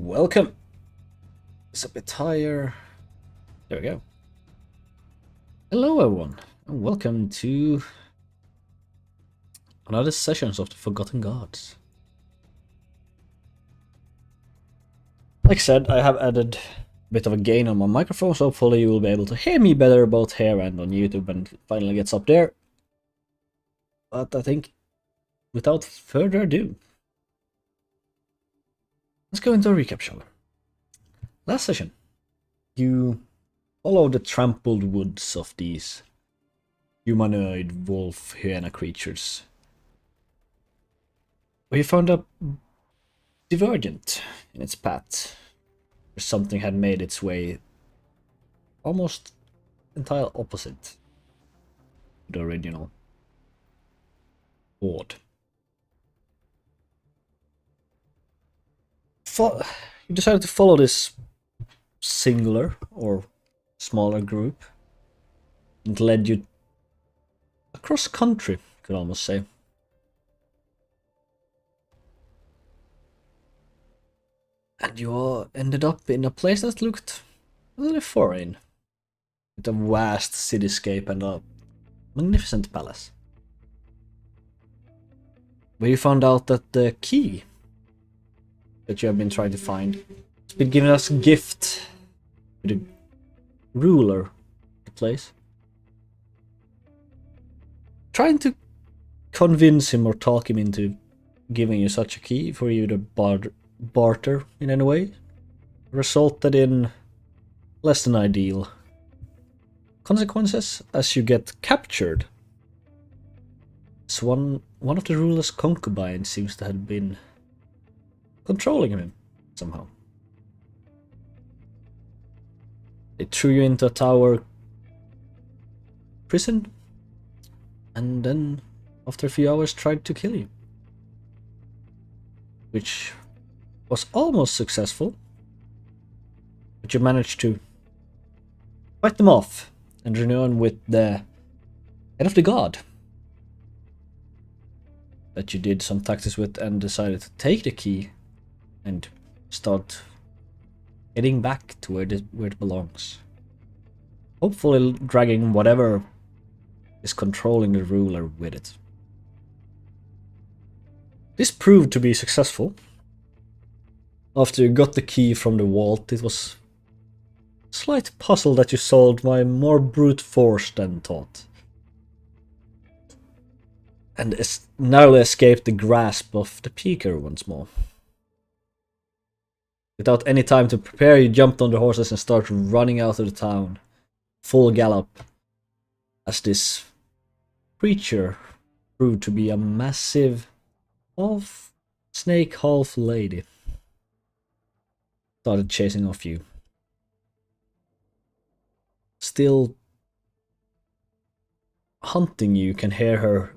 welcome. It's a bit higher. There we go. Hello everyone, and welcome to another sessions of the Forgotten Gods. Like I said, I have added a bit of a gain on my microphone, so hopefully you will be able to hear me better both here and on YouTube when it finally gets up there. But I think, without further ado, let's go into a recap, shall we? Last session, you followed the trampled woods of these humanoid wolf hyena creatures, where you found a divergent in its path, where something had made its way almost entirely opposite to the original board. You decided to follow this singular or smaller group. It led you across country, you could almost say. And you all ended up in a place that looked a little foreign, with a vast cityscape and a magnificent palace. Where you found out that the key that you have been trying to find has been given as a gift to the ruler of the place. Trying to convince him or talk him into giving you such a key for you to barter in any way resulted in less than ideal consequences, as you get captured. So one of the ruler's concubines seems to have been controlling him somehow. They threw you into a tower prison, and then after a few hours tried to kill you, which was almost successful, but you managed to fight them off and reunion with the head of the god that you did some tactics with, and decided to take the key and start heading back to where it belongs. Hopefully dragging whatever is controlling the ruler with it. This proved to be successful. After you got the key from the vault, it was a slight puzzle that you solved by more brute force than thought, and narrowly escaped the grasp of the Peaker once more. Without any time to prepare, you jumped on the horses and started running out of the town, full gallop, as this creature proved to be a massive half snake, half lady. Started chasing off you. Still hunting you, can hear her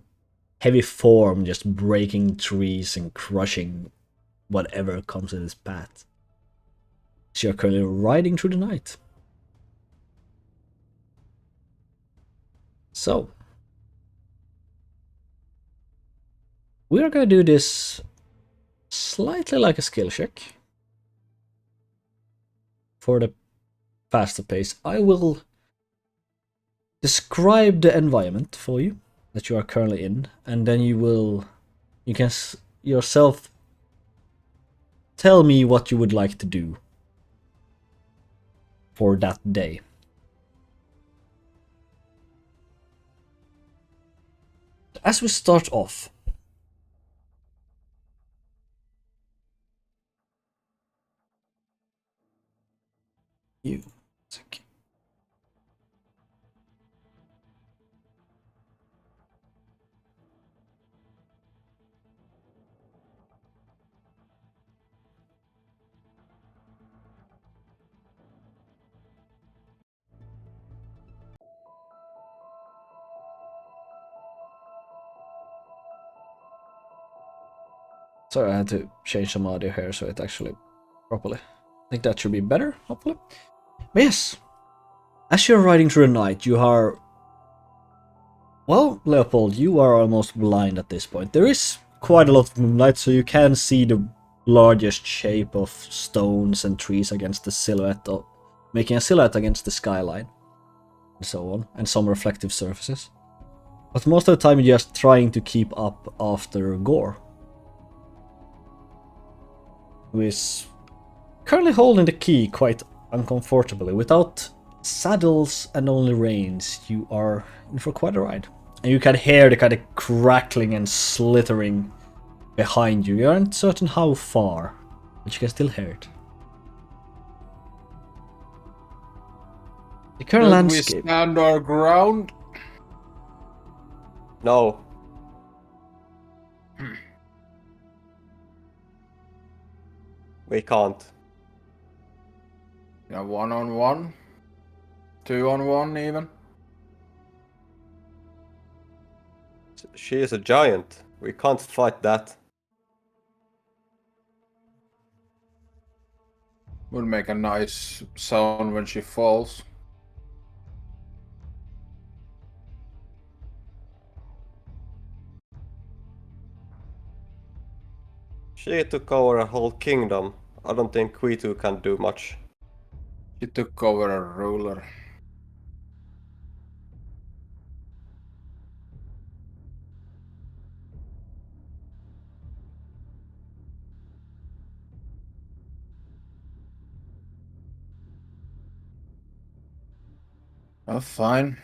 heavy form just breaking trees and crushing whatever comes in its path. She are currently riding through the night. So, we are gonna do this slightly like a skill check. For the faster pace, I will describe the environment for you that you are currently in, and then you can yourself tell me what you would like to do for that day. As we start off, okay. Sorry, I had to change some audio here so it actually properly. I think that should be better, hopefully. But yes, as you're riding through the night, you are... Well, Leopold, you are almost blind at this point. There is quite a lot of moonlight, so you can see the largest shape of stones and trees against the silhouette of, making a silhouette against the skyline, and so on, and some reflective surfaces. But most of the time you're just trying to keep up after Gore, who is currently holding the key quite uncomfortably. Without saddles and only reins, you are in for quite a ride. And you can hear the kind of crackling and slithering behind you. You aren't certain how far, but you can still hear it. The current landscape. We stand our ground? No. We can't. Yeah, 1-on-1? 2-on-1 even? She is a giant. We can't fight that. Would make a nice sound when she falls. She took over a whole kingdom. I don't think we two can do much. She took over a ruler. Oh, fine.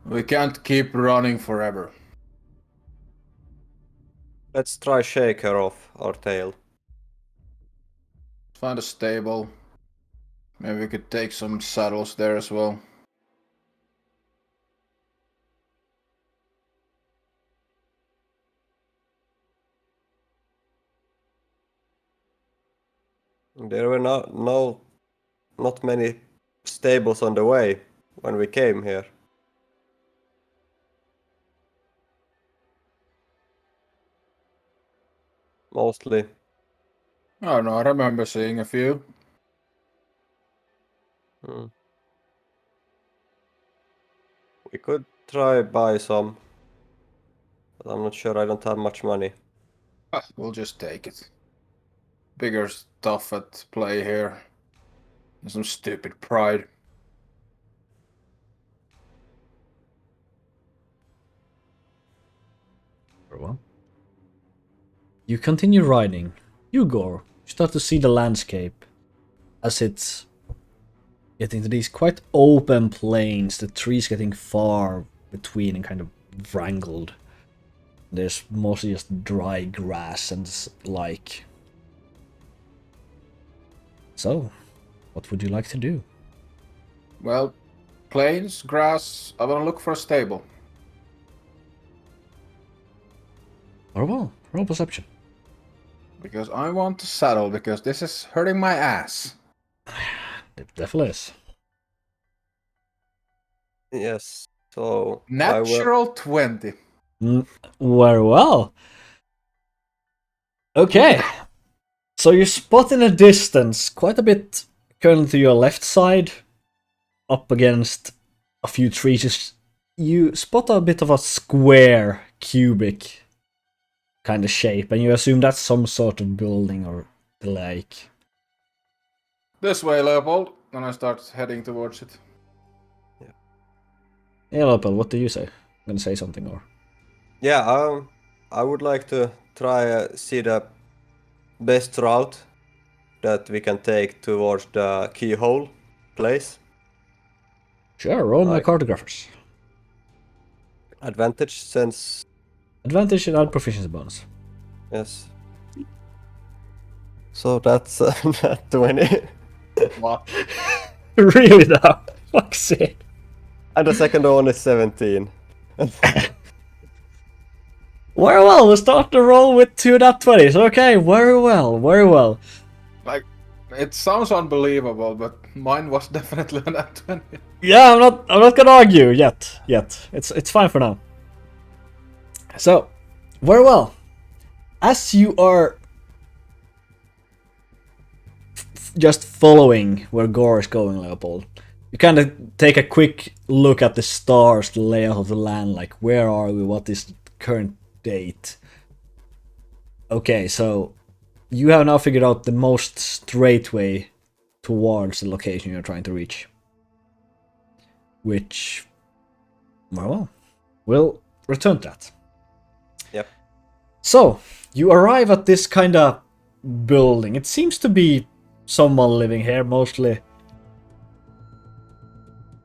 We can't keep running forever. Let's try shake her off our tail. Find a stable. Maybe we could take some saddles there as well. There were not many stables on the way when we came here. Mostly. Oh no, I remember seeing a few. We could try buy some, but I'm not sure. I don't have much money. We'll just take it. Bigger stuff at play here. And some stupid pride. Very well. You continue riding. You, Gore, you start to see the landscape as it's getting to these quite open plains, the trees getting far between and kind of wrangled. There's mostly just dry grass and like. So, what would you like to do? Well, plains, grass. I wanna look for a stable. Very well, roll perception. Because I want to saddle, because this is hurting my ass. It definitely is. Yes. So Natural 20. Very well. Okay. So you spot in a distance, quite a bit currently to your left side, up against a few trees. You spot a bit of a square, cubic kind of shape, and you assume that's some sort of building or the like. This way, Leopold. And I start heading towards it. Yeah, Leopold, what do you say? Gonna say something or? Yeah, I would like to try see the best route that we can take towards the keyhole place. Sure, roll my cartographers. Advantage since... Advantage and add proficiency bonus. Yes. So that's not 20. What? Really now? Fuck's sake. And the second one is 17. Very well, we'll start the roll with 2 nat 20s. Okay, very well, very well. Like, it sounds unbelievable, but mine was definitely an nat 20. Yeah, I'm not gonna argue yet. It's fine for now. So, very well. As you are just following where Gore is going, Leopold, you kind of take a quick look at the stars, the layout of the land, like where are we, what is the current date. Okay, so you have now figured out the most straight way towards the location you're trying to reach. Which, well, we'll return to that. Yep. So, you arrive at this kind of building. It seems to be someone living here, mostly,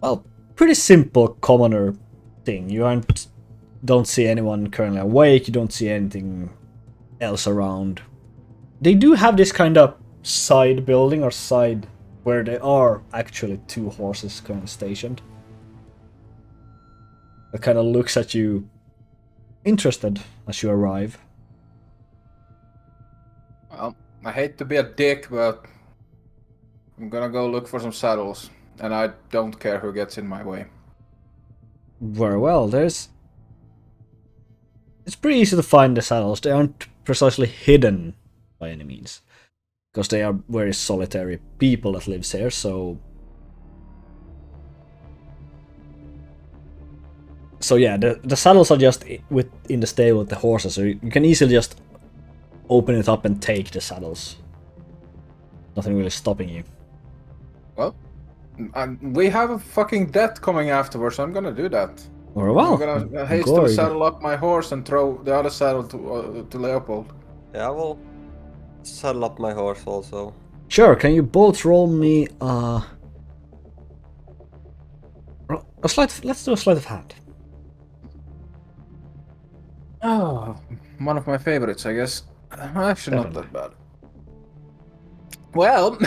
well, pretty simple commoner thing. You don't see anyone currently awake, you don't see anything else around. They do have this kind of side building or side where there are actually 2 horses currently stationed. That kind of looks at you interested as you arrive. Well, I hate to be a dick, but I'm gonna go look for some saddles. And I don't care who gets in my way. Very well, it's pretty easy to find the saddles. They aren't precisely hidden by any means, because they are very solitary people that lives here, so yeah, the saddles are just in the stable with the horses, so you can easily just open it up and take the saddles. Nothing really stopping you. Well, we have a fucking death coming afterwards, so I'm gonna do that. Very well. I'm gonna Gore, hastily saddle up my horse and throw the other saddle to Leopold. Yeah, I will saddle up my horse also. Sure, can you both roll me let's do a sleight of hand. Oh, one of my favorites, I guess. Actually, not that bad. Well,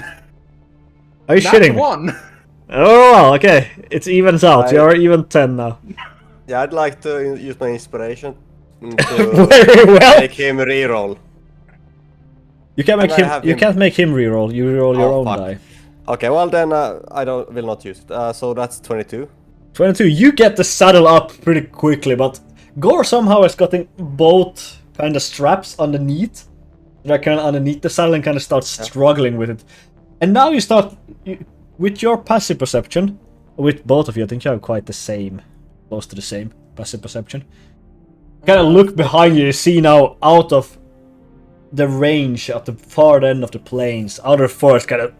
Are you that shitting? one. Oh well, okay. It evens out. You're even 10 now. Yeah, I'd like to use my inspiration to Very well. make him reroll. You can't make And I him. have You him- can't make him reroll. You reroll your Oh, own fuck. die. Okay, well then I will not use it. So that's 22. 22. You get the saddle up pretty quickly, but Gore somehow has gotten both kind of straps underneath. They're kind of underneath the saddle and kind of start struggling with it. And now you start with your passive perception. With both of you, I think you have quite the same, close to the same passive perception. Kind of look behind you. You see now out of the range at the far end of the plains, out of the forest, kind of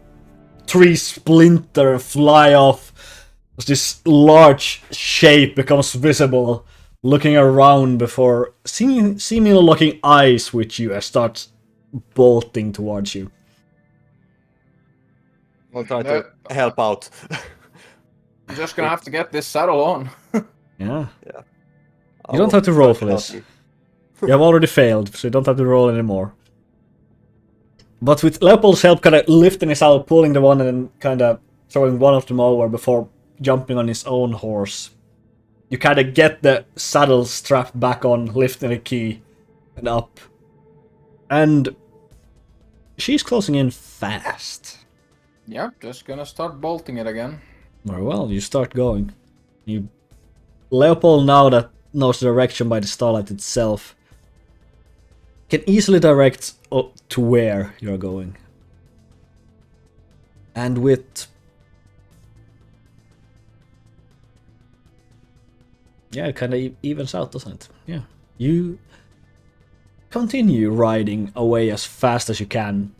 trees splinter and fly off. As this large shape becomes visible, looking around before seemingly locking eyes with you and starts bolting towards you. I'll try to help out. I'm just gonna have to get this saddle on. Yeah. Yeah. You don't have to roll for this. You have already failed, so you don't have to roll anymore. But with Leopold's help, kind of lifting his saddle, pulling the one, and then kind of throwing one of them over before jumping on his own horse, you kind of get the saddle strapped back on, lifting the key and up. And she's closing in fast. Yeah, just gonna start bolting it again. Very well, you start going. Leopold, now that knows the direction by the starlight itself, can easily direct to where you're going. And with... yeah, it kind of evens out, doesn't it? Yeah. You continue riding away as fast as you can.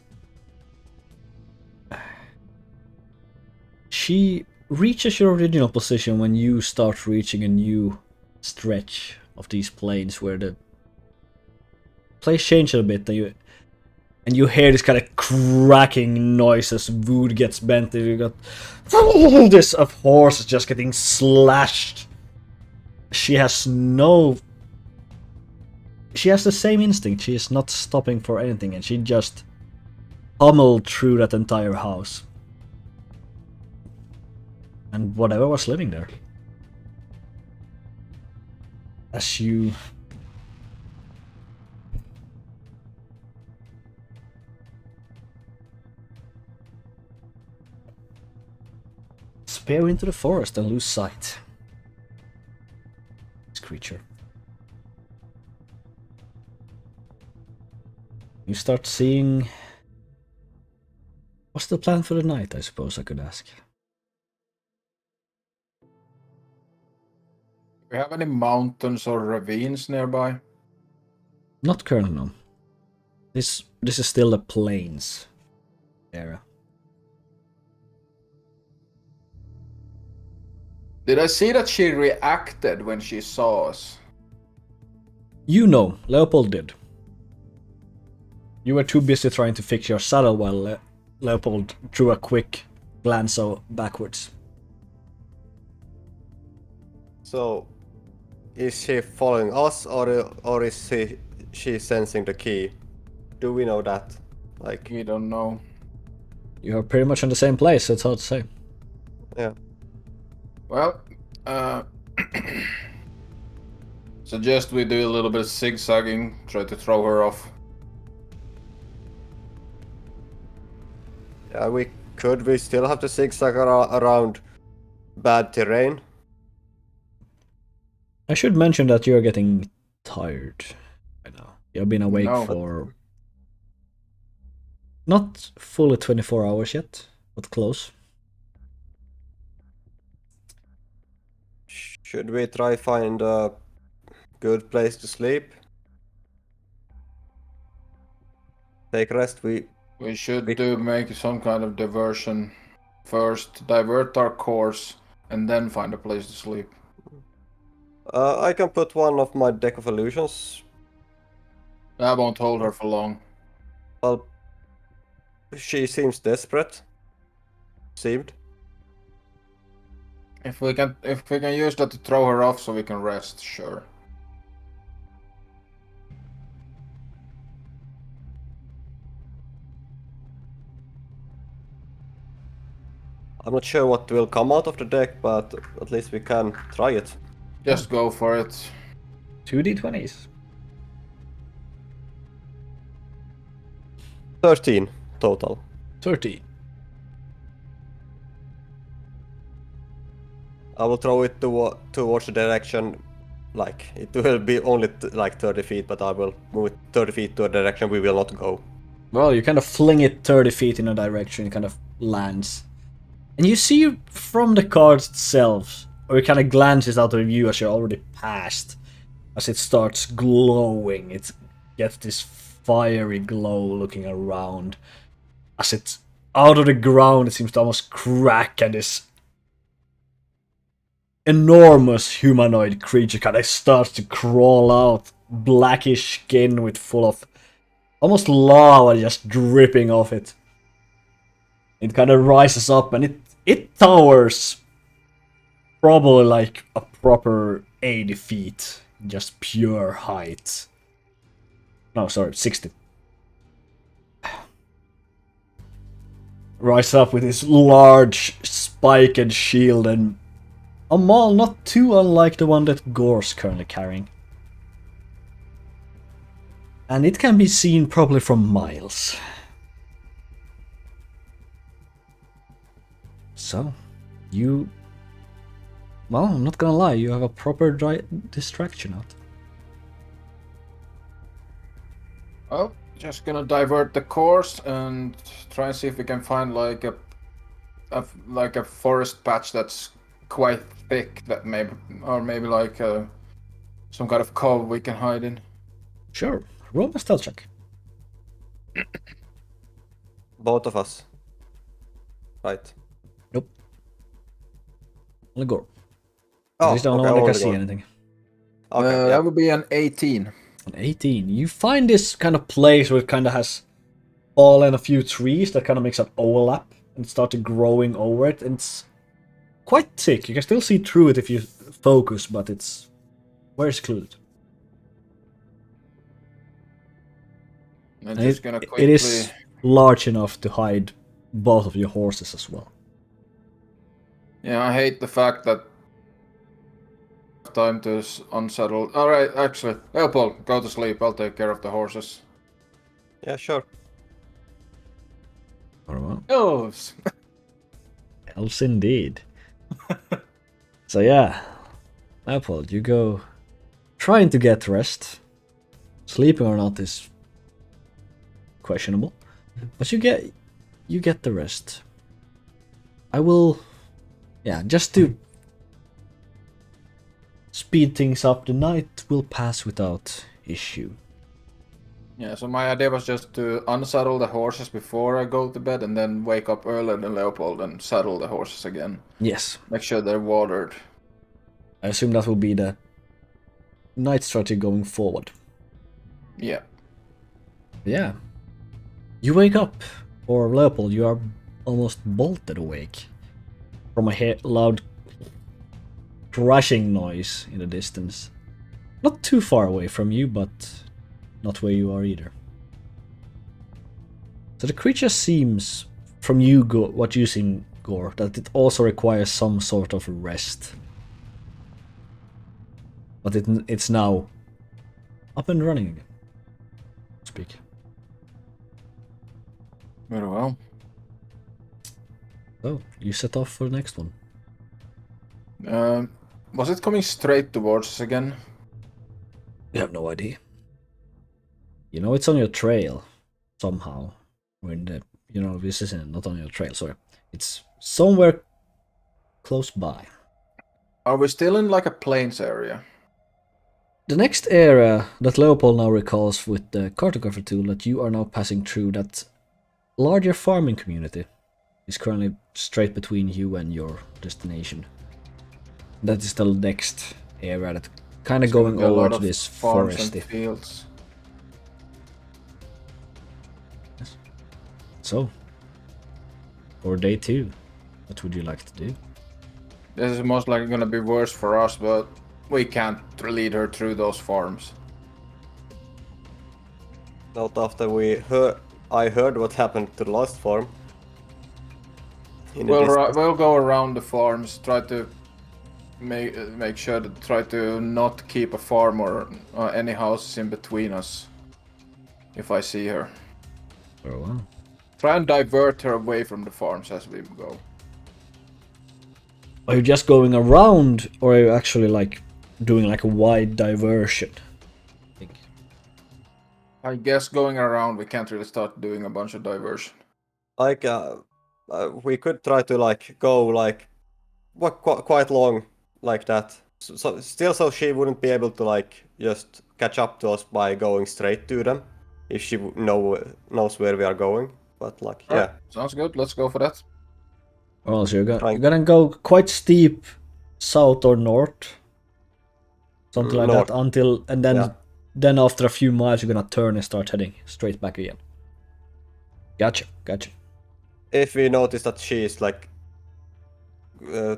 She reaches your original position when you start reaching a new stretch of these plains where the place changes a bit, and you hear this kind of cracking noise as wood gets bent, and you got this of horses just getting slashed. She has the same instinct. She is not stopping for anything, and she just pummeled through that entire house. And whatever was living there. As you... spear into the forest and lose sight. This creature. You start seeing... what's the plan for the night, I suppose I could ask. Do we have any mountains or ravines nearby? Not currently, no. This is still the plains area. Did I see that she reacted when she saw us? You know, Leopold did. You were too busy trying to fix your saddle while Leopold drew a quick glance backwards. So, is she following us, or is she sensing the key? Do we know that? Like, We don't know. You are pretty much in the same place, so it's hard to say. yeah. Well, suggest we do a little bit of zigzagging, try to throw her off. Yeah, we still have to zigzag around bad terrain. I should mention that you are getting tired right now. You've been awake No. for not fully 24 hours yet, but close. Should we try find a good place to sleep? Take rest. We should make some kind of diversion first, divert our course, and then find a place to sleep. I can put one of my deck of illusions. That won't hold her for long. Well, she seems desperate. Seemed. If we can use that to throw her off so we can rest, sure. I'm not sure what will come out of the deck, but at least we can try it. Just go for it. 2d20s. 13 total. 30. I will throw it towards the direction, like, it will be only like 30 feet, but I will move it 30 feet to a direction we will not go. Well, you kind of fling it 30 feet in a direction, it kind of lands. And you see from the card itself, or it kind of glances out of view as you're already past, as it starts glowing. It gets this fiery glow looking around. As it's out of the ground, it seems to almost crack, and this enormous humanoid creature kind of starts to crawl out, blackish skin with full of almost lava just dripping off it. It kind of rises up, and it towers probably like a proper 80 feet, just pure height. No, sorry, 60. Rise up with his large spiked shield and a maul not too unlike the one that Gore's currently carrying. And it can be seen probably from miles. So, you... Well, I'm not gonna lie, you have a proper distraction out. Well, just gonna divert the course and try and see if we can find like a forest patch that's quite thick, that maybe like some kind of cove we can hide in. Sure, roll a stealth check. Both of us. Right. Nope. Only Gore. Oh, He's the only okay, one that can only see Gore. anything. Okay, yeah. That would be an 18. An 18. You find this kind of place where it kind of has fallen a few trees that kind of makes an overlap and started growing over it, and it's quite thick. You can still see through it if you focus, but it's very secluded. I'm just gonna quickly... It is large enough to hide both of your horses as well. Yeah, I hate the fact that time to unsettle. Alright, actually, Leopold, go to sleep. I'll take care of the horses. Yeah, sure. Elves! Elves indeed. So yeah, Leopold, you go trying to get rest. Sleeping or not is questionable, but you get the rest. I will, yeah, just to speed things up, the night will pass without issue. Yeah, so my idea was just to unsaddle the horses before I go to bed and then wake up earlier than Leopold and saddle the horses again. Yes. Make sure they're watered. I assume that will be the night strategy going forward. Yeah. Yeah. You wake up, or Leopold, you are almost bolted awake from a loud crashing noise in the distance. Not too far away from you, but not where you are either. So the creature seems, from you, what you see, Gore, that it also requires some sort of rest. But it's now up and running again. Speak. Very well. So, you set off for the next one. Was it coming straight towards us again? You have no idea. You know it's on your trail, somehow. When the, this isn't not on your trail, sorry. It's somewhere close by. Are we still in like a plains area? The next area that Leopold now recalls with the cartographer tool that you are now passing through, that larger farming community, is currently straight between you and your destination. That is the next area that kind of going over to this foresty. Fields. Yes. So, for day 2, what would you like to do? This is most likely gonna be worse for us, but we can't lead her through those farms. Not after I heard what happened to the last farm. We'll go around the farms, try to make sure to try to not keep a farm or any houses in between us. If I see her, Oh wow. try and divert her away from the farms as we go. Are you just going around, or are you actually like doing like a wide diversion? I guess going around, we can't really start doing a bunch of diversion. Like, we could try to like go like quite long like that. So she wouldn't be able to like just catch up to us by going straight to them if she knows where we are going. But like, yeah. Right, sounds good. Let's go for that. Well, so you're gonna go quite steep south or north, something like North. that, until and then Yeah. then after a few miles you're gonna turn and start heading straight back again. Gotcha. If we notice that she is like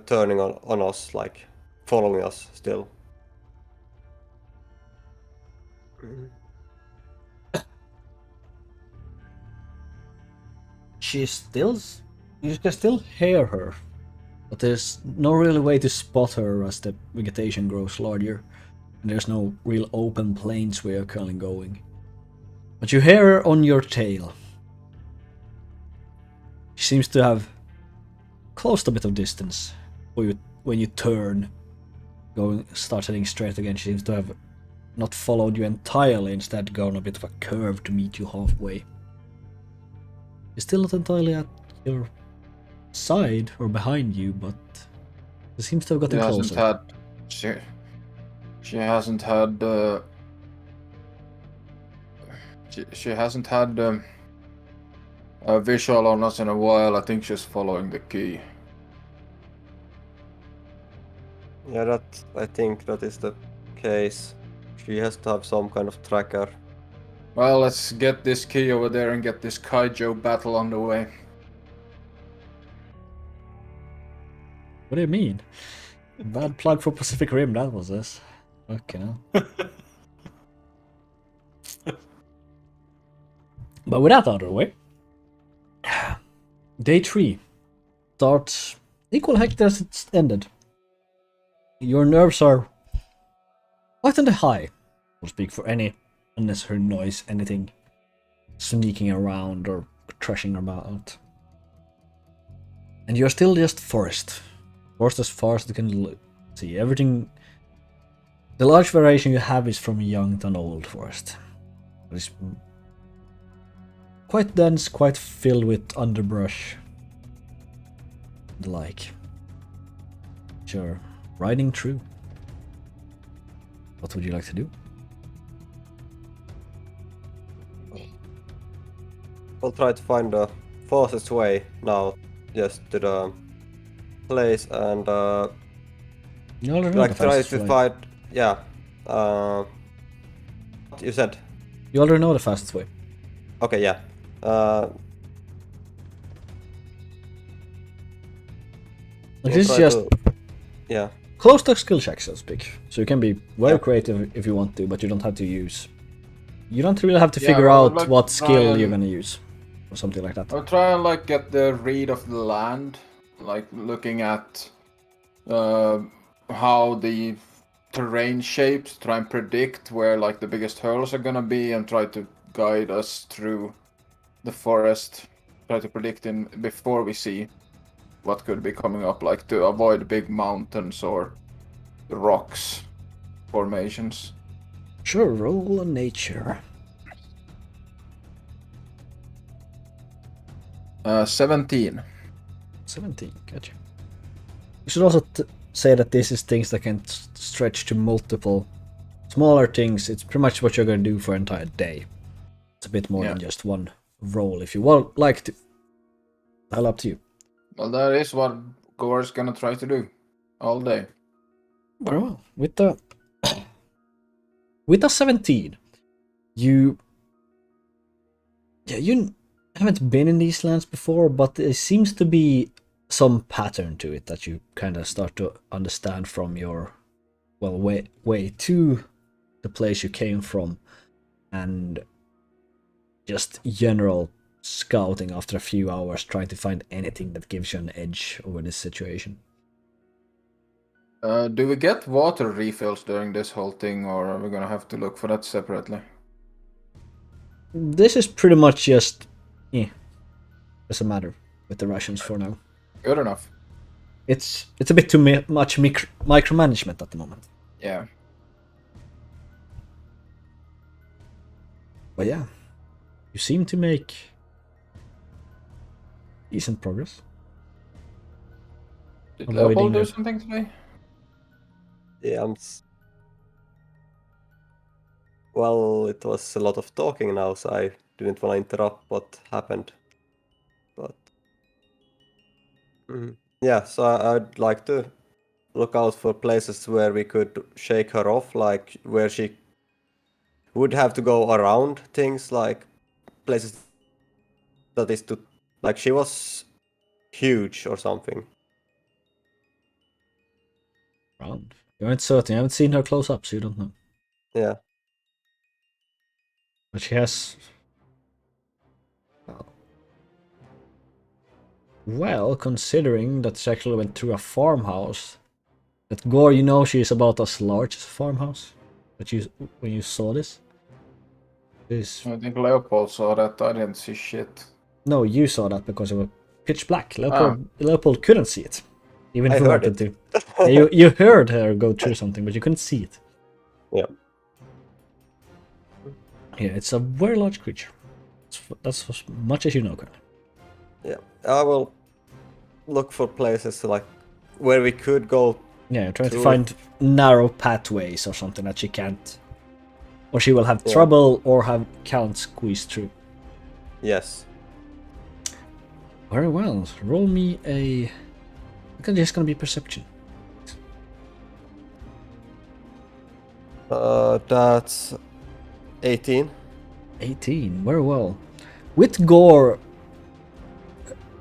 turning on us, like following us still. She's still, you can still hear her, but there's no real way to spot her as the vegetation grows larger, and there's no real open plains where you're currently going. But you hear her on your tail. She seems to have closed a bit of distance when you turn, start heading straight again. She seems to have not followed you entirely, instead gone a bit of a curve to meet you halfway. She's still not entirely at your side or behind you, but it seems to have gotten closer. She hasn't had a visual on us in a while. I think she's following the key. Yeah, I think that is the case. She has to have some kind of tracker. Well, let's get this key over there and get this Kaijo battle underway. What do you mean? Bad plug for Pacific Rim, that was this. Okay, now. But with that out of the way, day 3 starts equal hectic as it's ended. Your nerves are quite on the high, to speak, for any unnecessary noise, anything sneaking around or trashing about. And you're still just forest as far as you can see. Everything, the large variation you have is from young to an old forest. It's quite dense, quite filled with underbrush, the like. Sure, riding through. What would you like to do? we'll try to find the fastest way now, just to the place and You already know the like try fastest to way. find. Yeah. What you said? You already know the fastest way. Okay, yeah. Uh, Like, we'll this is try just to. Yeah. close to skill check, so to speak. So you can be very Yeah. creative if you want to, but you don't have to use. You don't really have to Yeah, figure I would out like what to skill try you're and- gonna use, or something like that. I'll try and like get the read of the land, like looking at how the terrain shapes, try and predict where like the biggest hurdles are gonna be, and try to guide us through the forest. Try to predict in before we see what could be coming up, like to avoid big mountains or rocks formations. Sure, roll on nature. 17. 17, gotcha. You should also say that this is things that can stretch to multiple smaller things. It's pretty much what you're going to do for an entire day. It's a bit more than just one roll if you like to. All up to you. Well, that is what Gore's gonna try to do all day. Very well. With the 17, you haven't been in these lands before, but there seems to be some pattern to it that you kind of start to understand from your way to the place you came from, and just general scouting after a few hours, trying to find anything that gives you an edge over this situation. Do we get water refills during this whole thing, or are we gonna have to look for that separately? This is pretty much just doesn't matter with the rations for now. Good enough. It's a bit too much micromanagement at the moment. Yeah. But yeah, you seem to make decent progress. Did Avoiding Leopold do the- something today? Yeah. Well, it was a lot of talking now, so I didn't want to interrupt what happened. But yeah, so I'd like to look out for places where we could shake her off, like where she would have to go around things, like places that is to, like she was huge or something. Round. You aren't certain. You haven't seen her close up, so you don't know. Yeah. But she has. Well, considering that she actually went through a farmhouse, that Gore, you know, she is about as large as a farmhouse. But when you saw this, I think Leopold saw that. I didn't see shit. no, you saw that because it was pitch black. Leopold couldn't see it, even if I he heard wanted it. to. Yeah, you heard her go through something, but you couldn't see it. Yeah. Yeah, it's a very large creature. That's as much as you know, currently. Yeah. I will look for places like where we could go. Yeah, trying to True. find narrow pathways or something that she can't, or she will have Yeah. trouble or can't squeeze through. Yes. Very well. Roll me a. I think it's gonna be perception. That's 18. 18. Very well. With Gore,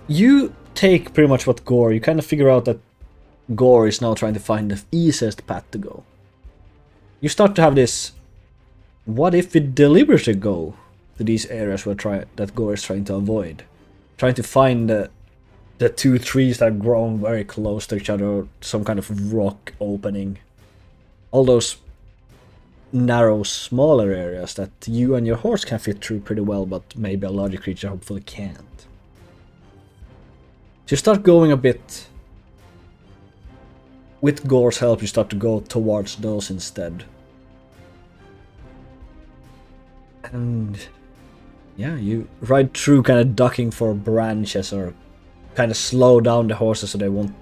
you take pretty much what Gore. You kind of figure out that Gore is now trying to find the easiest path to go. You start to have this. What if we deliberately go to these areas that Gore is trying to avoid? Trying to find the two trees that are grown very close to each other, some kind of rock opening. All those narrow, smaller areas that you and your horse can fit through pretty well, but maybe a larger creature hopefully can't. So you start going a bit. With Gore's help, you start to go towards those instead. And yeah, you ride through kind of ducking for branches or kind of slow down the horses so they won't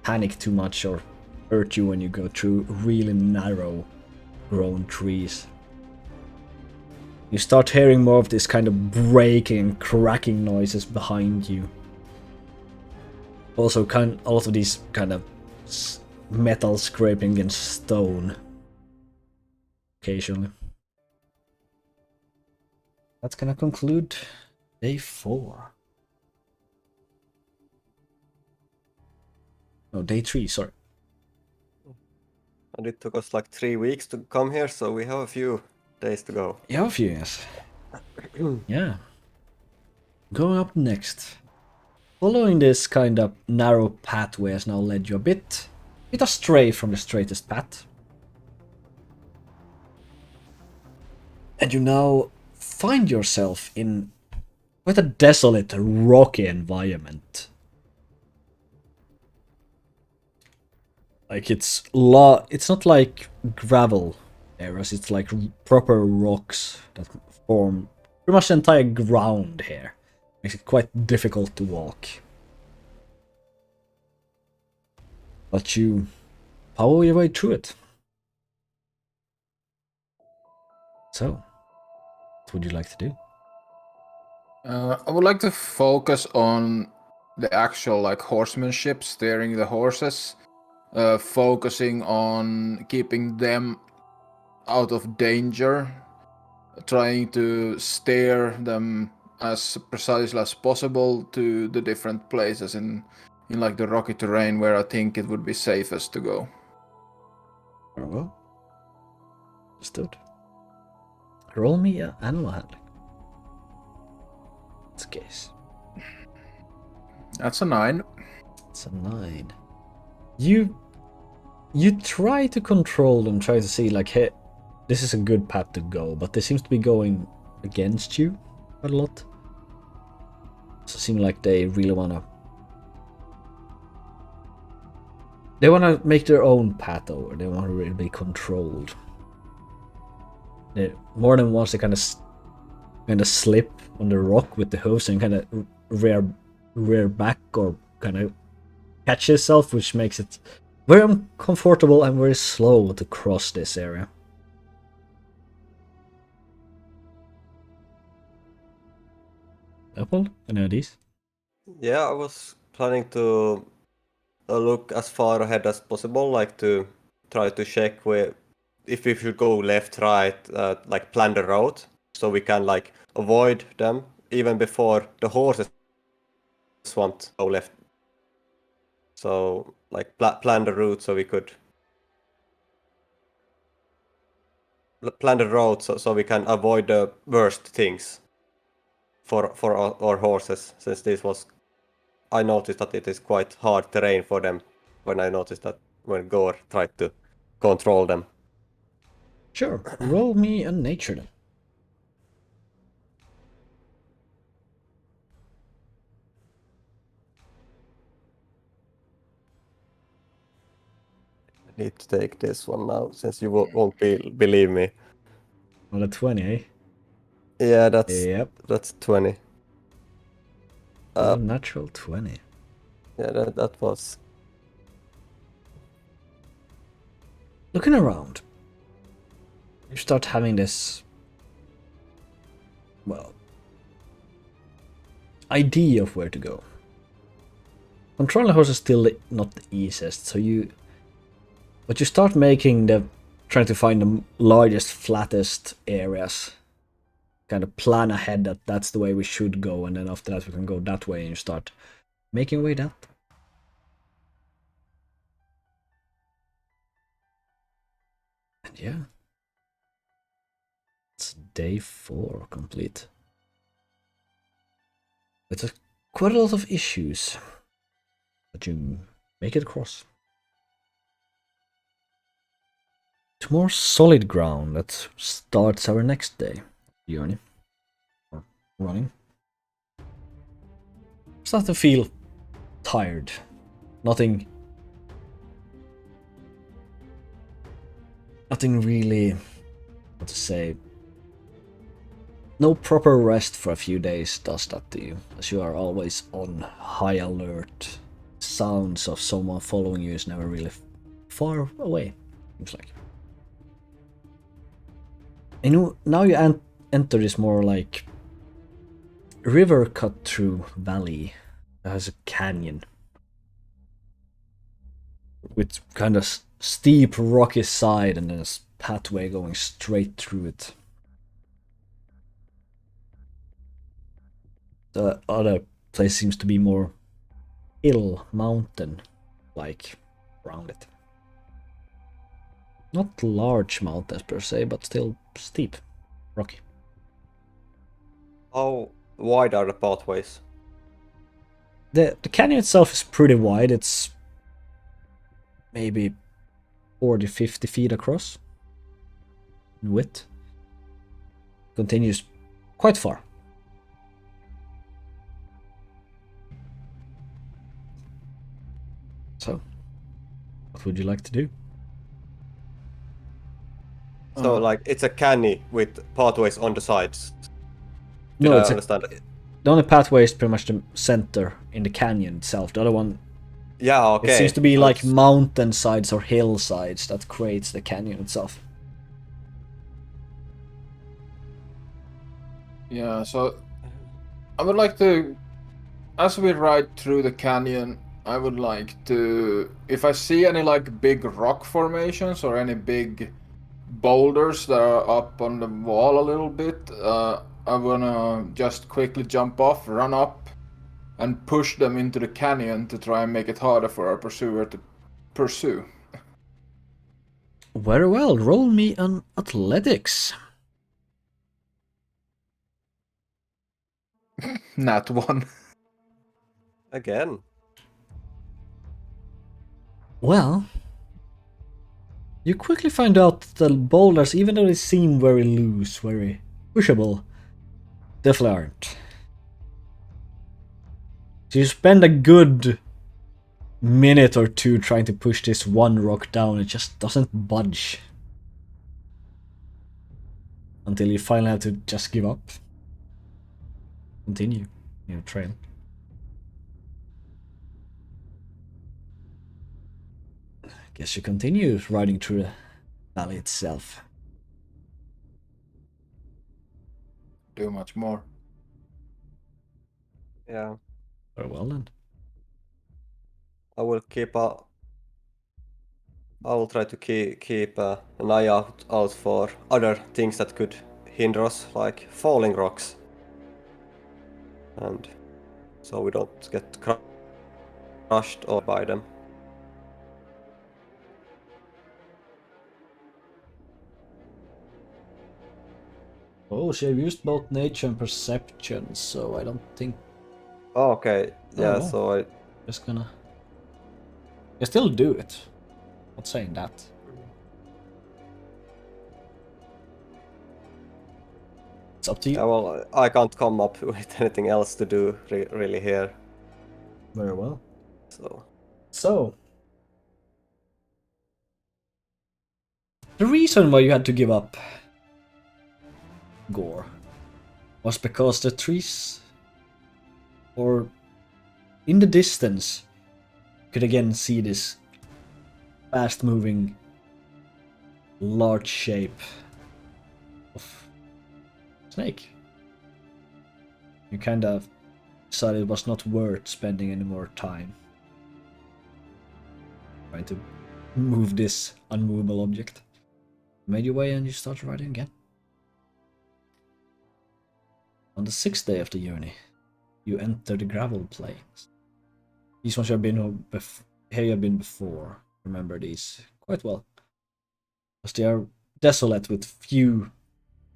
panic too much or hurt you when you go through really narrow grown trees. You start hearing more of this kind of breaking and cracking noises behind you. Also, a lot of these kind of metal scraping against stone. Occasionally. That's gonna conclude day 4. No, day 3, sorry. And it took us like 3 weeks to come here, so we have a few days to go. Yeah, a few, yes. Yeah. Going up next. Following this kind of narrow pathway has now led you a bit astray from the straightest path. And you now find yourself in quite a desolate, rocky environment. Like it's not like gravel areas, it's like proper rocks that form pretty much the entire ground here. Makes it quite difficult to walk. But you power your way through it. So, what would you like to do? I would like to focus on the actual like horsemanship, steering the horses, focusing on keeping them out of danger, trying to steer them as precisely as possible to the different places in like the rocky terrain where I think it would be safest to go. Very well. Understood. Roll me an animal handling. That's the case. That's a 9. It's a 9. You try to control them, try to see like, hey, this is a good path to go, but they seems to be going against you quite a lot. So it seems like they really wanna make their own path over. They want to really be controlled. More than once they kind of slip on the rock with the hooves and kind of rear back or kind of catch yourself, which makes it very uncomfortable and very slow to cross this area. Lepold, any ideas? Yeah, I was planning to look as far ahead as possible, like to try to check where if we should go left, right, like plan the route so we can like avoid them even before the horses want to go left. So like plan the route so we could plan the road so we can avoid the worst things for our horses, since this was, I noticed that it is quite hard terrain for them when I noticed that when Gore tried to control them. Sure, roll me a nature then. I need to take this one now, since you won't believe me. On a 20, eh? Yeah, that's Yep. that's 20. A natural 20. Yeah, that was. Looking around, you start having this, well, idea of where to go. Controlling a horse is still not the easiest, so you start trying to find the largest, flattest areas. Kind of plan ahead that that's the way we should go, and then after that we can go that way, and you start making way that. And yeah, it's day 4 complete. It's quite a lot of issues, but you make it across. It's more solid ground that starts our next day journey, or running. Start to feel tired. Nothing really, what to say, no proper rest for a few days does that to you, as you are always on high alert. Sounds of someone following you is never really far away, seems like. And now you enter this more like river cut through valley that has a canyon with kind of steep rocky side and then a pathway going straight through it. The other place seems to be more hill, mountain like around it. Not large mountains per se, but still steep, rocky. How wide are the pathways? The canyon itself is pretty wide. It's maybe 40-50 feet across in width. Continues quite far. So, what would you like to do? So like it's a canny with pathways on the sides. No, I it's understand it? the only pathway is pretty much the center in the canyon itself. The other one, Yeah, okay. it seems to be So like it's- mountain sides or hillsides that creates the canyon itself. Yeah, so I would like to, as we ride through the canyon, I would like to, if I see any like big rock formations or any big boulders that are up on the wall a little bit, I wanna just quickly jump off, run up, and push them into the canyon to try and make it harder for our pursuer to pursue. Very well, roll me an athletics. Nat one. Again. Well, you quickly find out that the boulders, even though they seem very loose, very pushable, definitely aren't. So you spend a good minute or two trying to push this one rock down, it just doesn't budge. Until you finally have to just give up. Continue your trail. Guess you continue riding through the valley itself. Do much more. Yeah. Very well then. I will try to keep an eye out for other things that could hinder us, like falling rocks, and so we don't get crushed or by them. Oh, she have used both nature and perception, so I don't think Oh, okay. Yeah. Oh. So I. just gonna. You still do it. Not saying that. It's up to you. Yeah, well, I can't come up with anything else to do really here. Very well. So. The reason why you had to give up Gore was because the trees, or in the distance, could again see this fast moving large shape of snake. You kind of decided it was not worth spending any more time trying to move this unmovable object. You made your way and you start riding again. On the 6th day of the journey, you enter the gravel plains. These ones you have been here you have been before. Remember these quite well, because they are desolate with few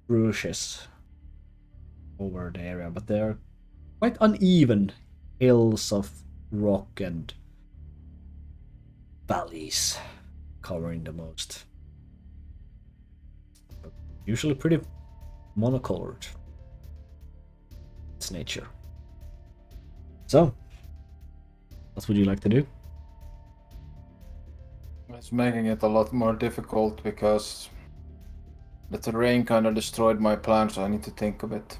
rushes over the area, but they are quite uneven hills of rock and valleys covering the most. But usually pretty monocolored. It's nature. So, what would you like to do? It's making it a lot more difficult because the terrain kind of destroyed my plan, so I need to think a bit.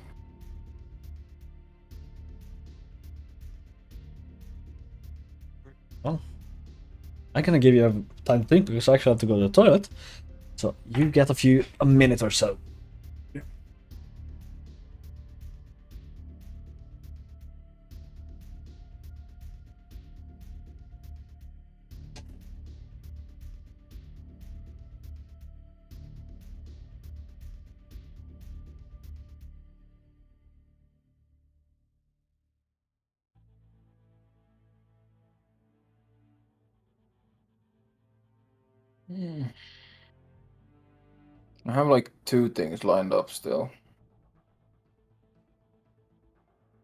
Well, I'm gonna give you time to think because I actually have to go to the toilet. So you get a minute or so. I have like 2 things lined up still.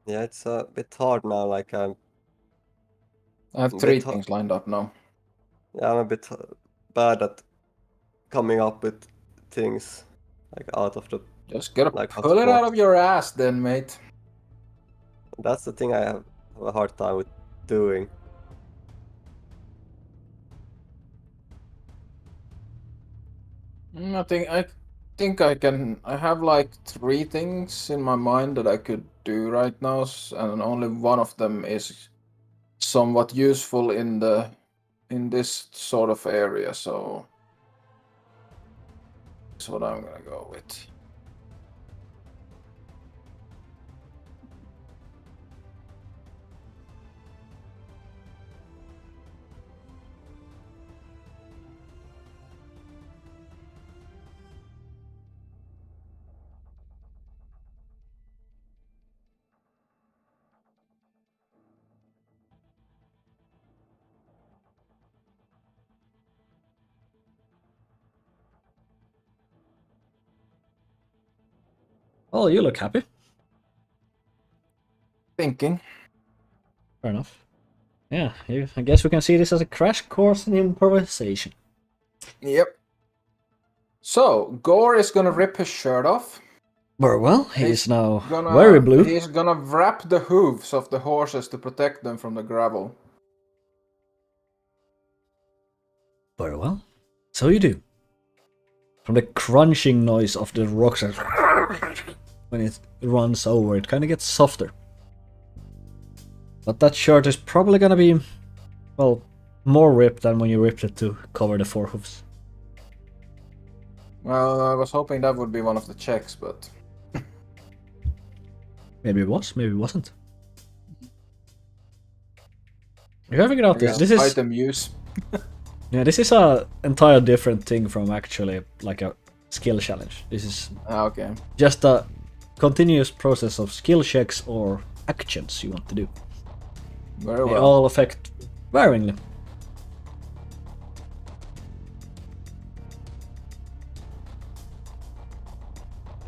Yeah, it's a bit hard now. Like I have a 3 bit, things lined up now. yeah, I'm a bit bad at coming up with things like out of the Just gotta like out pull of it out box. of your ass then, mate. That's the thing I have a hard time with doing. I think I can. I have like 3 things in my mind that I could do right now, and only one of them is somewhat useful in this sort of area. So that's what I'm gonna go with. Oh, you look happy. Thinking. Fair enough. Yeah, I guess we can see this as a crash course in improvisation. Yep. So Gore is gonna rip his shirt off. Very well, he He's is now gonna very blue. He's gonna wrap the hooves of the horses to protect them from the gravel. Very well. So you do. From the crunching noise of the rocks when it runs over, it kind of gets softer. But that shirt is probably gonna be, well, more ripped than when you ripped it to cover the 4 hooves. Well, I was hoping that would be one of the checks, but Maybe it was, maybe it wasn't. You have figured out I this. guess This is item use. yeah, this is a entire different thing from actually like a skill challenge. This is Okay. just a continuous process of skill checks or actions you want to do. Very They well. all affect varyingly.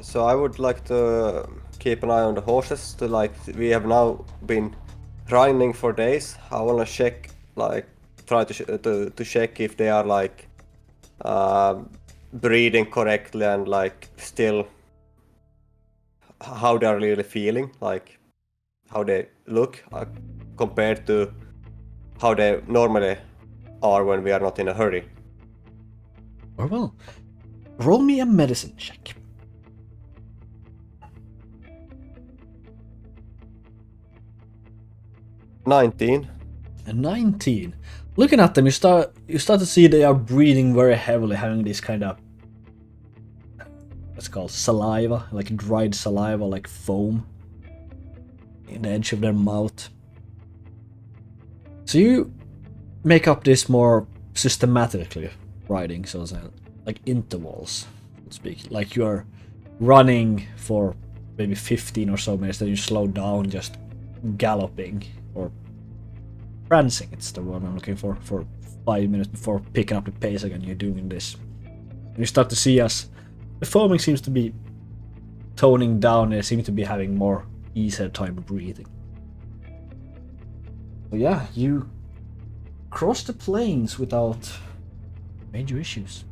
So I would like to keep an eye on the horses. To like, we have now been grinding for days. I wanna check, like, try to check if they are like breathing correctly and like still how they are really feeling, like how they look compared to how they normally are when we are not in a hurry. Or well, roll me a medicine check. 19. A 19. Looking at them, you start to see they are breathing very heavily, having this kind of what's called saliva, like dried saliva, like foam in the edge of their mouth. So you make up this more systematically, riding, so to say, like intervals, so to speak. Like you are running for maybe 15 or so minutes, then you slow down, just galloping or prancing. It's the word I'm looking for 5 minutes before picking up the pace again. You're doing this. And you start to see as the foaming seems to be toning down. They seem to be having more easier time breathing. So yeah, you cross the plains without major issues.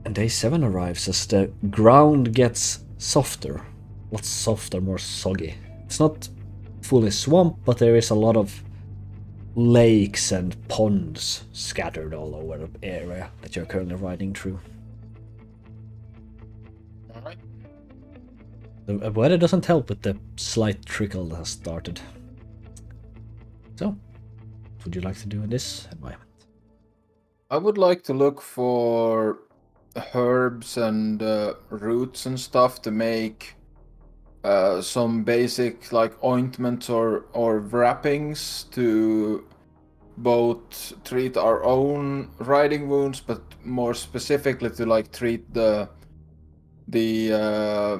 And day 7 arrives as the ground gets softer. Lots softer, more soggy. It's not fully swamp, but there is a lot of lakes and ponds scattered all over the area that you're currently riding through. Alright. The weather doesn't help with the slight trickle that has started. So, what would you like to do in this environment? I would like to look for herbs and roots and stuff to make some basic like ointments or wrappings to both treat our own riding wounds, but more specifically to like treat the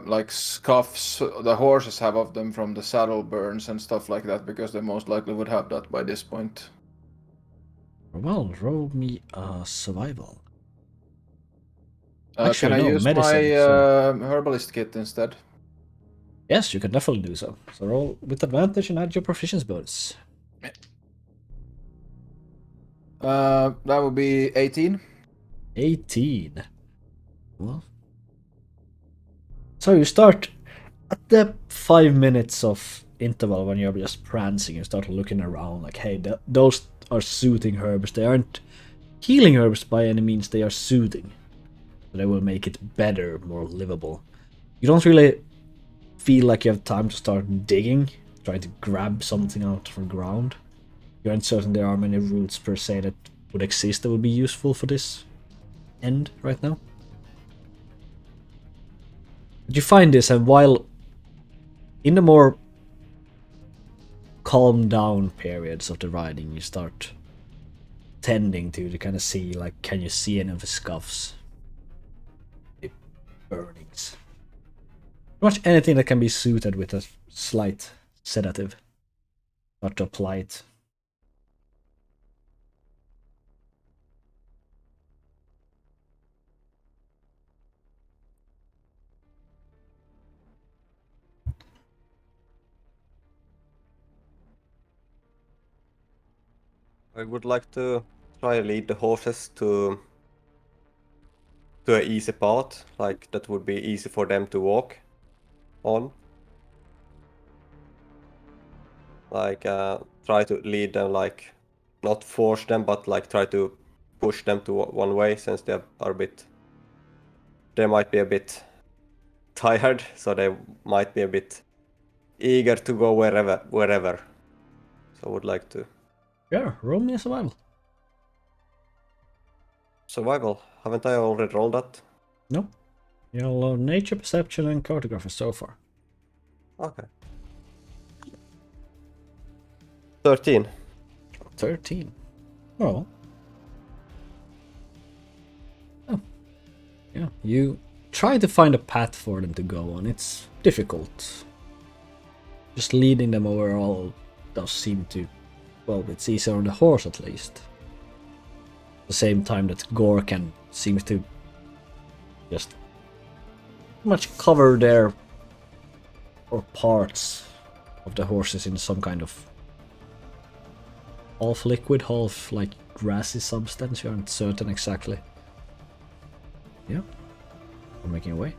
like scuffs the horses have of them from the saddle burns and stuff like that, because they most likely would have that by this point. Well, roll me a survival. Can Actually, I no, use medicine, my so- herbalist kit instead? Yes, you can definitely do so. So roll with advantage and add your proficiency bonus. That would be 18. 18. Well. So you start at the 5 minutes of interval when you're just prancing, you start looking around like, hey, those are soothing herbs. They aren't healing herbs by any means, they are soothing. So they will make it better, more livable. You don't really feel like you have time to start digging, trying to grab something out from the ground. You aren't certain there are many roots per se that would exist that would be useful for this end right now. But you find this, and while in the more calm down periods of the riding, you start tending to kind of see, like, can you see any of the scuffs? The burnings. Pretty much anything that can be suited with a slight sedative. Start to apply it. I would like to try and lead the horses to an easy path, like that would be easy for them to walk on. Like try to lead them, like not force them, but like try to push them to one way, since they are a bit. They might be a bit tired, so they might be a bit eager to go wherever. So I would like to. Yeah, roll me a survival. Survival. Haven't I already rolled that? No. You'll nature, perception, and cartography so far. Okay. 13. 13. Well. Oh. Yeah, you try to find a path for them to go on. It's difficult. Just leading them overall does seem to... Well, it's easier on the horse at least. At the same time that Gore can seems to just much cover their or parts of the horses in some kind of half liquid, half like grassy substance. You aren't certain exactly. Yeah, we're making your way.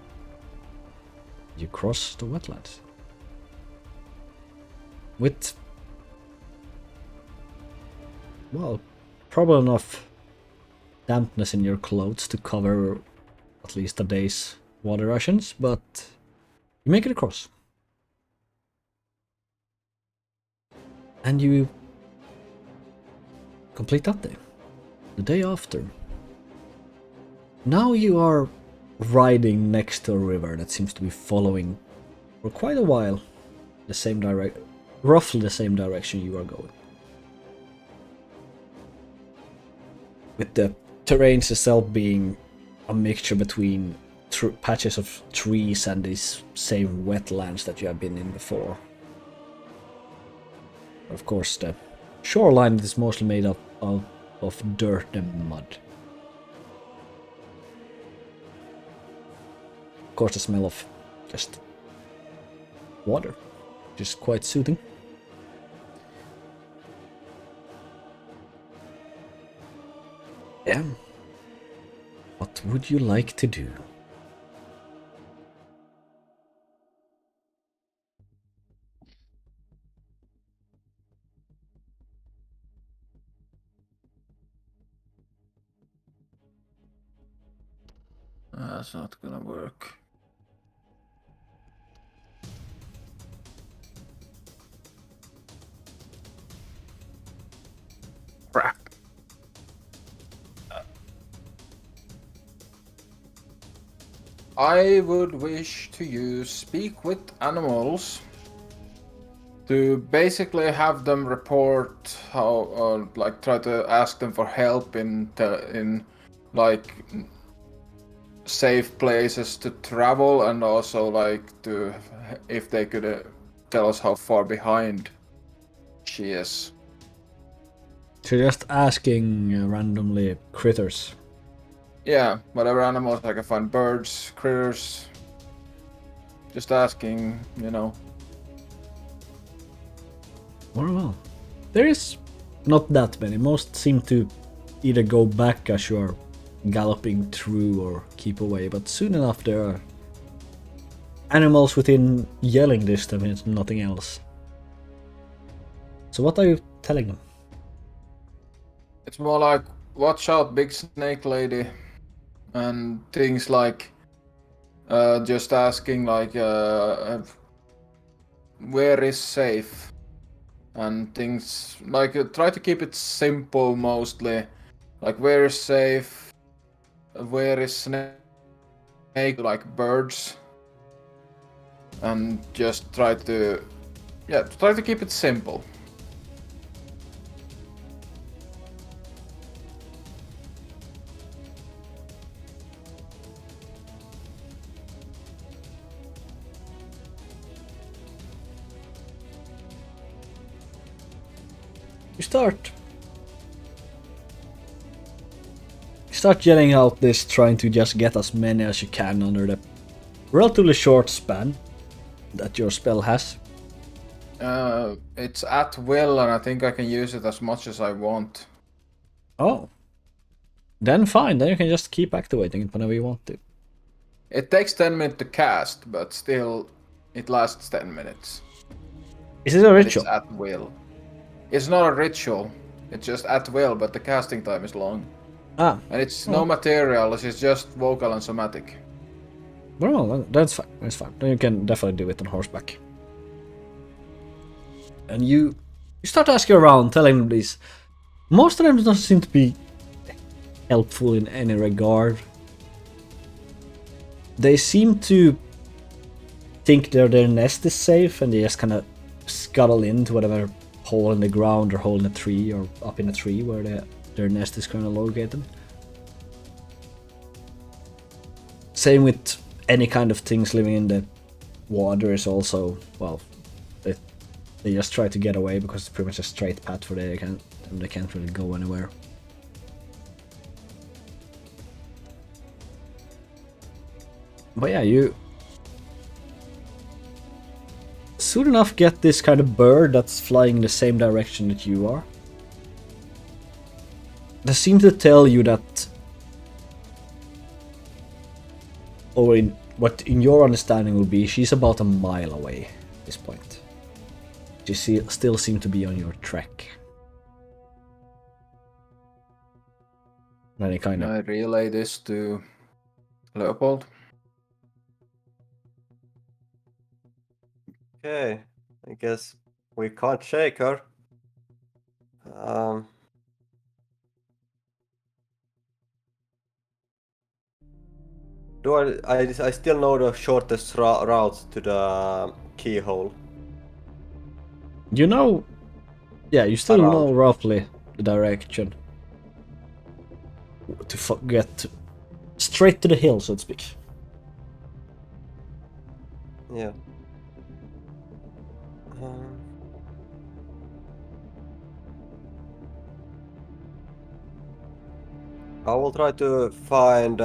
You cross the wetlands with, well, probably enough dampness in your clothes to cover at least a day's water rations, but you make it across. And you complete that day. The day after. Now you are riding next to a river that seems to be following for quite a while the same roughly the same direction you are going. With the terrains itself being a mixture between patches of trees and these same wetlands that you have been in before. Of course, the shoreline is mostly made up of dirt and mud. Of course, the smell of just water, which is quite soothing. Yeah. What would you like to do? That's not gonna work. Crap. I would wish to use Speak with Animals to basically have them report how, like, try to ask them for help in like safe places to travel, and also like to if they could tell us how far behind she is. So just asking randomly critters. Yeah, whatever animals I can find, birds, critters. Just asking, you know. Well, there is not that many. Most seem to either go back as you are galloping through or keep away, but soon enough there are animals within yelling distance and nothing else. So what are you telling them? It's more like, watch out, big snake lady, and things like, just asking like, where is safe, and things like try to keep it simple mostly, like where is safe, where is snake, like birds, and just try to keep it simple. You start yelling out this, trying to just get as many as you can under the relatively short span that your spell has. It's at will, and I think I can use it as much as I want. Oh. Then fine, then you can just keep activating it whenever you want to. It takes 10 minutes to cast, but still, it lasts 10 minutes. Is it a And ritual? it's at will. It's not a ritual. It's just at will, but the casting time is long. Ah. And it's no material, it's just vocal and somatic. Well, that's fine. That's fine. Then you can definitely do it on horseback. And you start asking around, telling them this. Most of them don't seem to be helpful in any regard. They seem to think their nest is safe, and they just kind of scuttle into whatever hole in the ground or hole in a tree or up in a tree where their nest is kind of located. Same with any kind of things living in the water is also, well, they just try to get away because it's pretty much a straight path for they can't really go anywhere. But yeah, you soon enough get this kind of bird that's flying in the same direction that you are. They seem to tell you that, or in what in your understanding will be, she's about a mile away at this point. She still seem to be on your track. Any kind Can of... I relay this to Leopold? Okay, I guess we can't shake her. Do I still know the shortest route to the keyhole? You know, yeah, you still Around. know roughly the direction to get straight to the hill, so to speak. Yeah. I will try to find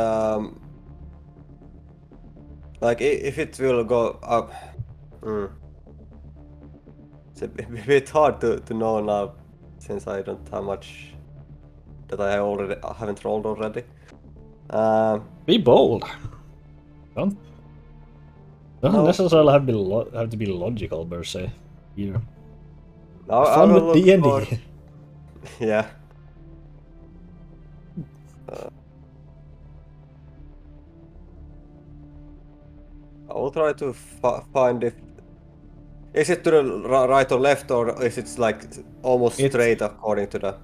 like if it will go up. It's a bit hard to know now since I don't have much that I haven't rolled already. Be bold. Don't No. necessarily have to be logical per se either. I Fun will with look D&D. for... Yeah. I will try to find if... Is it to the right or left, or is it like almost straight according to the...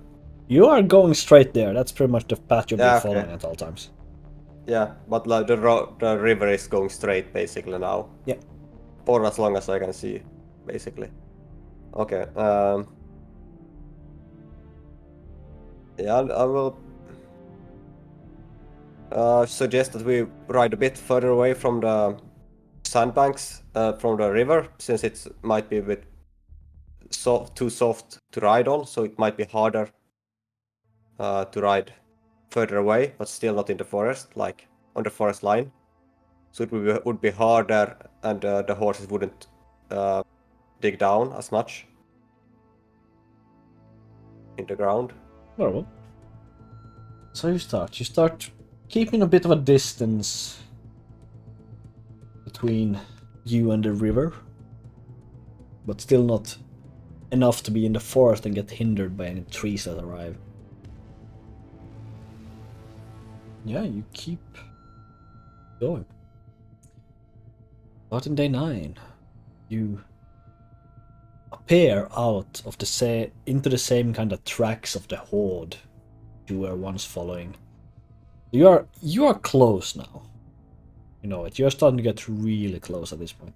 You are going straight there. That's pretty much the path you'll be following at all times. Yeah, but like the river is going straight basically now. Yeah. For as long as I can see, basically. Okay. Yeah, I will suggest that we ride a bit further away from the sandbanks, from the river, since it might be a bit too soft to ride on, so it might be harder to ride further away, but still not in the forest, like on the forest line. So it would be harder, and the horses wouldn't dig down as much in the ground. Very well. So you start keeping a bit of a distance between you and the river, but still not enough to be in the forest and get hindered by any trees that arrive. Yeah, you keep going. But in day 9, you appear out of the into the same kind of tracks of the horde you were once following. You are close now. You know it. You're starting to get really close at this point.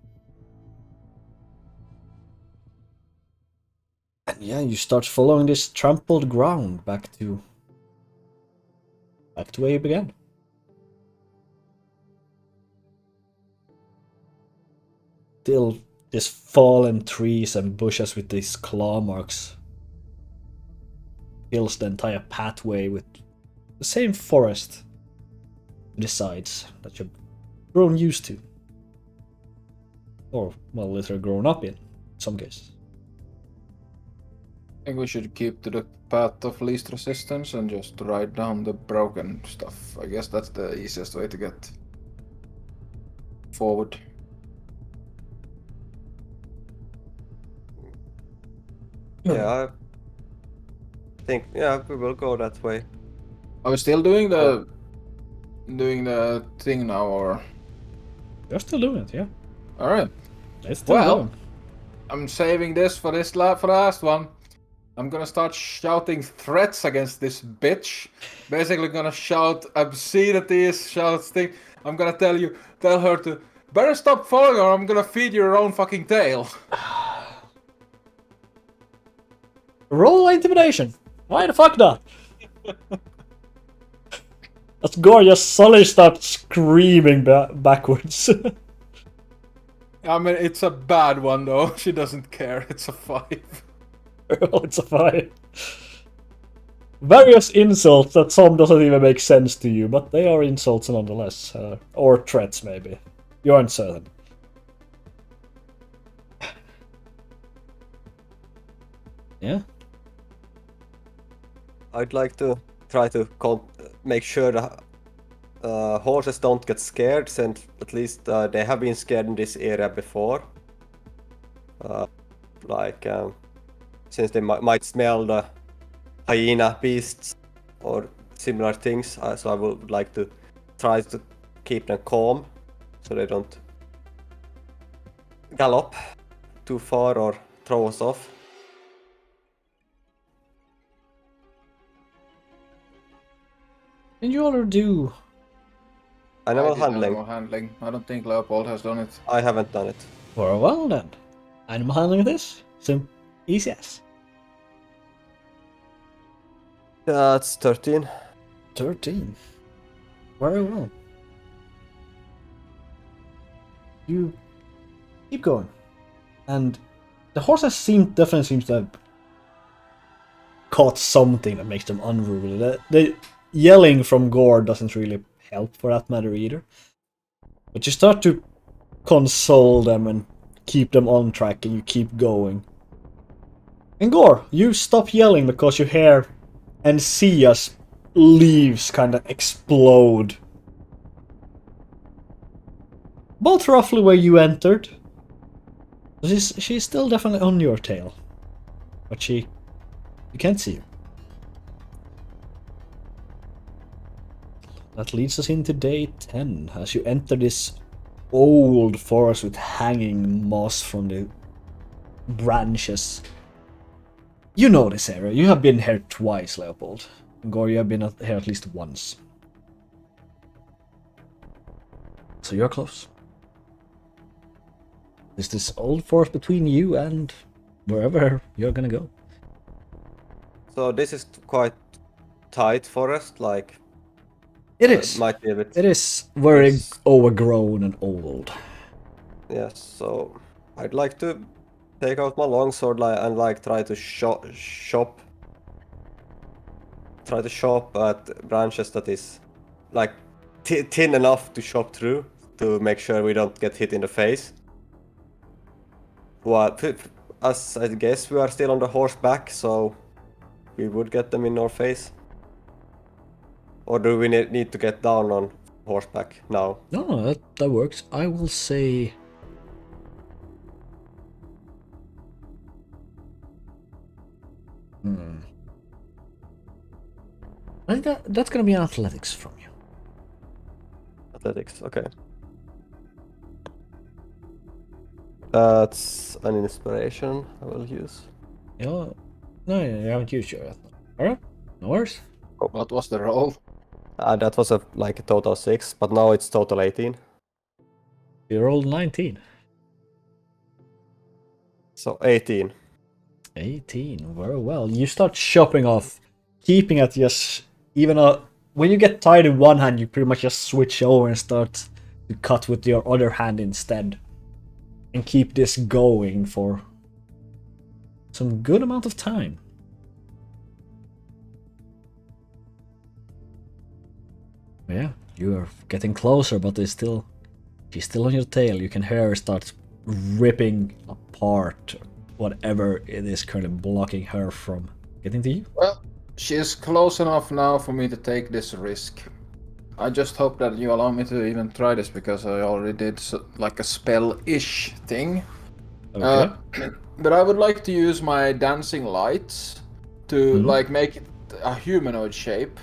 And yeah, you start following this trampled ground back to where you began. Still, these fallen trees and bushes with these claw marks fills the entire pathway with the same forest to the sides that you've grown used to. Or, well, literally grown up in some cases. I think we should keep to the path of least resistance and just ride down the broken stuff. I guess that's the easiest way to get forward. Yeah, I think we will go that way. Are we still doing the thing now, or? You're still doing it, yeah. All right. It's still Well, going. I'm saving this for for the last one. I'm gonna start shouting threats against this bitch. Basically, gonna shout obscenities, shout things. I'm gonna tell her to better stop following, or I'm gonna feed you your own fucking tail. Roll intimidation. Why the fuck not? As Gore just suddenly starts screaming backwards. I mean, it's a bad one though. She doesn't care. It's a 5. Well, it's a 5. Various insults that some doesn't even make sense to you, but they are insults nonetheless. Or threats, maybe. You aren't certain. Yeah? I'd like to try to make sure the horses don't get scared, since at least they have been scared in this area before. Since they might smell the hyena beasts or similar things, so I would like to try to keep them calm, so they don't gallop too far or throw us off. Did you already do? Animal I did handling. Animal handling. I don't think Leopold has done it. I haven't done it. Very well then. Animal handling this? Easy as. That's 13. 13. Very well. You keep going. And the horses definitely seems to have caught something that makes them unruly. The yelling from Gore doesn't really help for that matter either. But you start to console them and keep them on track, and you keep going. And Gore, you stop yelling because you hear and see as leaves kind of explode. Both roughly where you entered. She's still definitely on your tail. But you can't see her. That leads us into day 10, as you enter this old forest with hanging moss from the branches. You know this area. You have been here twice, Leopold. Gore, you have been here at least once. So you're close. There's this old forest between you and wherever you're gonna go. So this is quite tight forest, like... It is. Might be a bit... It is very overgrown and old. Yes, so I'd like to take out my longsword and try to chop try to chop at branches that is like thin enough to chop through to make sure we don't get hit in the face. Well, as I guess we are still on the horseback, so we would get them in our face. Or do we need to get down on horseback now? No, that works. I will say... I think that's gonna be an athletics from you. Athletics, okay. That's an inspiration I will use. Yeah. No, you haven't used your yet. Alright, no worries. What was the roll? That was like a total 6, but now it's total 18. You rolled 19. So 18. 18, very well. You start chopping off, keeping it just... Even when you get tired in one hand, you pretty much just switch over and start to cut with your other hand instead. And keep this going for some good amount of time. Yeah, you are getting closer, but she's still on your tail. You can hear her start ripping apart whatever it is currently blocking her from getting to you. Well, she is close enough now for me to take this risk. I just hope that you allow me to even try this, because I already did like a spell-ish thing. Okay. But I would like to use my dancing lights to like make it a humanoid shape.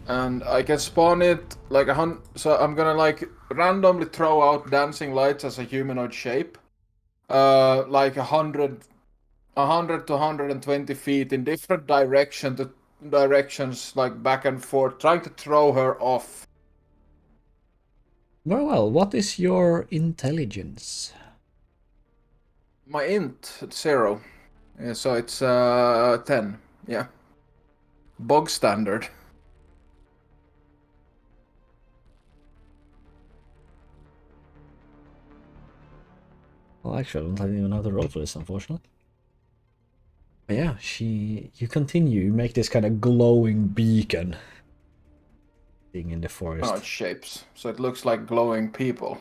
And I can spawn it like so I'm gonna like randomly throw out dancing lights as a humanoid shape. Like 100 to 120 feet in different directions, like back and forth, trying to throw her off. Very well. What is your intelligence? My int, 0. Yeah, so it's 10. Yeah. Bog standard. Well, actually, I don't even have to roll for this, unfortunately. But yeah, you continue. You make this kind of glowing beacon thing in the forest. Oh, it shapes. So it looks like glowing people.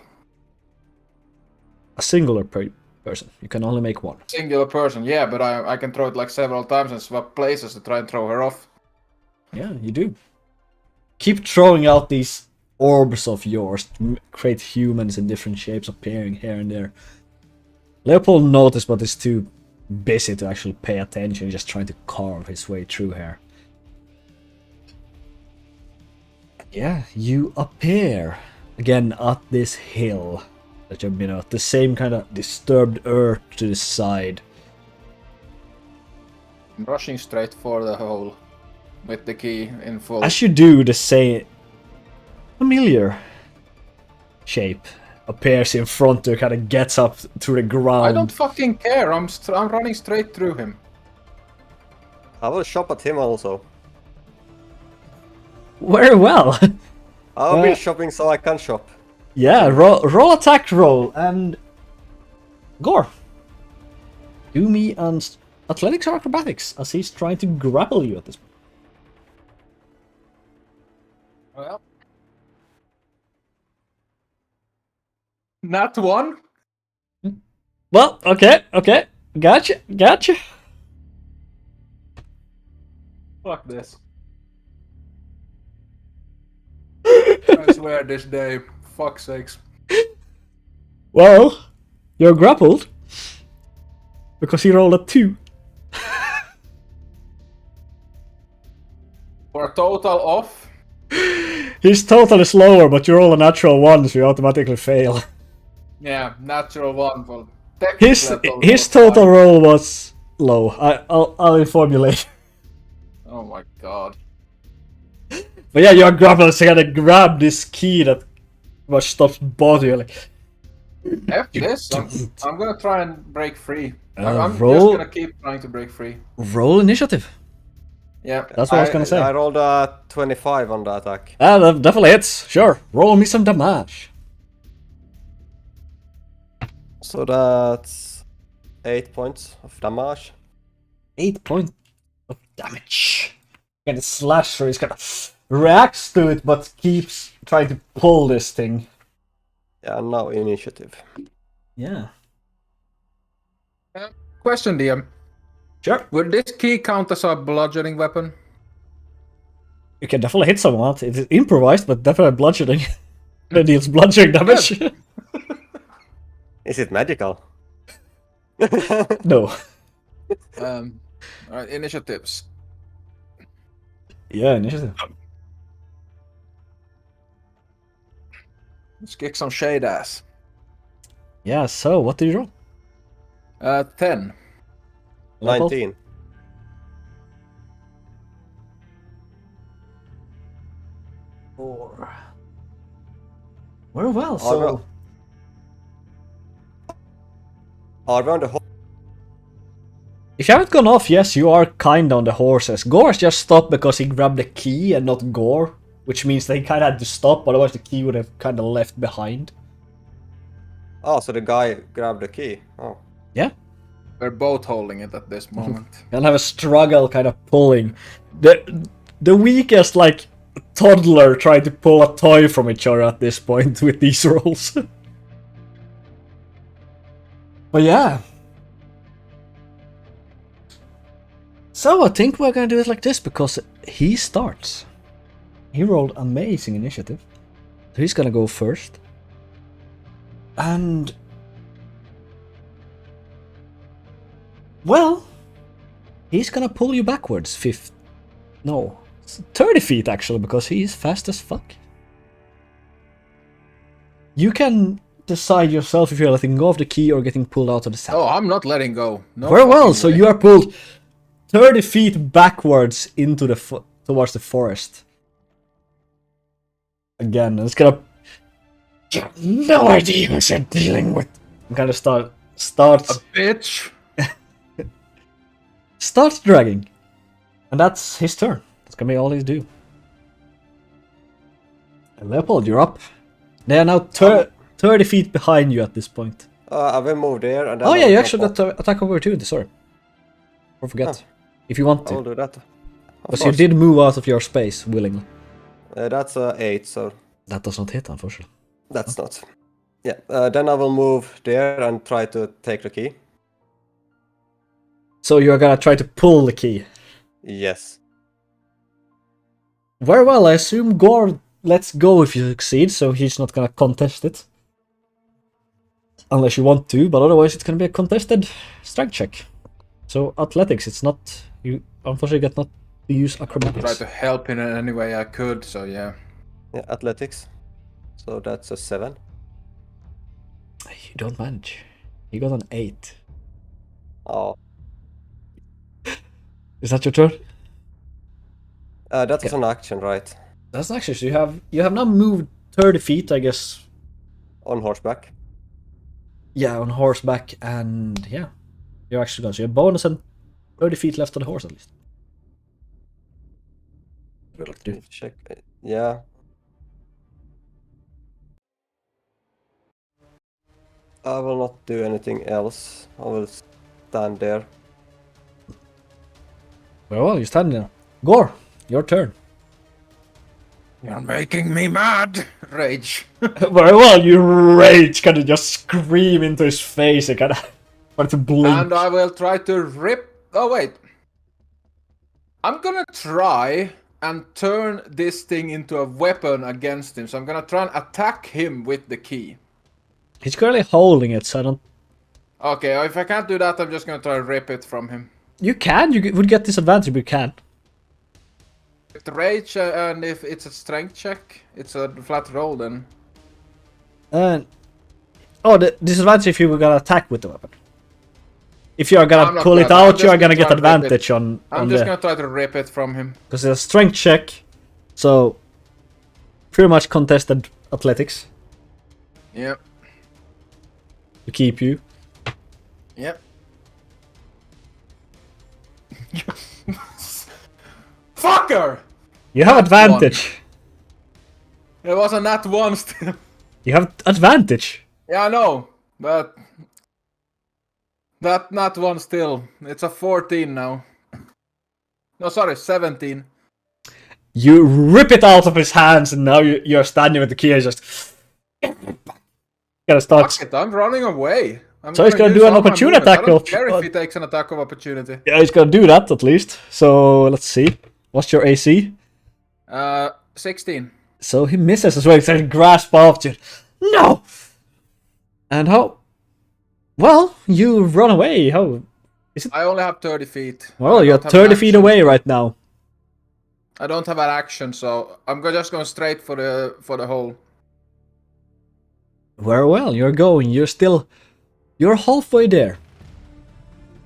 A singular person. You can only make one. Singular person, yeah, but I can throw it like several times and swap places to try and throw her off. Yeah, you do. Keep throwing out these orbs of yours to create humans in different shapes appearing here and there. Leopold noticed, but is too busy to actually pay attention, just trying to carve his way through here. Yeah, you appear again at this hill that you've been at, the same kind of disturbed earth to the side. I'm rushing straight for the hole with the key in full. As you do, the same familiar shape appears in front of you, kind of gets up to the ground. I don't fucking care. I'm running straight through him. I will shop at him also. Very well. I'll be shopping so I can shop. Yeah, roll attack roll, and Gore, do me an athletics or acrobatics as he's trying to grapple you at this point. Well, not one. Well, okay, gotcha. Fuck this. I swear this day. Fuck's sakes. Well, you're grappled because he rolled a 2. For a total of... His total is lower, but you roll a natural 1, so you automatically fail. Yeah, natural 1. Well, His total roll was low. I'll inform you later. Oh my god. But yeah, you're grappled, so you gotta grab this key that much stops bothering you. Like, F this. I'm gonna try and break free. I'm roll. just gonna keep trying to break free. Roll initiative. Yeah. That's what I was gonna say. I rolled a 25 on the attack. That definitely hits. Sure. Roll me some damage. So that's 8 points of damage. 8 points of damage. And the slasher is kind of reacts to it, but keeps trying to pull this thing. Yeah, now initiative. Yeah. Question, DM. Sure. Would this key count as a bludgeoning weapon? You can definitely hit someone. It is improvised, but definitely bludgeoning. It deals bludgeoning damage. Is it magical? No. Alright, initiatives. Yeah, initiative. Let's kick some shade ass. Yeah, so what did you roll? 10. Lepold? 19. Four. Very well, so... well. Are we on the If you haven't gone off, yes, you are kinda on the horses. Gore's just stopped because he grabbed the key and not Gore, which means they kinda had to stop, otherwise the key would have kinda left behind. Oh, so the guy grabbed the key. Oh. Yeah. We're both holding it at this moment. And have a struggle kind of pulling. The weakest, like, toddler trying to pull a toy from each other at this point with these rolls. But yeah. So I think we're gonna do it like this because he starts. He rolled amazing initiative. So he's gonna go first. And... well... he's gonna pull you backwards 30 feet actually, because he's fast as fuck. You can decide yourself if you're letting go of the key or getting pulled out of the saddle. Oh, I'm not letting go. No Very well, fucking so way. you are pulled 30 feet backwards into the towards the forest. Again, it's gonna... you have no idea what you're dealing with. I'm gonna starts A bitch. starts dragging. And that's his turn. That's gonna be all he's do. And Leopold, you're up. They are now 30 feet behind you at this point. I will move there and then Oh yeah, I'll you drop actually off. got to attack opportunity, sorry. Or forget. If you want I will to. do that. Of Because you course. did move out of your space willingly. That's 8, so That does not hit, unfortunately. that's not. Yeah, then I will move there and try to take the key. So you're gonna try to pull the key. Yes. Very well, I assume Gore lets go if you succeed, so he's not gonna contest it. Unless you want to, but otherwise it's gonna be a contested strength check. So athletics, it's not... you unfortunately get not to use acrobatics. Try to help in any way I could, so yeah. Yeah, athletics. So that's a 7. You don't manage. You got an 8. Oh. Is that your turn? That was an action, right? That's actually, so you have now moved 30 feet, I guess. On horseback. Yeah, on horseback, and yeah. You're actually gone. So you have bonus and 30 feet left on the horse at least. Check. Yeah. I will not do anything else. I will stand there. Very well, you stand there. Gore, your turn. You're making me mad! Rage. Very well, you rage, kind of just scream into his face and kind of start to blink. And I will try to rip... oh wait. I'm gonna try and turn this thing into a weapon against him. So I'm gonna try and attack him with the key. He's currently holding it, so I don't... Okay, if I can't do that, I'm just gonna try and rip it from him. You can, you would get disadvantage, but you can. With rage, and if it's a strength check, it's a flat roll then. Oh, the disadvantage if you were gonna attack with the weapon. If you are I'm gonna not pull it gonna- I'm out, you just are gonna gonna get try and rip advantage on I'm just the... gonna try to rip it from him. Because it's a strength check, so... pretty much contested athletics Yep. to keep you. Yep. Fucker! You have Nat advantage. It was a nat one still. You have advantage. Yeah, I know, but that nat one still. It's a 14 now. No, sorry, 17. You rip it out of his hands, and now you're standing with the key and just... Gotta start... Fuck it, I'm running away. So he's gonna use do an all my opportunity movements. attack I don't of- care if he takes an attack of opportunity. Yeah, he's gonna do that at least. So let's see. What's your AC? 16. So he misses as well. He's trying to grasp after you. No! And how? Well, you run away. How? I only have 30 feet. Well, I you're don't have an 30 feet action. away right now. I don't have an action, so I'm just going straight for the hole. Very well, you're going. You're halfway there.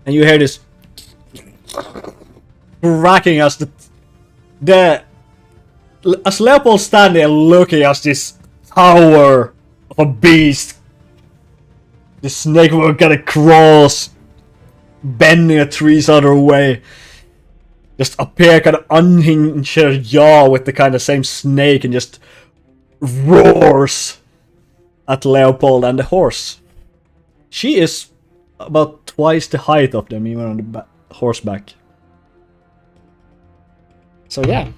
And you hear this cracking as as Leopold standing and looking at this tower of a beast. The snake will kind of cross, bending the trees other way. Just appear, kind of unhinge her jaw with the kind of same snake and just roars at Leopold and the horse. She is about twice the height of them, even on the horseback. So yeah.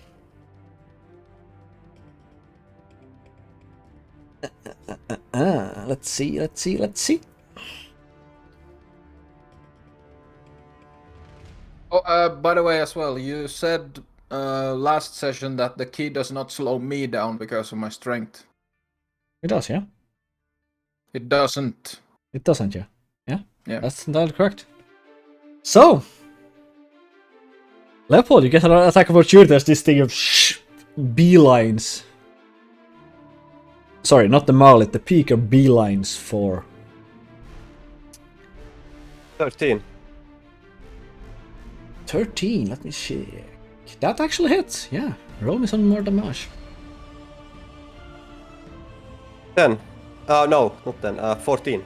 Let's see. Oh, by the way, as well, you said last session that the key does not slow me down because of my strength. It does, yeah? It doesn't. It doesn't, yeah? Yeah. That's entirely correct. So, Leopold, you get an attack of opportunity as this thing of beelines. Sorry, not the marlet, the peak of beelines for 13. 13, let me check. That actually hits, yeah. Roll me some more damage. 10. No, not 10. 14.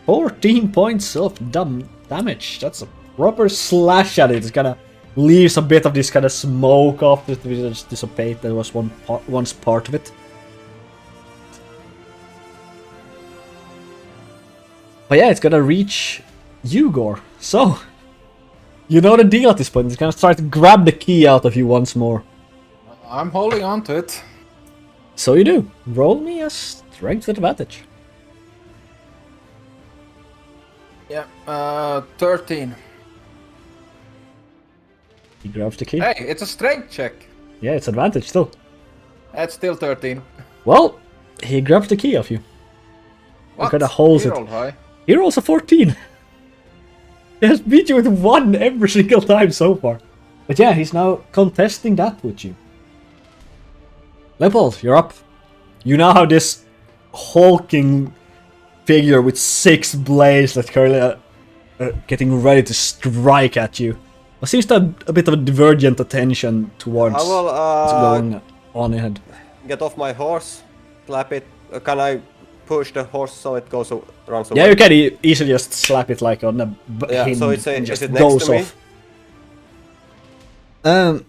14 points of damage. That's a proper slash at it. It's gonna leaves a bit of this kind of smoke off it, which just dissipate. That was once part of it. But yeah, it's gonna reach you, Gore. So, you know the deal at this point. It's gonna try to grab the key out of you once more. I'm holding on to it. So you do. Roll me a strength advantage. Yeah, 13. He grabs the key. Hey, it's a strength check. Yeah, it's advantage still. That's still 13. Well, he grabs the key off you. What? Kinda holds He it. rolled high. He rolls a 14. He has beat you with 1 every single time so far. But yeah, he's now contesting that with you. Lepold, you're up. You now have this hulking figure with 6 blades that currently getting ready to strike at you. What seems to have a bit of a divergent attention towards I will what's going on ahead. get off my horse, slap it. Can I push the horse so it goes runs away? Yeah, you can easily just slap it like on the Yeah, so it's and is just it next goes to me? off.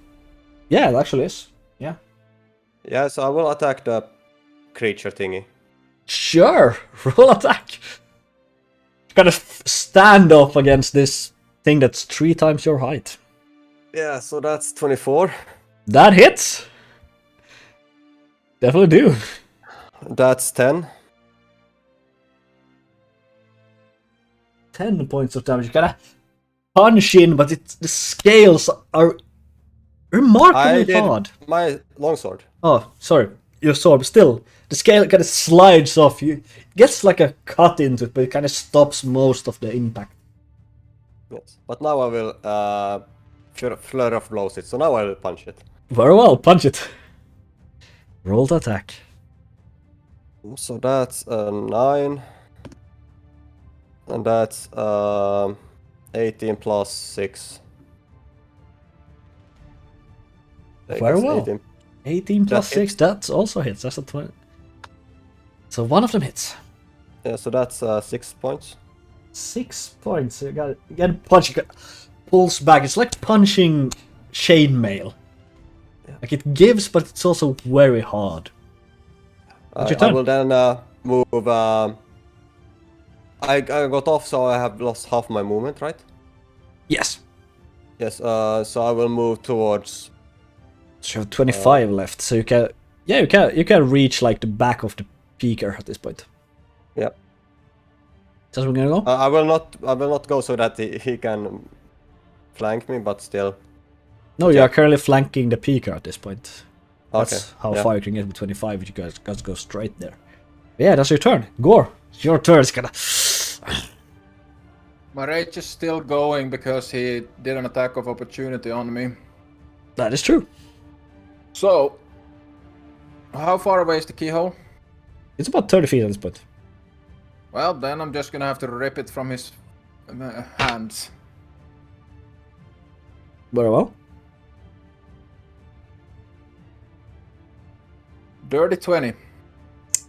Yeah, it actually is. Yeah. Yeah, so I will attack the creature thingy. Sure, roll attack. Gotta stand up against this thing that's 3 times your height. Yeah, so that's 24. That hits. Definitely do. That's 10. 10 points of damage. You gotta punch in, but the scales are remarkably hard. My longsword. Oh, sorry. Your sword, but still, the scale kind of slides off. You gets like a cut into it, but it kind of stops most of the impact. Yes, but now I will flurry of blows it. So now I will punch it. Very well, punch it. Roll the attack. So that's 9, and that's 18 plus 6. Very well. 18. 18 plus That 6, that also hits. That's a 20. So one of them hits. Yeah, so that's 6 points. 6 points. You gotta punch. Pulls back. It's like punching chainmail. Yeah. Like it gives, but it's also very hard. What's your I turn? will then move. I got off, so I have lost half my movement, right? Yes. Yes. So I will move towards So you have 25 left, so you can... Yeah, you can reach like the back of the peaker at this point. Yep. That's where we're gonna go? I will not go so that he can flank me, but still. No, you are currently flanking the peaker at this point. Okay. That's how far you can get with 25 if you guys go straight there. Yeah, that's your turn. Gore, it's your turn. It's gonna... My rage is still going because he did an attack of opportunity on me. That is true. So, how far away is the keyhole? It's about 30 feet at this point. Well, then I'm just gonna have to rip it from his hands. Very well. Dirty 20.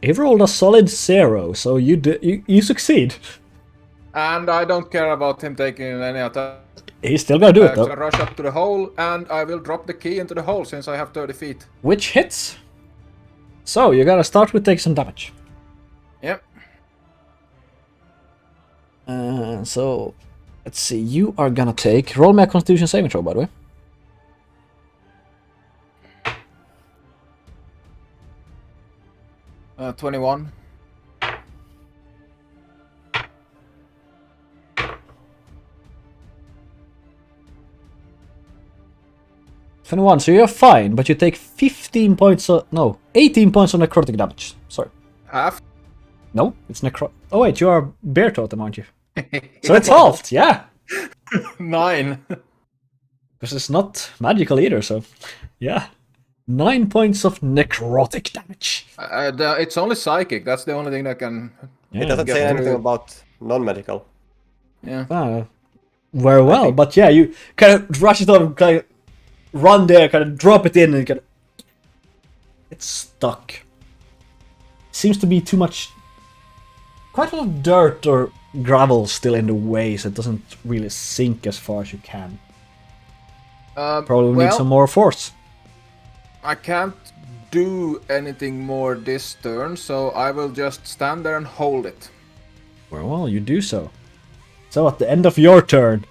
He rolled a solid 0, so you succeed. And I don't care about him taking any attack. He's still gonna do it So though. I rush up to the hole, and I will drop the key into the hole since I have 30 feet. Which hits. So you gotta start with taking some damage. Yep. So let's see. You are gonna take. Roll me a Constitution saving throw, by the way. Uh, 21. So you're fine, but you take 15 points. No, 18 points of necrotic damage. Sorry. Half. No, it's necro. Oh wait, you are bear totem, aren't you? So it's halved. Yeah, 9. because it's not magical either. So, yeah, 9 points of necrotic damage. It's only psychic. That's the only thing that can. Yeah. It doesn't Get say anything through. about non-medical. Yeah. Very well, but yeah, you kind of rush it over, kind of run there, kind of drop it in, and kind of it's stuck. Seems to be too much, quite a lot of dirt or gravel still in the way, so it doesn't really sink as far as you can. Probably need some more force. I can't do anything more this turn, so I will just stand there and hold it. Well, you do so. So at the end of your turn,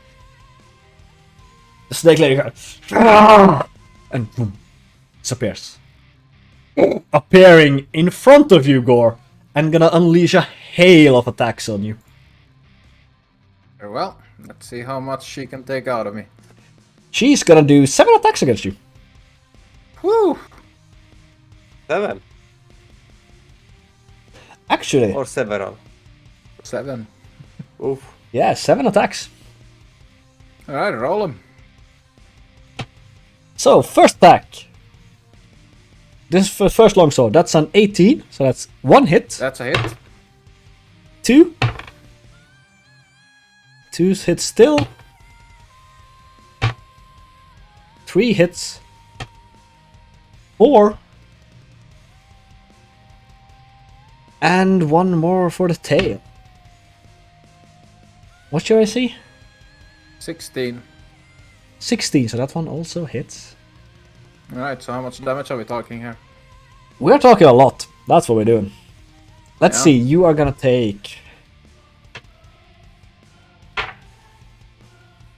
the snake lady goes, and boom, disappears. Appearing in front of you, Gore, and gonna unleash a hail of attacks on you. Very well. Let's see how much she can take out of me. She's gonna do 7 attacks against you. Woo! 7 Actually, or several. 7. Oof. yeah, 7 attacks. Alright, roll them. So, first attack. This is for first longsword. That's an 18, so that's 1 hit. That's a hit. 2. 2 hits still. 3 hits. 4. And 1 more for the tail. What's your AC? 16. 16, so that one also hits. Alright, so how much damage are we talking here? We're talking a lot. That's what we're doing. Let's Yeah. see, you are gonna take...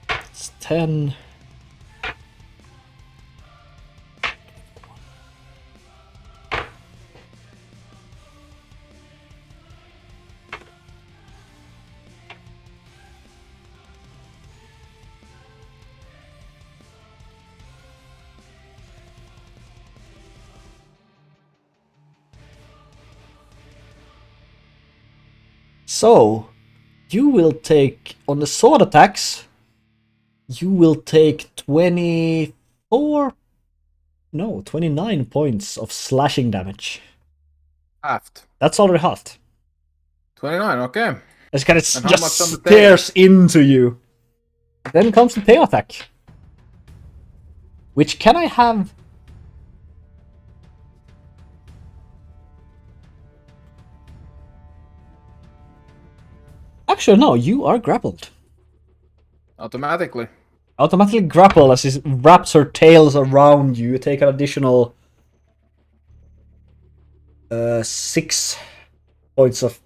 It's 10... So, you will take, on the sword attacks, you will take 24... No, 29 points of slashing damage. Halved. That's already halved. 29, okay. It's kind of And how just much on the stares into you. Then comes the tail attack. Which can I have... Actually, no, you are grappled. Automatically. Automatically grapple as she wraps her tails around you. You take an additional 6 points of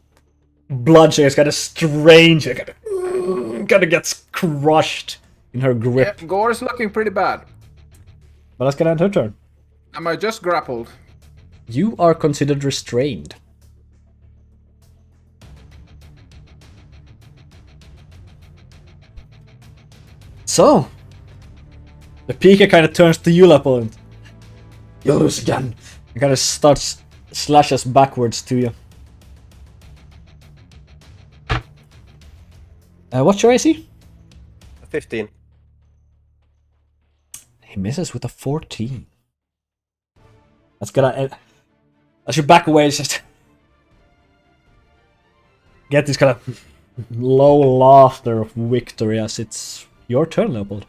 bludgeoning. It's kind of strange. It kind of gets crushed in her grip. Yeah, Gore is looking pretty bad. But that's gonna end her turn. Am I just grappled? You are considered restrained. So, the Pika kind of turns to you, Lepold. You lose again. It kind of starts slashes backwards to you. What's your AC? 15. He misses with a 14. That's gonna. As you back away, it's just get this kind of low laughter of victory as it's your turn, Leopold.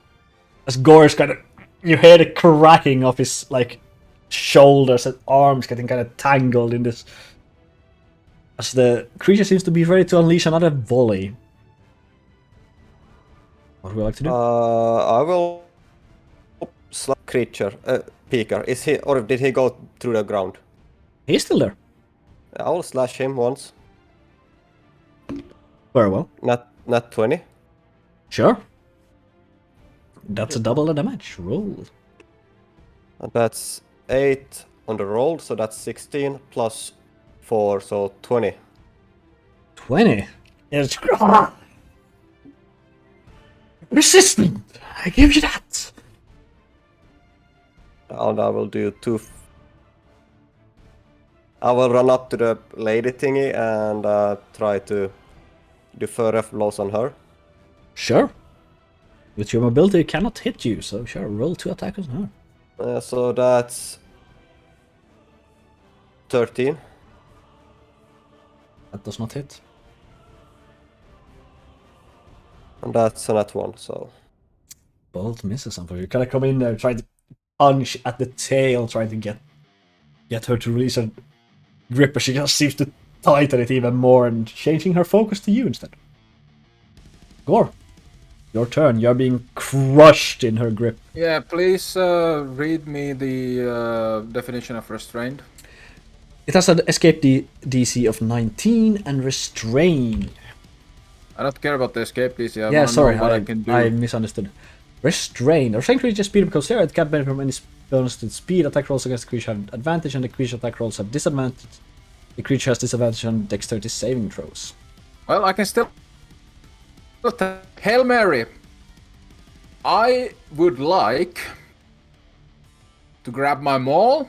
As Gore is kind of, you hear the cracking of his like shoulders and arms getting kind of tangled in this. As the creature seems to be ready to unleash another volley. What would you like to do? I will slap creature. Peeker. Is he, or did he go through the ground? He's still there. I will slash him once. Very well. Not 20. Sure. That's a double the damage. Roll. And that's 8 on the roll, so that's 16 plus 4, so 20. 20. It's resistant. I give you that. And I will do 2. I will run up to the lady thingy and try to do further blows on her. Sure. With your mobility, it cannot hit you, so sure, roll 2 attacks on her. So that's 13. That does not hit. And that's a nat 1, so... Both misses, unfortunately. You kind of come in there, trying to punch at the tail, trying to get her to release her grip, but she just seems to tighten it even more and changing her focus to you instead. Gore, your turn. You're being crushed in her grip. Yeah, please read me the definition of restrained. It has an escape DC of 19 and restrain. I don't care about the escape DC. I Yeah, wanna sorry, know what I can do. I misunderstood. Restrain. Restrain creature speed because here it can't benefit from any bonus to speed. Attack rolls against the creature have advantage, and the creature attack rolls have disadvantage. The creature has disadvantage on dexterity saving throws. Well, I can still... Hail Mary! I would like to grab my maul,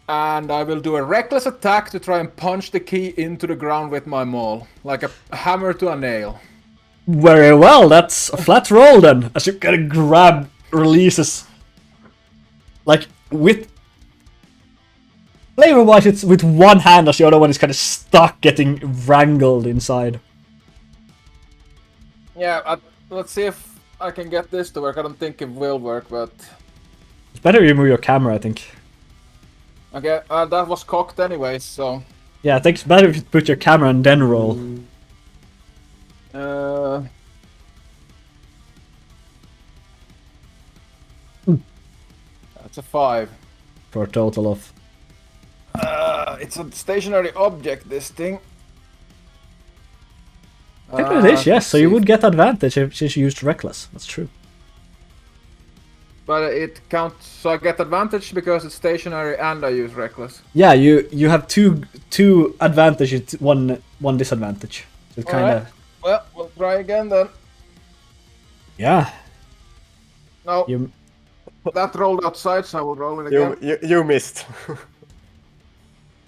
and I will do a reckless attack to try and punch the key into the ground with my maul, like a hammer to a nail. Very well, that's a flat roll then, as you kind of grab, releases, like with, flavor-wise it's with one hand as the other one is kind of stuck getting wrangled inside. Yeah, let's see if I can get this to work. I don't think it will work, but... It's better you move your camera, I think. Okay, that was cocked anyway, so... Yeah, I think it's better if you put your camera and then roll. That's a 5. For a total of... It's a stationary object, this thing. Technically it is, yes, so you see. would get advantage since you used Reckless, that's true. But it counts, so I get advantage because it's stationary and I use reckless. Yeah, you have two advantages, one disadvantage. So it kind of... Alright. Well, we'll try again then. Yeah. No, You... that rolled outside, so I will roll it again. You missed.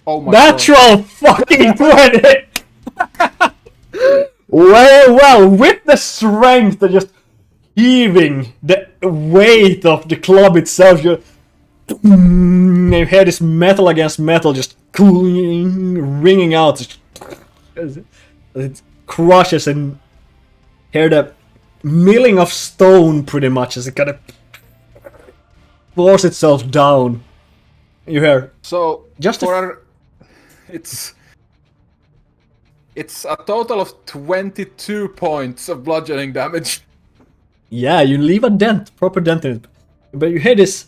Oh my Natural fucking 20! Well, with the strength and just heaving the weight of the club itself, you hear this metal against metal just ringing out. It crushes and hear the milling of stone pretty much as it kind of pours itself down. You hear So, just it's a total of 22 points of bludgeoning damage. yeah, you leave a dent, proper dent in it. But you hear this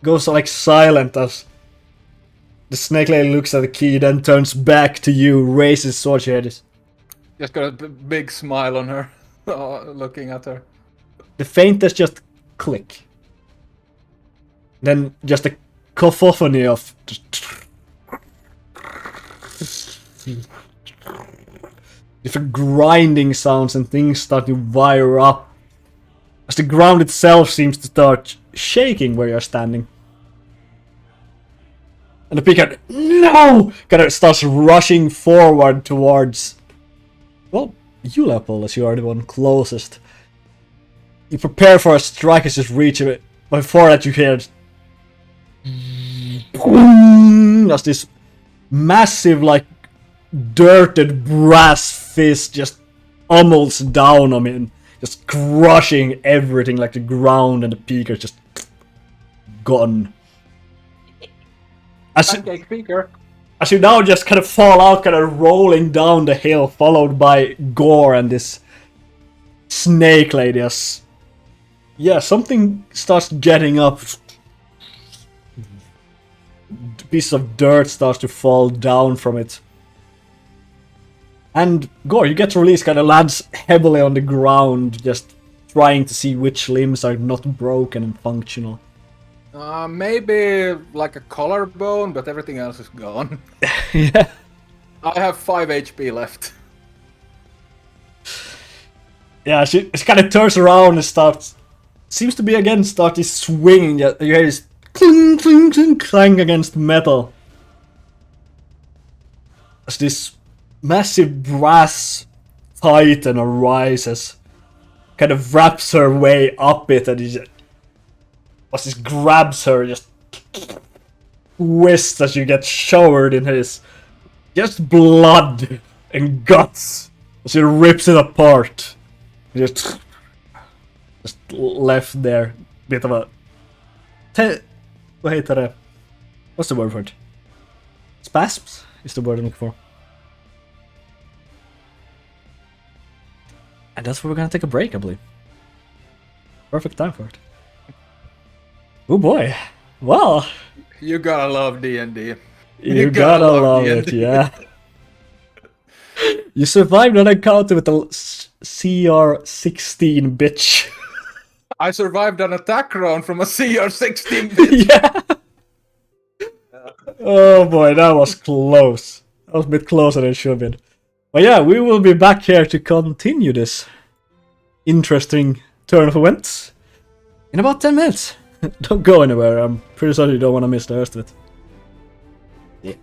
goes like silent as the snake lady looks at the key, then turns back to you, raises sword. You hear this. Just got a big smile on her, looking at her. The faintest just click. Then just a cacophony of different grinding sounds and things start to wire up as the ground itself seems to start shaking where you're standing. And the peacock, no! Kind of starts rushing forward towards, well, you, Lepold, as you are the one closest. You prepare for a strike as you reach it. Before that, you hear as this massive, like, dirted brass fist just pummels down on him, just crushing everything, like the ground and the peacock just gone. Pancake speaker. As you now just kind of fall out, kind of rolling down the hill, followed by Gore and this snake lady. As yeah, something starts getting up. A piece of dirt starts to fall down from it. And Gore, you get released, kind of lands heavily on the ground, just trying to see which limbs are not broken and functional. Maybe like a collarbone, but everything else is gone. Yeah. I have 5 HP left. Yeah, she kind of turns around and starts. Seems to be again starting swinging. You hear this cling, cling, cling, clang against metal. As this massive brass titan arises, kind of wraps her way up it, and as this grabs her, just twists as you get showered in his just blood and guts as he rips it apart. Just left there. Bit of a vad heter det? What's the word for it? Spasms is the word I'm looking for. And that's where we're gonna take a break, I believe. Perfect time for it. Oh boy. Well. You gotta love D&D. You gotta love it, yeah. You survived an encounter with a CR16 bitch. I survived an attack round from a CR16 bitch. Yeah. Oh boy, that was close. That was a bit closer than it should have been. But yeah, we will be back here to continue this interesting turn of events in about 10 minutes. Don't go anywhere, I'm pretty sure you don't want to miss the rest of it. Yeah.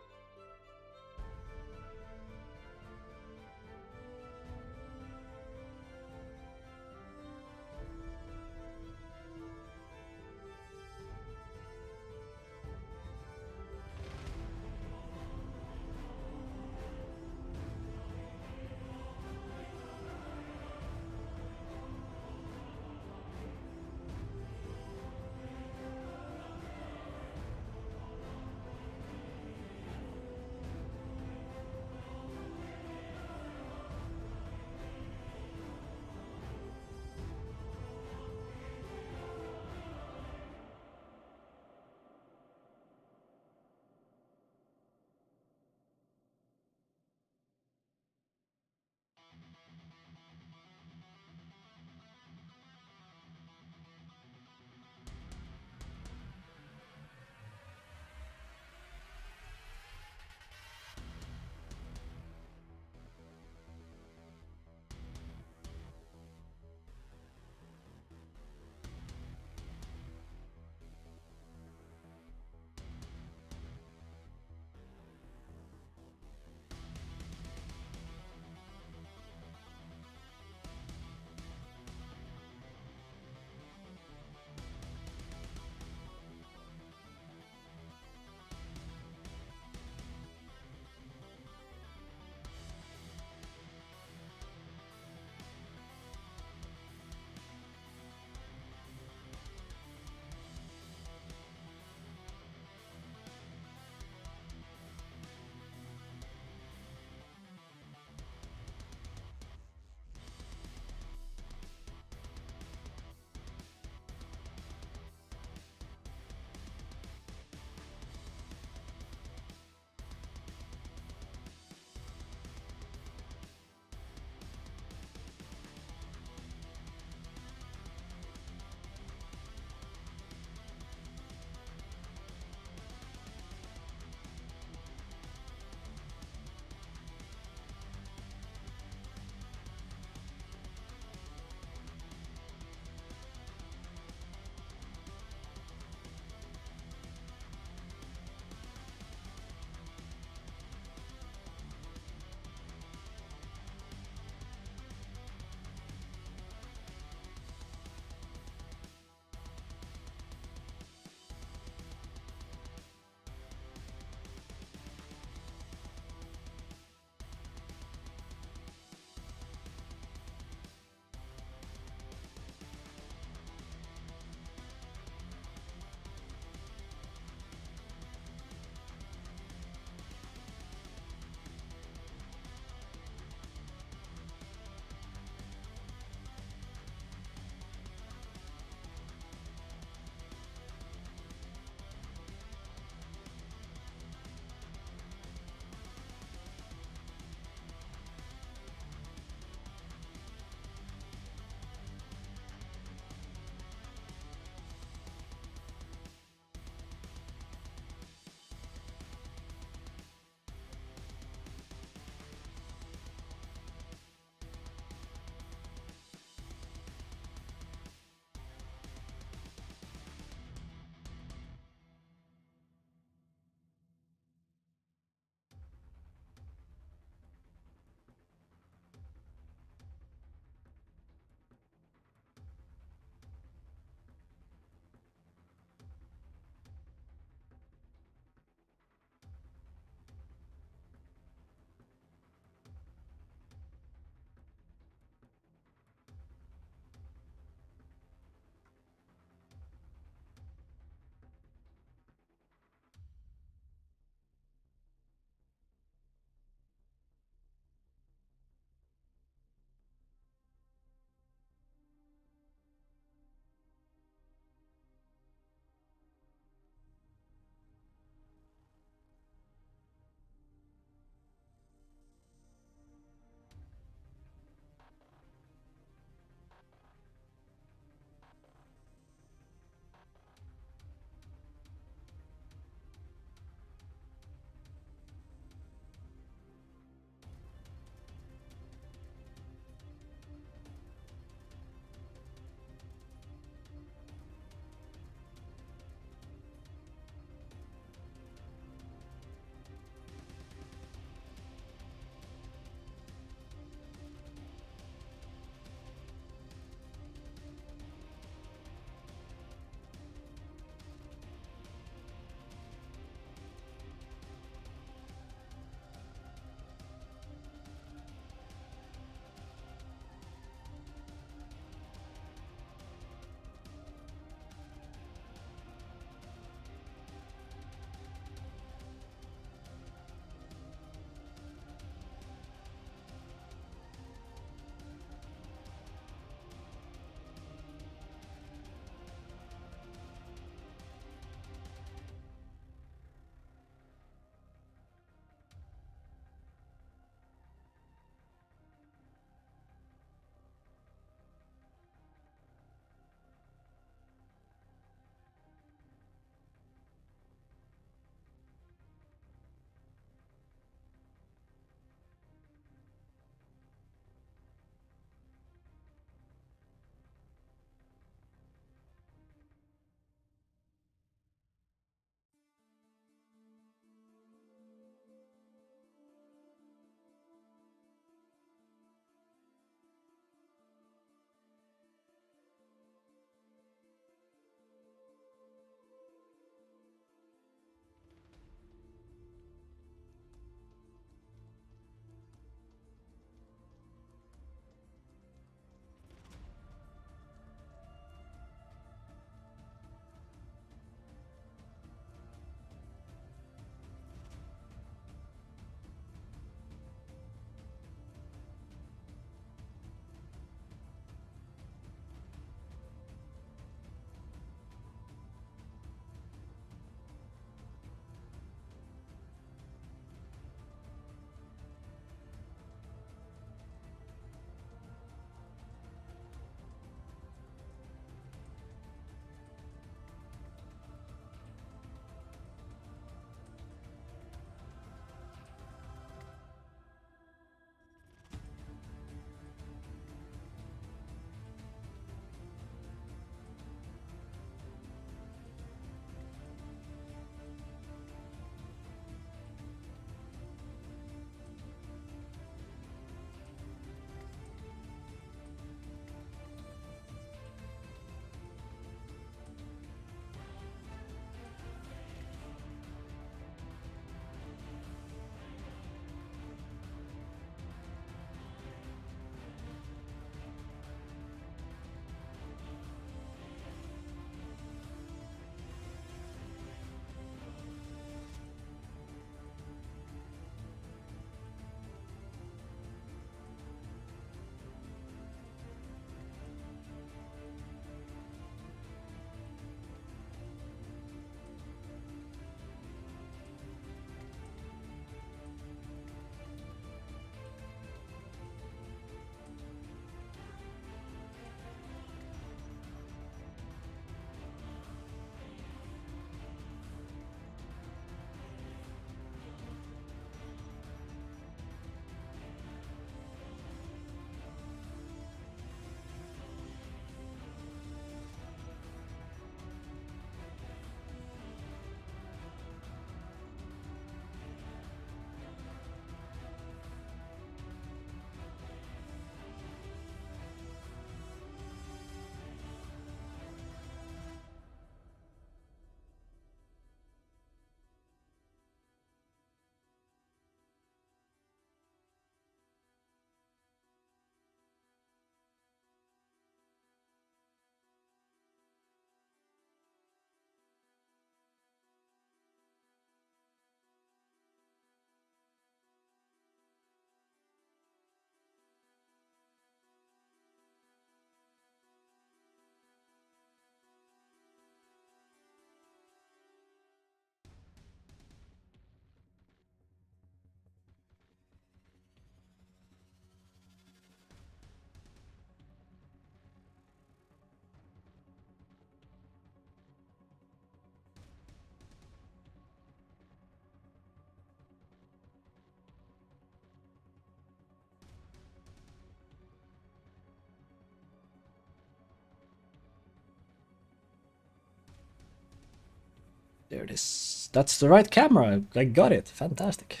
There it is. That's the right camera. I got it. Fantastic.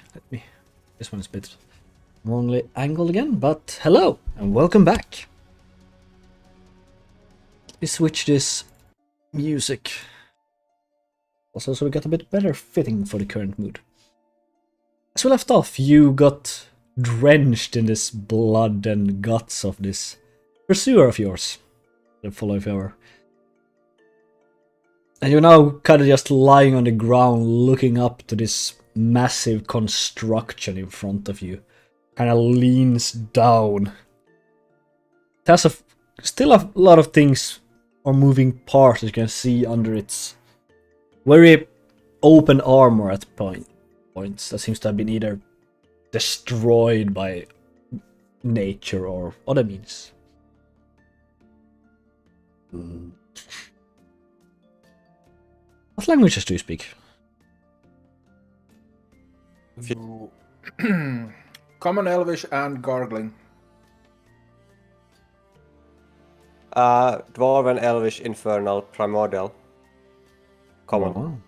This one's a bit wrongly angled again, but hello and welcome back. We switch this music. Also, so we got a bit better fitting for the current mood. As we left off, you got drenched in this blood and guts of this pursuer of yours. The follower. And you're now kind of just lying on the ground looking up to this massive construction in front of you. Kind of leans down. It has still a lot of things or moving parts you can see under its very open armor at points that seems to have been either destroyed by nature or other means. What languages do you speak? Common Elvish and Gargling. Dwarven, Elvish, Infernal, Primordial. Common. Oh.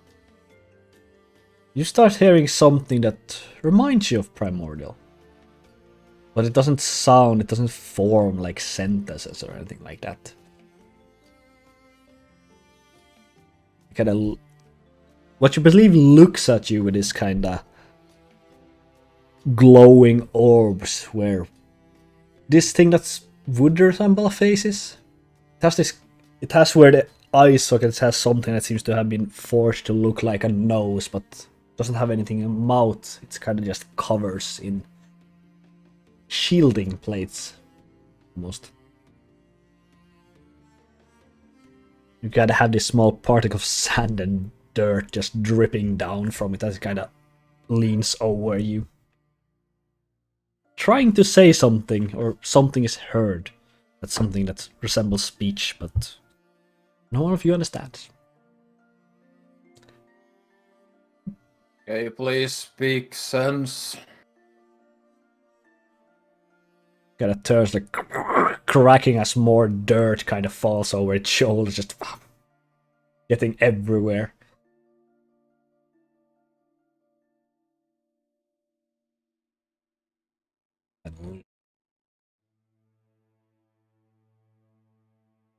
You start hearing something that reminds you of Primordial. But it doesn't form like sentences or anything like that. What you believe looks at you with this kinda glowing orbs where this thing that's would resemble faces. It has where the eye sockets has something that seems to have been forged to look like a nose, but doesn't have anything in a mouth. It's kind of just covers in shielding plates, almost. You gotta have this small particle of sand and dirt just dripping down from it as it kind of leans over you. Trying to say something, or something is heard. That's something that resembles speech, but no one of you understands. Can you please speak sense? Kind of turns like cracking as more dirt kind of falls over its shoulders, just getting everywhere.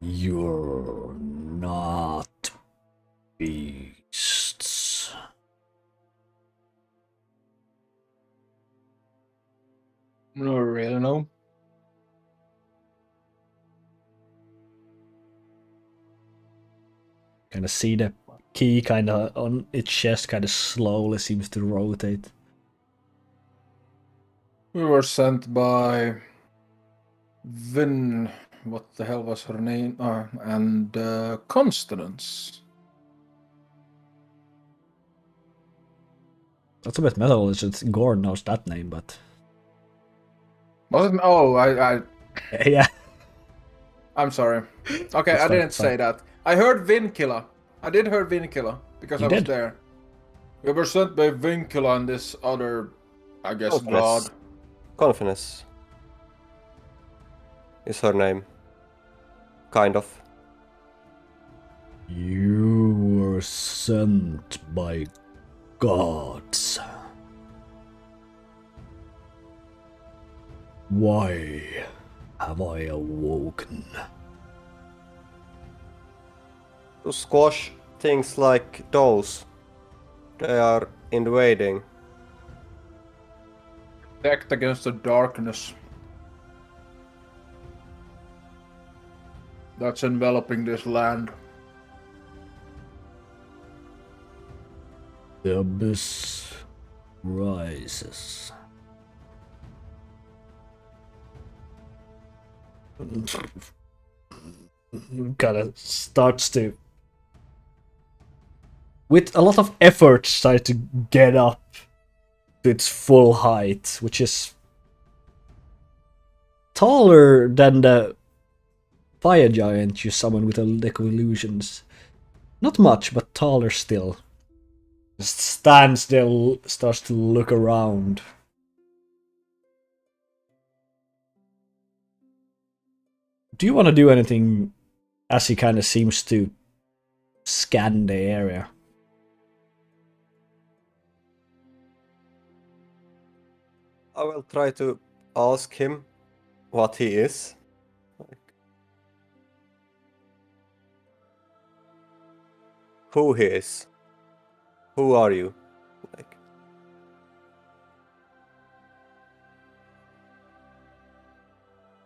You're not beasts. No, really, no. Kind of see the key kind of on its chest kind of slowly seems to rotate. We were sent by Vin. What the hell was her name? And Constance. That's a bit metal, it's just Gore knows that name, but... Was it? Oh, I Yeah. I'm sorry. Okay, It's I fine, didn't it's say fine. that. I heard Vincula. I did hear Vincula because You I was did? there. We were sent by Vincula and this other, I guess, god. Confidence is her name. Kind of. You were sent by gods. Why have I awoken? To squash things like those. They are invading. Protect against the darkness that's enveloping this land. The abyss rises. Kinda starts to, with a lot of effort, try to get up to its full height, which is taller than the fire giant you summoned with a Deck of Illusions. Not much, but taller still. Just stands there, starts to look around. Do you want to do anything as he kind of seems to scan the area? I will try to ask him what he is. Who he is. Who are you? Like,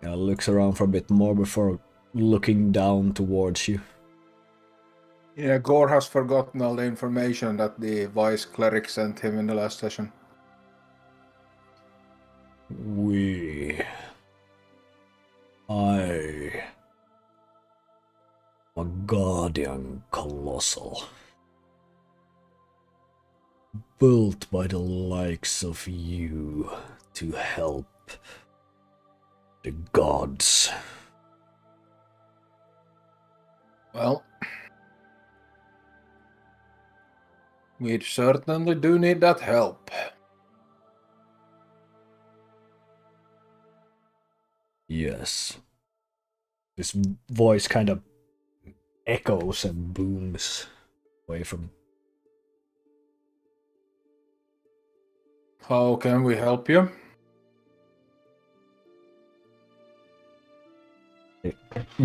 Looks around for a bit more before looking down towards you. Yeah, Gore has forgotten all the information that the vice cleric sent him in the last session. I am a guardian colossal, built by the likes of you to help the gods. Well, we certainly do need that help. Yes. This voice kind of echoes and booms away from. How can we help you? It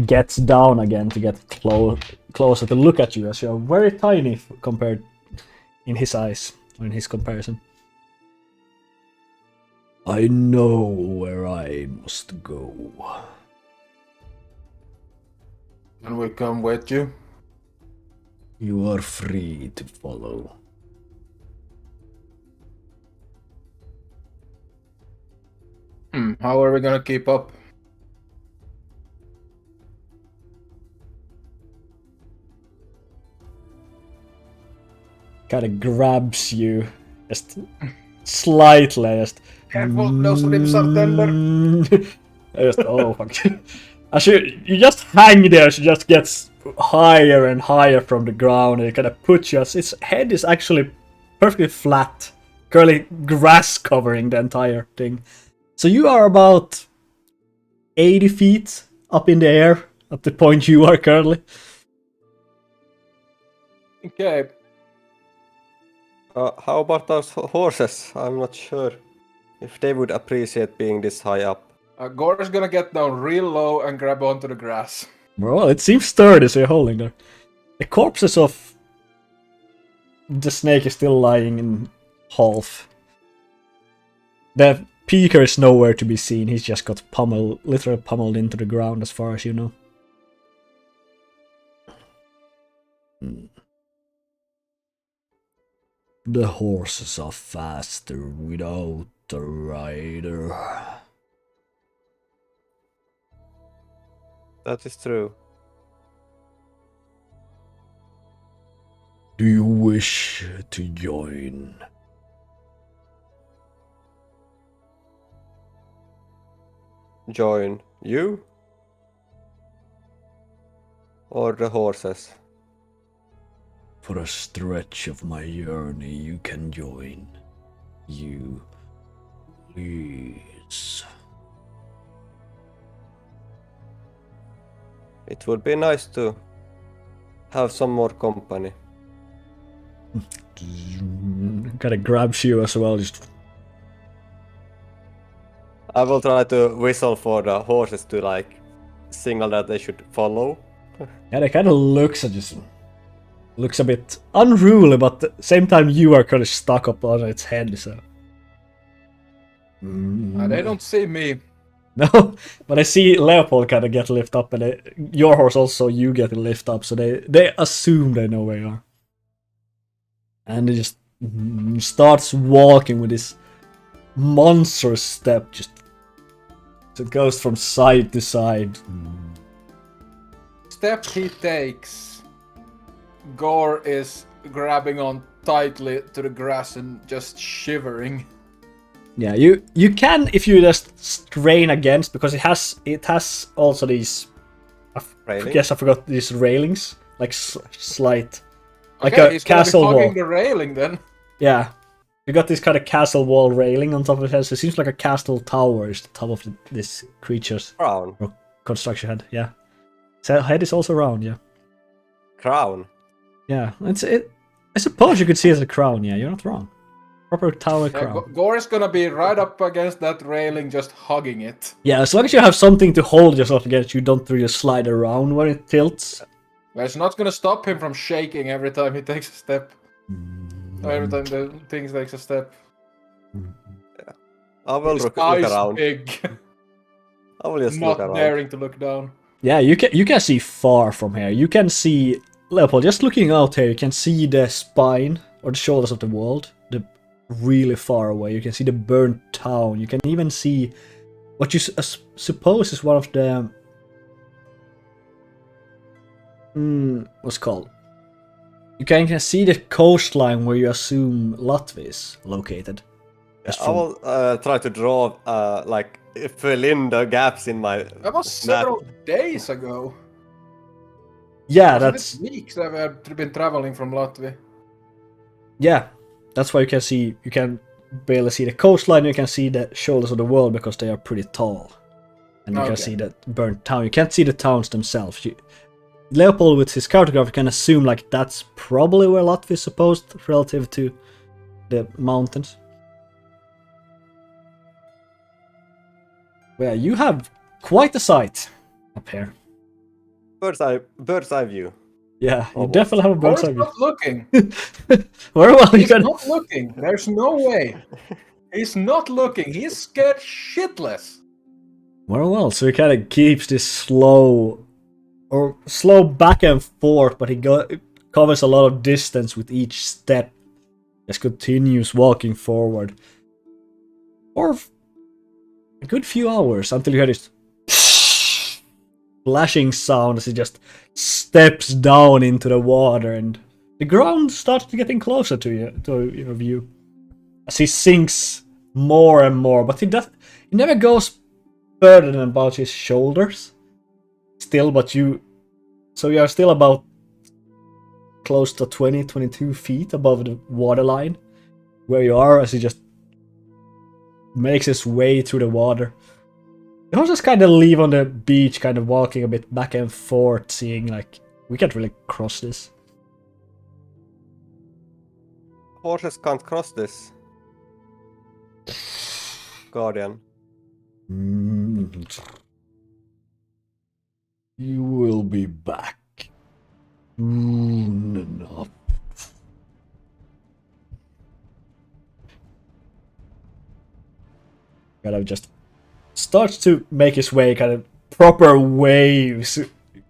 gets down again to get closer to look at you as you're very tiny compared in his eyes, or in his comparison. I know where I must go. Can we come with you? You are free to follow. How are we gonna keep up? Kind of grabs you, just slightly, just. Careful, those lips are tender. Just, oh fuck. As you just hang there, she just gets higher and higher from the ground, and it kind of puts you as its head is actually perfectly flat, curly grass covering the entire thing. So you are about 80 feet up in the air at the point you are currently. Okay. how about those horses? I'm not sure if they would appreciate being this high up. Gore's gonna get down real low and grab onto the grass. Well, it seems sturdy, so you're holding there. The corpses of the snake is still lying in half. The peaker is nowhere to be seen. He's just got literally pummeled into the ground as far as you know. The horses are faster without a rider. That is true. Do you wish to join? Join you? Or the horses? For a stretch of my journey, you can join. You, please. It would be nice to have some more company. Kind of grabs you as well. Just I will try to whistle for the horses to like signal that they should follow. yeah, they kind of looks a bit unruly, but at the same time you are kind of stuck up on its head. So They don't see me. no, but I see Leopold kind of get lift up, and your horse also you get lift up, so they assume they know where you are, and he just starts walking with this monstrous step, just so it goes from side to side. Step he takes, Gore is grabbing on tightly to the grass and just shivering. Yeah, you can if you just strain against, because it has also these. Railing? Yes, I forgot these railings, like slight, like Okay, a he's gonna castle be wall. hugging the railing then. Yeah, you got this kind of castle wall railing on top of his head, so it seems like a castle tower is the top of this creature's Crown. construction head. Yeah, so head is also round. Yeah, Crown. yeah. It's it. I suppose you could see it as a crown. Yeah, you're not wrong. Proper tower Yeah, crown. Gore is gonna be right up against that railing, just hugging it. Yeah, as long as you have something to hold yourself against, you don't really slide around when it tilts. But it's not gonna stop him from shaking every time he takes a step. Or every time the thing takes a step. I will His look eyes around. big, I will just look not around. daring to look down. Yeah, you can see far from here. You can see Leopold. Just looking out here, you can see the spine or the shoulders of the world. The really far away. You can see the burnt town. You can even see what you suppose is one of the what's it called? You can see the coastline where you assume Latvia is located. Just I from- will try to draw like fill in the gaps in my That was map. several days ago. Yeah, Wasn't that's it weeks that we have been traveling from Latvia? yeah. That's why you can see you can barely see the coastline. You can see the shoulders of the world because they are pretty tall, and you can Okay. see the burnt town. You can't see the towns themselves. Leopold with his cartograph can assume like that's probably where Latvia is supposed relative to the mountains. Well, you have quite a sight up here. Bird's eye view. Yeah, you Almost. definitely have a bird's Gore's eye view. not looking. Very well, you He's can. not looking. There's no way. He's not looking. He's scared shitless. Very well, so he kind of keeps this slow back and forth, but he covers a lot of distance with each step. Just continues walking forward for a good few hours until you hear this splashing sound as he just steps down into the water, and the ground starts getting closer to your view as he sinks more and more. But he never goes further than about his shoulders. Still, but you are still about close to 22 feet above the waterline where you are as he just makes his way through the water. He'll just kind of leave on the beach, kind of walking a bit back and forth, seeing like, we can't really cross this. Horses can't cross this. Guardian. You will be back soon enough. Kind of just starts to make his way, kind of proper waves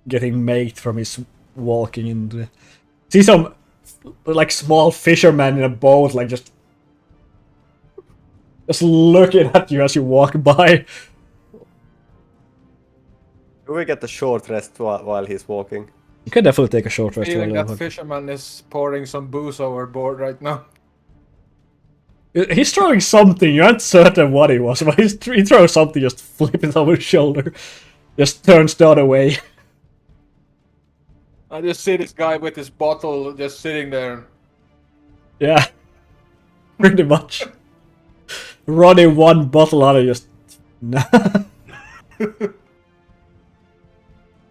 getting made from his walking into. See some like small fishermen in a boat, like just looking at you as you walk by. Do we get a short rest while he's walking? You can definitely take a short rest. Feeling while that walking. fisherman is pouring some booze overboard right now. He's throwing something. You aren't certain what it was, but he throws something, just flip it over his shoulder, just turns the other way. I just see this guy with his bottle just sitting there. Yeah, pretty much. Running one bottle out of just.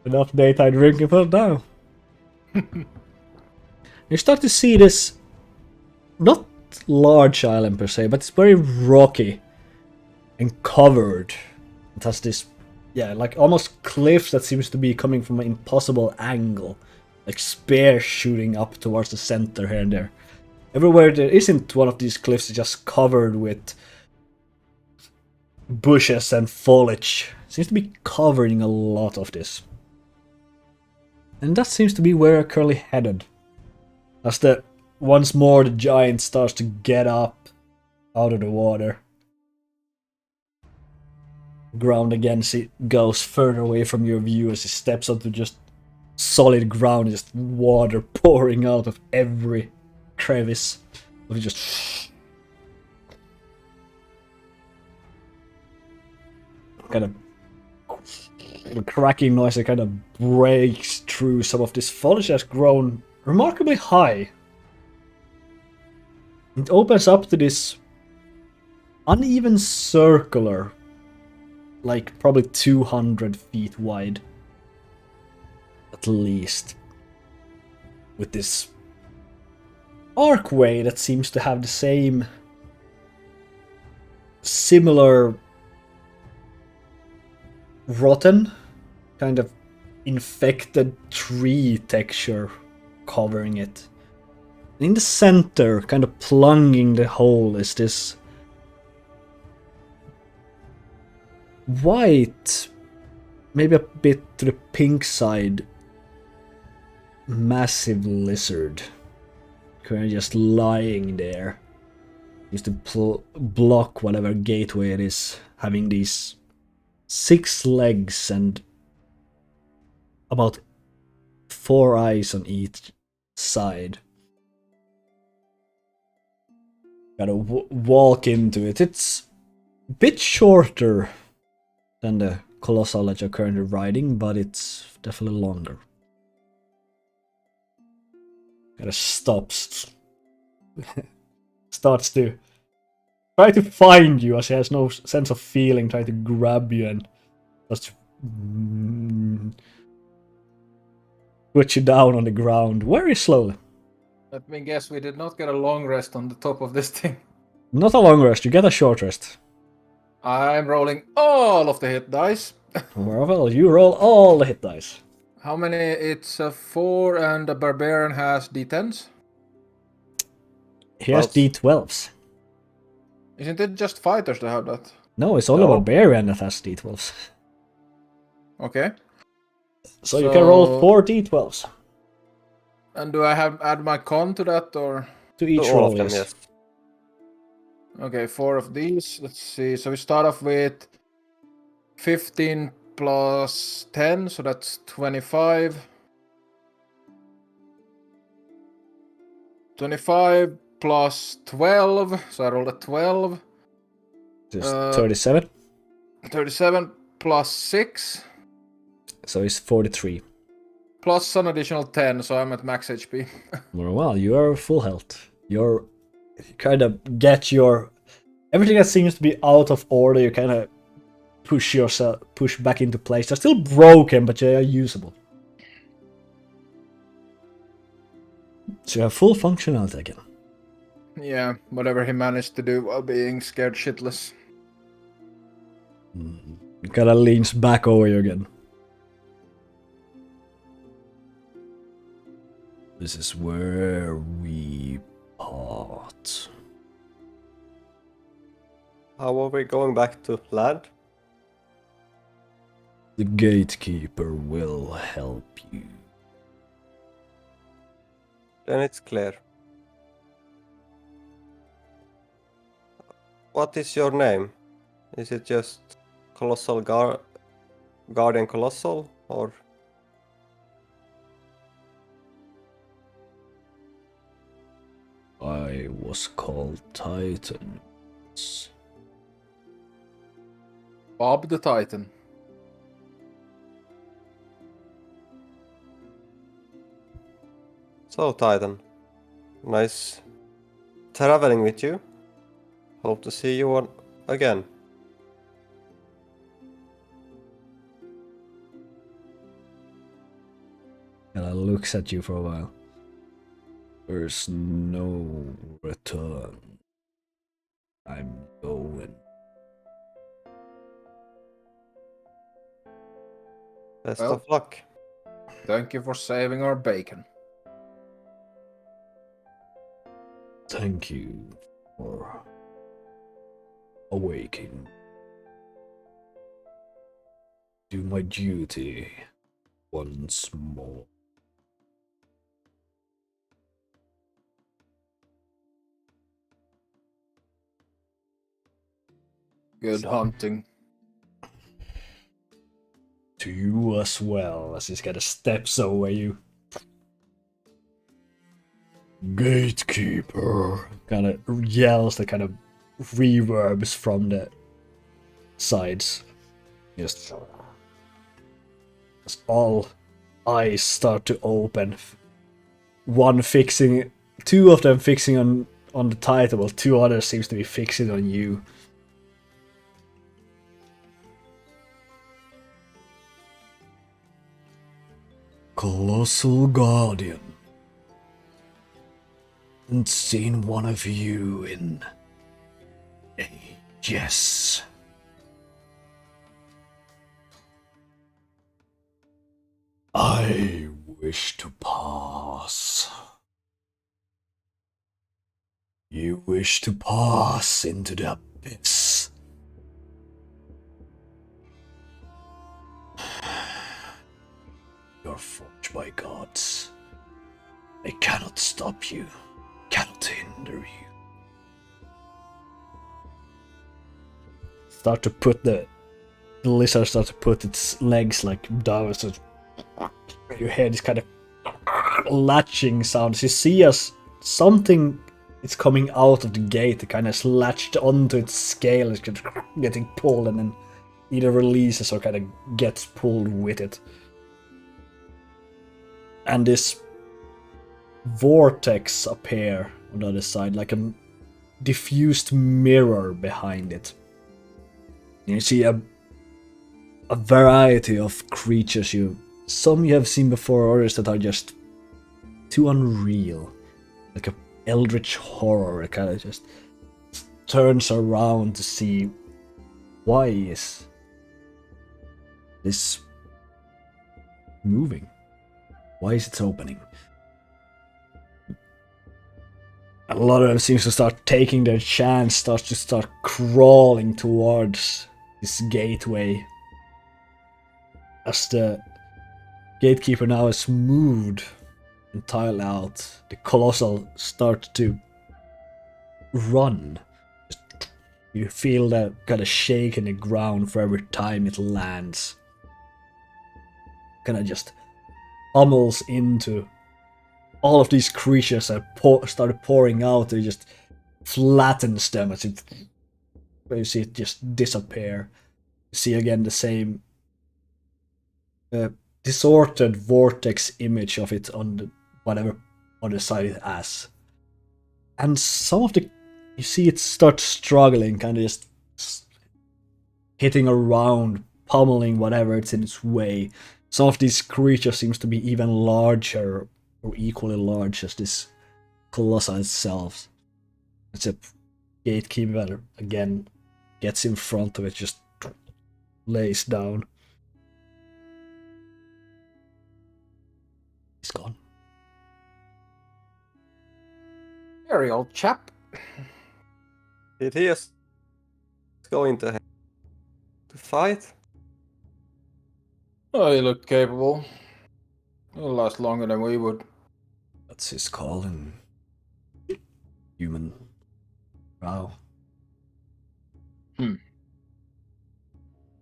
Enough daytime drinking for now. You start to see this, not large island per se, but it's very rocky and covered. It has this, yeah, like almost cliffs that seems to be coming from an impossible angle, like spears shooting up towards the center here and there. Everywhere there isn't one of these cliffs is just covered with bushes and foliage. Seems to be covering a lot of this. And that seems to be where we're currently headed. As once more the giant starts to get up out of the water. Ground again goes further away from your view as he steps onto just solid ground, just water pouring out of every crevice. Of just kind of the cracking noise that kind of breaks through some of this foliage that's grown remarkably high. It opens up to this uneven circular, like probably 200 feet wide, at least, with this archway that seems to have the same similar rotten, kind of infected tree texture covering it. In the center, kind of plunging the hole, is this white, maybe a bit to the pink side, massive lizard. Kind of just lying there. Used to block whatever gateway it is, having these 6 legs and about 4 eyes on each side. Gotta walk into it. It's a bit shorter than the Colossal that you're currently riding, but it's definitely longer. Gotta stops. Starts to try to find you as he has no sense of feeling, trying to grab you and just put you down on the ground very slowly. Let me guess, we did not get a long rest on the top of this thing. Not a long rest, you get a short rest. I'm rolling all of the hit dice. Well, you roll all the hit dice. How many? It's a 4 and the barbarian has d10s. He has D12s. Isn't it just fighters that have that? No, it's only a barbarian that has D12s. Okay. So you can roll 4 D12s. And do I have add my con to that or? To each all roll, of them, yes. yes. Okay, 4 of these. Let's see. So we start off with 15 plus 10, so that's 25. 25 plus 12, so I rolled a 12. Just 37. 37 plus 6. So it's 43. Plus an additional 10, so I'm at max HP. Well, you are full health. You kind of get your... Everything that seems to be out of order, you kind of push back into place. They're still broken, but they are usable. So you have full functionality again. Yeah, whatever he managed to do while being scared shitless. He kind of leans back over you again. This is where we part. How are we going back to land? The gatekeeper will help you. Then it's clear. What is your name? Is it just Colossal Guardian Colossal, or? I was called Titan. Bob the Titan. So, Titan. Nice traveling with you. Hope to see you again. And I looks at you for a while. There's no return. I'm going. Best Well. of luck. Thank you for saving our bacon. Thank you for awakening. Do my duty once more. Good hunting. To you as well, as this kind of steps over you. Gatekeeper kind of yells, the kind of reverbs from the sides. Just as all eyes start to open. Two of them fixing on the title, while 2 others seems to be fixing on you. Colossal Guardian. Haven't seen one of you in ages. Yes. I wish to pass. You wish to pass into the abyss. You're forged by gods. They cannot stop you, cannot hinder you. Start to put the lizard start to put its legs like down, so your head is kind of latching sounds. You see as something is coming out of the gate, it kind of latched onto its scale, it's getting pulled and then either releases or kind of gets pulled with it. And this vortex appear on the other side, like a diffused mirror behind it. And you see a variety of creatures some you have seen before, others that are just too unreal. Like a eldritch horror, it kind of just turns around to see why is this moving? Why is it opening? A lot of them seems to start taking their chance, starts to start crawling towards this gateway. As the gatekeeper now is moved entirely out, the colossal starts to run. You feel that kind of shake in the ground for every time it lands. Kind of just pummels into all of these creatures that started pouring out. It just flattens them as you see it just disappear. You see again the same distorted vortex image of it on the whatever other side it has. And some of you see it start struggling, kind of just hitting around, pummeling whatever it's in its way. Some of these creatures seems to be even larger or equally large as this colossal itself. It's a gatekeeper again gets in front of it, just lays down. He's gone. Very old chap. Did he just go into to fight? Oh, you look capable. It'll last longer than we would. That's his call in human. Wow.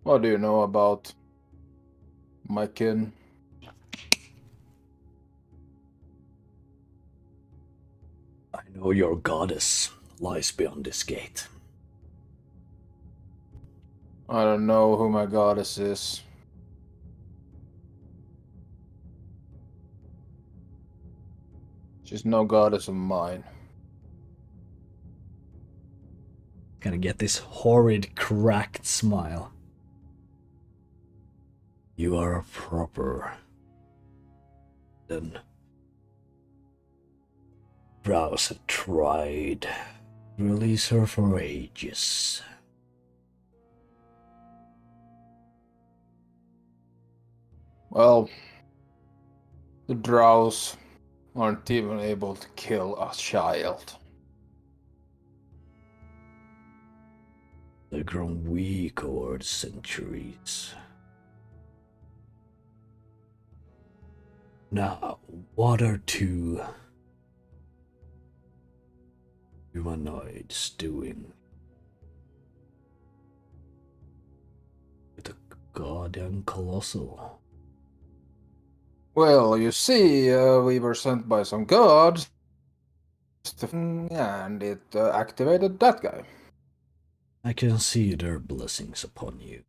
What do you know about my kin? I know your goddess lies beyond this gate. I don't know who my goddess is. She's no goddess of mine. Gonna get this horrid cracked smile. You are a proper. Then Browse had tried to release her for ages. Well, the drows aren't even able to kill a child. They've grown weak over the centuries. Now, what are two humanoids doing with a goddamn colossal? Well, you see, we were sent by some gods, and it activated that guy. I can see their blessings upon you.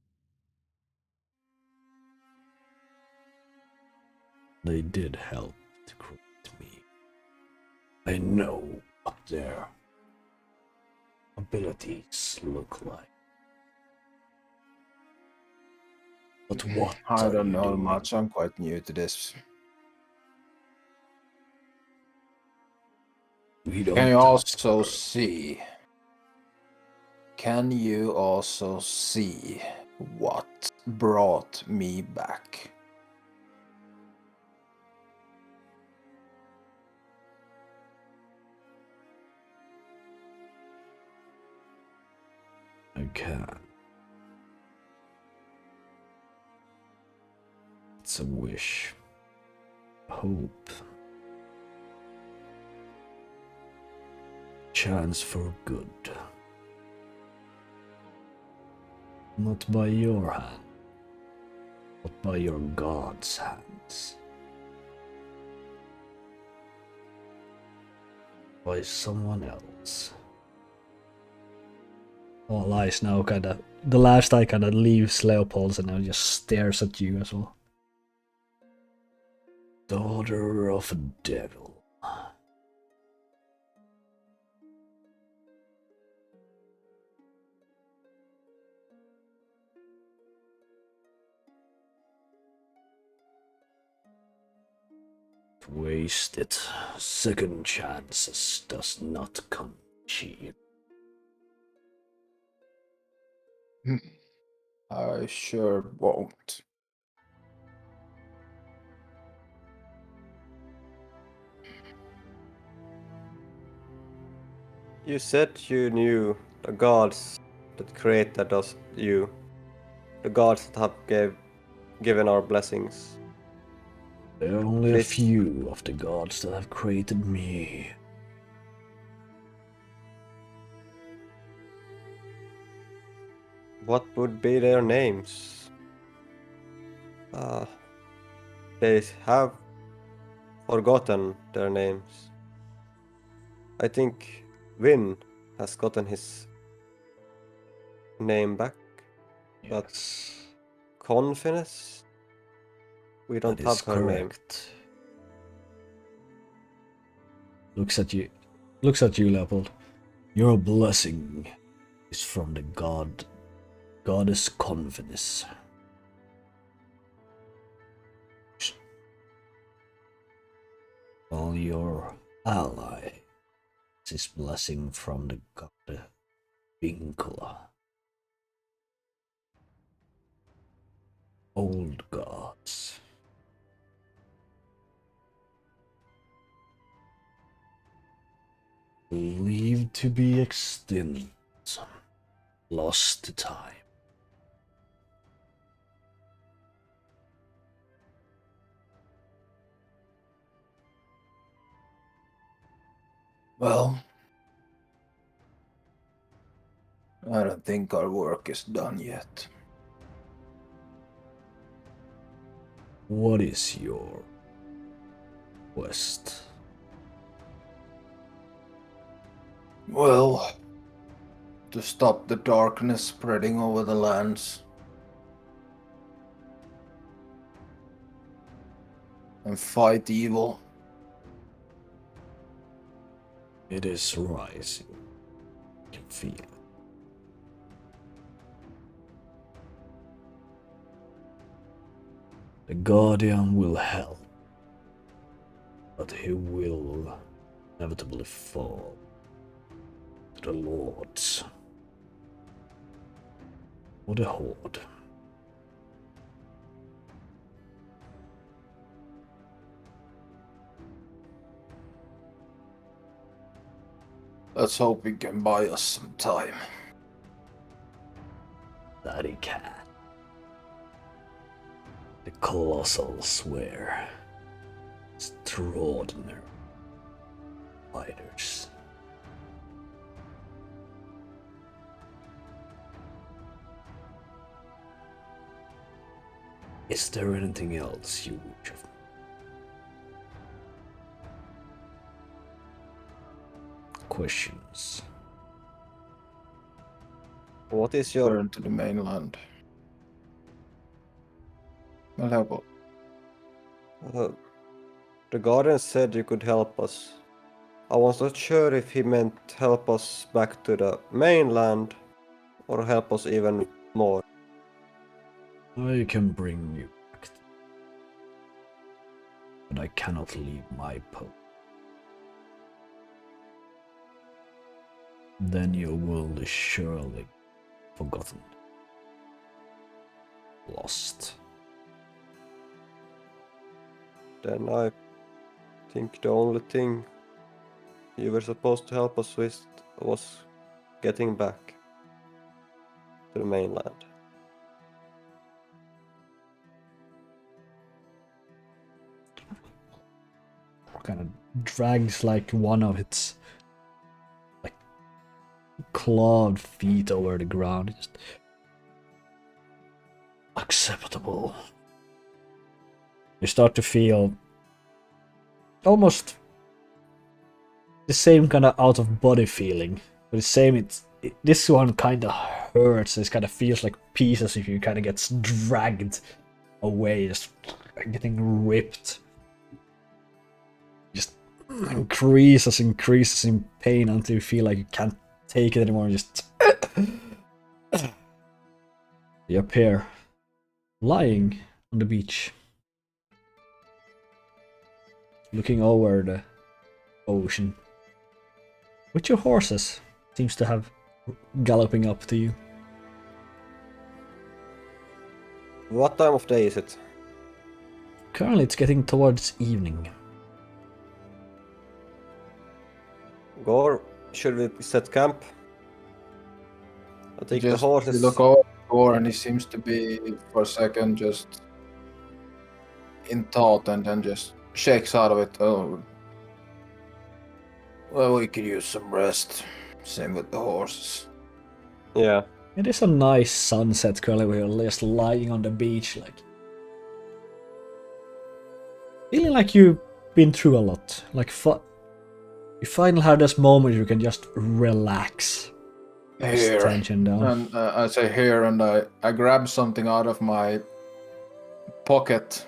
They did help to create me. I know what their abilities look like. But what I are don't you know doing? much. I'm quite new to this. We don't Can you have also to- see? Can you also see what brought me back? I can. It's a wish. Hope. Chance for good. Not by your hand, but by your God's hands. By someone else. All eyes now kinda. The last eye kinda leaves Leopold's and now just stares at you as well. Daughter of a devil. Wasted. Second chances does not come cheap. I sure won't. You said you knew the gods that created us, you, the gods that have given our blessings. There are only a This- few of the gods that have created me. What would be their names? They have forgotten their names. I think Vin has gotten his name back, but Yes, Confidence? We don't that have is her name. correct. Looks at you, Leopold. Your blessing is from the goddess Confidence. While your ally is blessing from the god Vincula. Old gods. Believed to be extinct. Lost to time. Well, I don't think our work is done yet. What is your quest? Well, to stop the darkness spreading over the lands. And fight evil. It is rising. You can feel it. The Guardian will help, but he will inevitably fall to the Lords or the Horde. Let's hope he can buy us some time. That he can. The colossal swear. Extraordinary fighters. Is there anything else you wish of me? Questions? What is your... Turn to the mainland. Level. The Guardian said you could help us. I was not sure if he meant help us back to the mainland or help us even more. I can bring you back, but I cannot leave my post. then your world is surely forgotten. Lost. Then I think the only thing you were supposed to help us with was getting back to the mainland. Kind of drags like one of its like clawed feet over the ground. Just acceptable. You start to feel almost the same kind of out of body feeling, but the same. This one kind of hurts. It kind of feels like pieces if you kind of gets dragged away, just getting ripped. Just increases in pain until you feel like you can't take it anymore. Just you appear lying on the beach, looking over the ocean, with your horses seems to have galloping up to you. What time of day is it? Currently it's getting towards evening. Gore, should we set camp? I think the Just horses. look over Gore and he seems to be for a second just in thought and then just shakes out of it. Oh, well, we could use some rest. Same with the horses. Yeah. It is a nice sunset currently where you're just lying on the beach, like feeling like you've been through a lot. Like you finally have this moment you can just relax. Here. Tension down. And I say here, and I grab something out of my pocket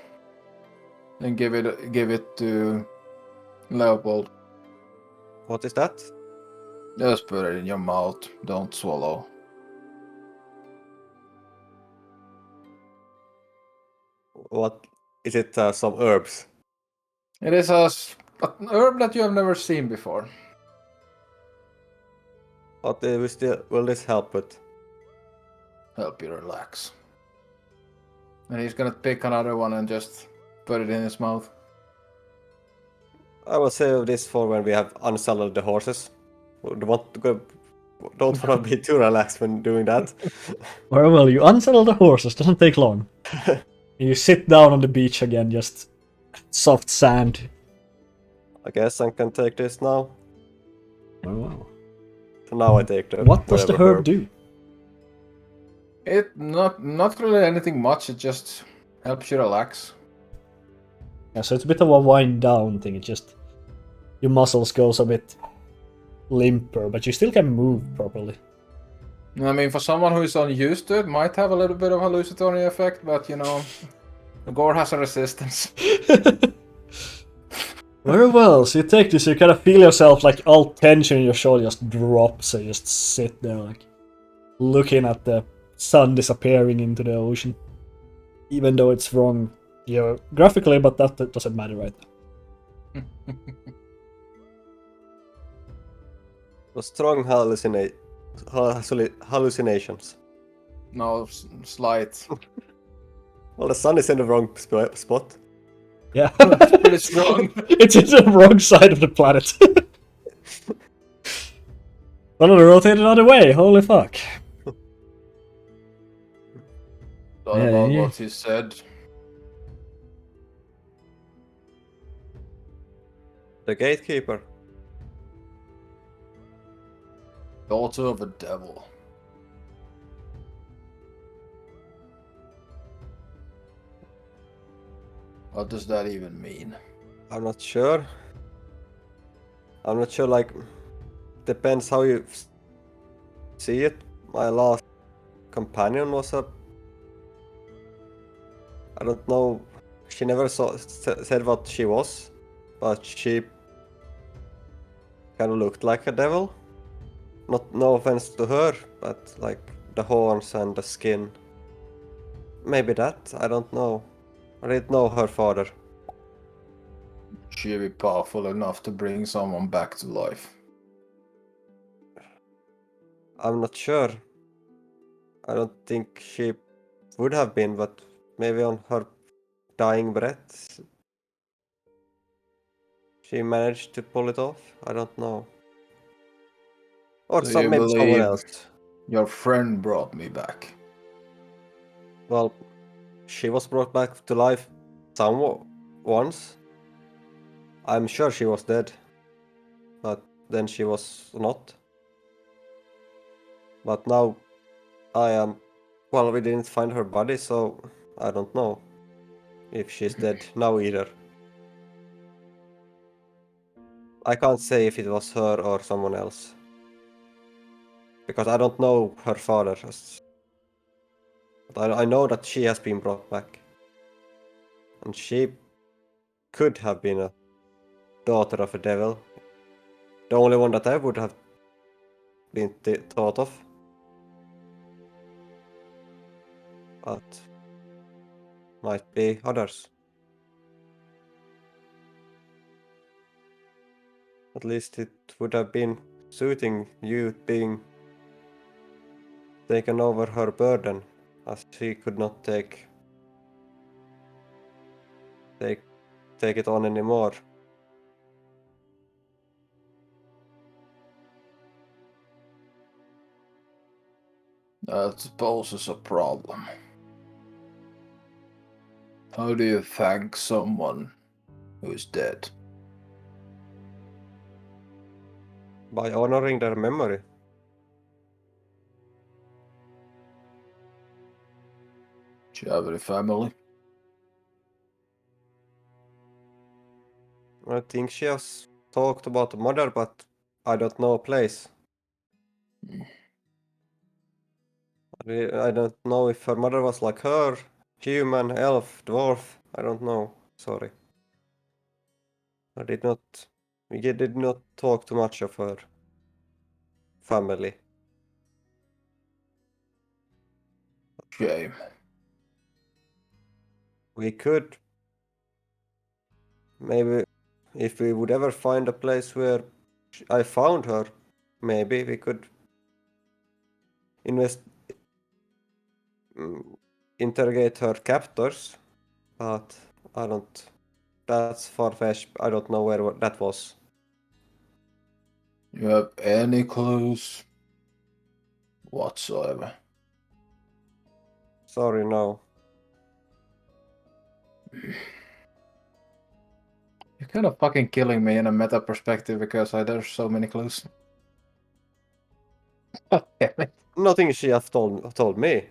and give it to Leopold. What is that? Just put it in your mouth. Don't swallow. What is it? Some herbs. It is an herb that you have never seen before. What will this help with? Help you relax. And he's gonna pick another one and just put it in his mouth. I will save this for when we have unsaddled the horses. Don't want to be too relaxed when doing that. Very well, you unsaddle the horses, doesn't take long. You sit down on the beach again, just soft sand. I guess I can take this now. Very well. So now I take the. What does the whatever herb do? It not really anything much. It just helps you relax. Yeah, so it's a bit of a wind down thing. It just your muscles goes a bit limper, but you still can move properly. I mean, for someone who is unused to it, might have a little bit of hallucinatory effect, but you know, Gore has a resistance. Very well, so you take this, you kind of feel yourself like all tension in your shoulder just drops, so you just sit there like looking at the sun disappearing into the ocean. Even though it's wrong graphically, but that doesn't matter right now. Strong hallucinations. No, slight. Well, the sun is in the wrong spot. Yeah. It's pretty strong. It's in the wrong side of the planet. Well, it'll rotate another way, holy fuck. Thought about what he said. The gatekeeper. Daughter of a devil. What does that even mean? I'm not sure. Like, depends how you see it. My last companion was I don't know, she never said what she was, but she kind of looked like a devil. No offense to her, but like the horns and the skin. Maybe that, I don't know. I didn't know her father. She'd be powerful enough to bring someone back to life. I'm not sure. I don't think she would have been, but maybe on her dying breath she managed to pull it off. I don't know. Or So you maybe someone believe else. your friend brought me back? Well, she was brought back to life once. I'm sure she was dead, but then she was not. But now I am. Well, we didn't find her body, so I don't know if she's dead now either. I can't say if it was her or someone else. Because I don't know her father. But I know that she has been brought back. And she could have been a daughter of a devil. The only one that I would have been thought of. But might be others. At least it would have been suiting you being taken over her burden, as she could not take it on anymore. That poses a problem. How do you thank someone who is dead? By honoring their memory. Do you have any family? I think she has talked about the mother, but I don't know a place. I don't know if her mother was like her, human, elf, dwarf. I don't know. Sorry. We did not talk too much of her family. Shame. We could maybe, if we would ever find a place where I found her, maybe we could invest interrogate her captors, but I don't. That's far-fetched. I don't know where that was. You have any clues whatsoever? Sorry, no. You're kind of fucking killing me in a meta perspective because there's so many clues. God damn it. Nothing she has told me.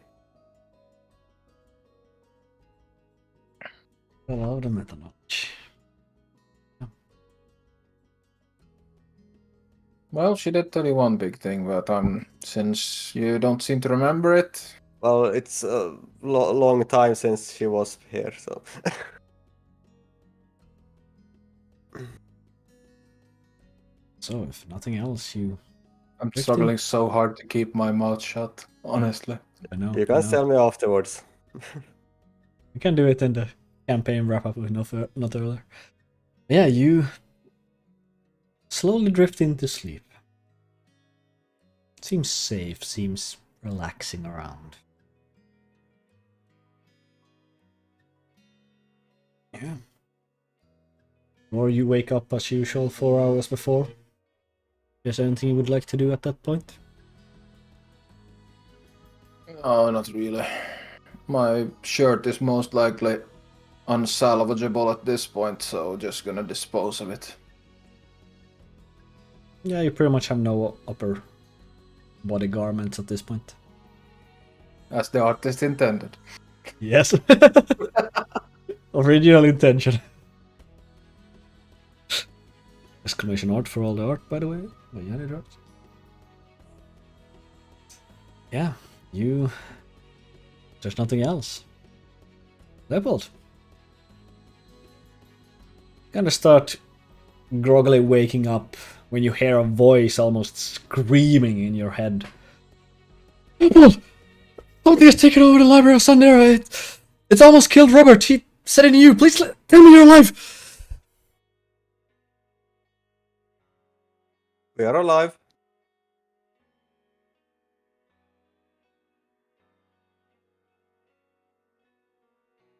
I love the meta knowledge. Well, she did tell you one big thing, but since you don't seem to remember it, Well, it's a long time since she was here, so. So, if nothing else, you. I'm 50? struggling so hard to keep my mouth shut, honestly. I know. You I can know. tell me afterwards. We can do it in the campaign wrap up, not earlier. Yeah, you slowly drift into sleep. Seems safe, seems relaxing around. Yeah. Or you wake up as usual 4 hours before. Is there anything you would like to do at that point? No, not really. My shirt is most likely unsalvageable at this point, so just gonna dispose of it. Yeah, you pretty much have no upper body garments at this point. As the artist intended. Yes. Original intention. Exclamation art for all the art, by the way. Oh, yeah, it art. Yeah, you. There's nothing else. Lepold. Kinda start groggily waking up when you hear a voice almost screaming in your head. Lepold! Something has taken over the Library of Sandera. It's almost killed Robert. He said it to you. Please tell me you're alive. We are alive.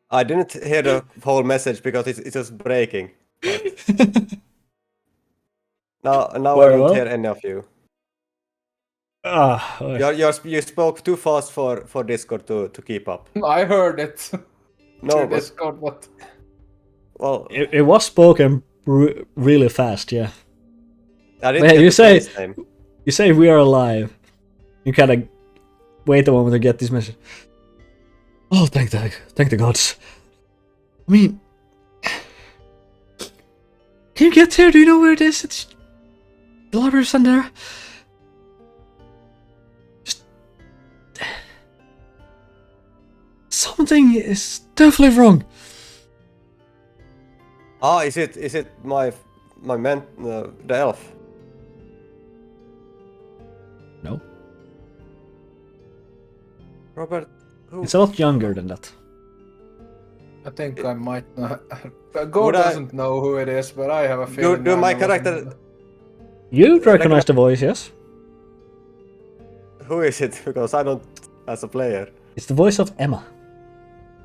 I didn't hear the whole message because it was breaking. But now I Very don't well. hear any of you. Ah, You spoke too fast for Discord to keep up. I heard it. No, Through but Discord, but well, it was spoken really fast, yeah. I didn't Man, get you the say- place name. You say we are alive. You kind of wait a moment to get this message. Oh, thank the gods. I mean, can you get here? Do you know where it is? It's the library of Sandera. Just something is definitely wrong. Ah, is it my man, the elf? No, Robert, who? it's a lot younger than that. I think I might not. Gore Would I- doesn't know who it is, but I have a feeling. do I my know character- something. You recognize the voice, yes? Who is it? Because I don't, as a player. It's the voice of Emma.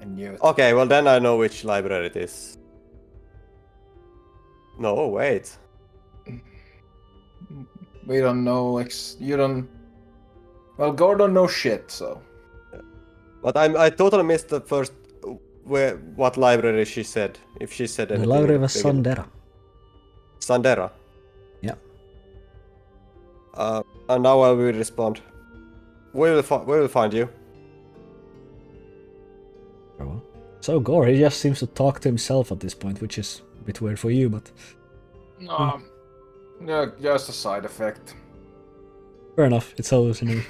I knew it. Okay, well then I know which library it is. No, wait. We don't know. You don't. Well, Gore don't know shit, so. But I totally missed the first what library she said. If she said The anything. library in of the beginning. Sandera. Sandera. Yeah. And now I will respond. We will find you. Very well. So Gore, he just seems to talk to himself at this point, which is a bit weird for you, but Yeah, just a side effect. fair enough. It's hallucination.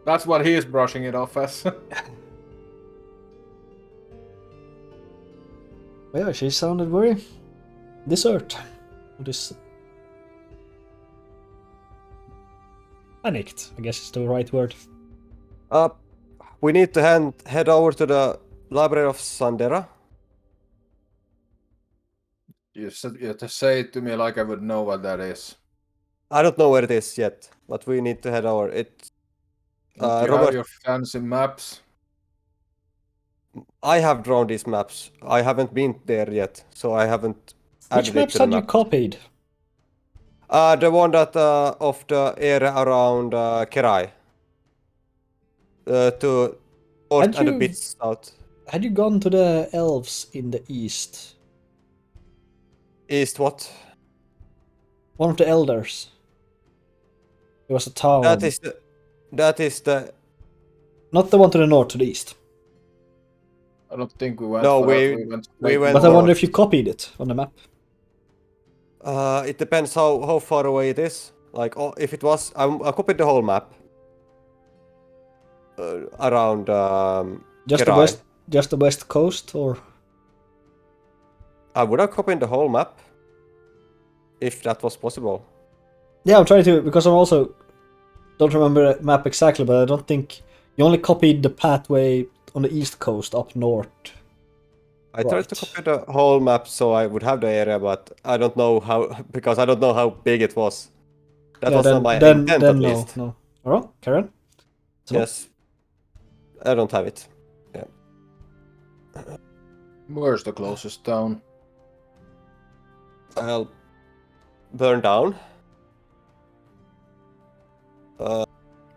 That's what he is brushing it off as. But yeah, she sounded very dessert. This panicked, I guess is the right word. We need to head over to the library of Sandera. You have to say it to me like I would know what that is. I don't know where it is yet, but we need to head over. Do you have Robert, your fancy maps? I have drawn these maps. I haven't been there yet, so I haven't Which added it maps to the had you map. copied? The one that of the area around Kerai. To north and a bit south. Had you gone to the elves in the east? East what? One of the elders. It was a town. That is the Not the one to the north, to the east. I don't think we went. No, for that. we went But I wonder north. if you copied it on the map. It depends how far away it is. Like, if it was, I copied the whole map. Around Just the Kerai. just the west coast, or I would have copied the whole map. If that was possible. yeah, I'm trying to, because I'm also don't remember the map exactly, but I don't think you only copied the pathway on the east coast up north. I tried to copy the whole map so I would have the area, but I don't know how, because I don't know how big it was. That was not my intent at least. No. Alright, Karen? Yes. I don't have it. Yeah. Where's the closest town? I'll burn down. You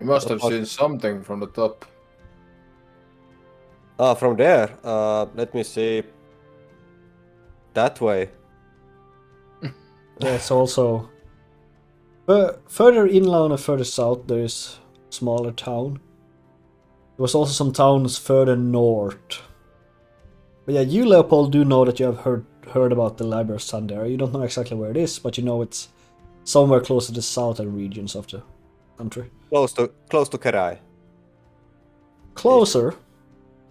must have seen something from the top. From there. Let me see. That way. Yeah, it's also further inland and further south there is a smaller town. There was also some towns further north. But yeah, you Leopold do know that you have heard about the Library of Sandera. You don't know exactly where it is, but you know it's somewhere close to the southern regions of the country. Close to Kerai. Closer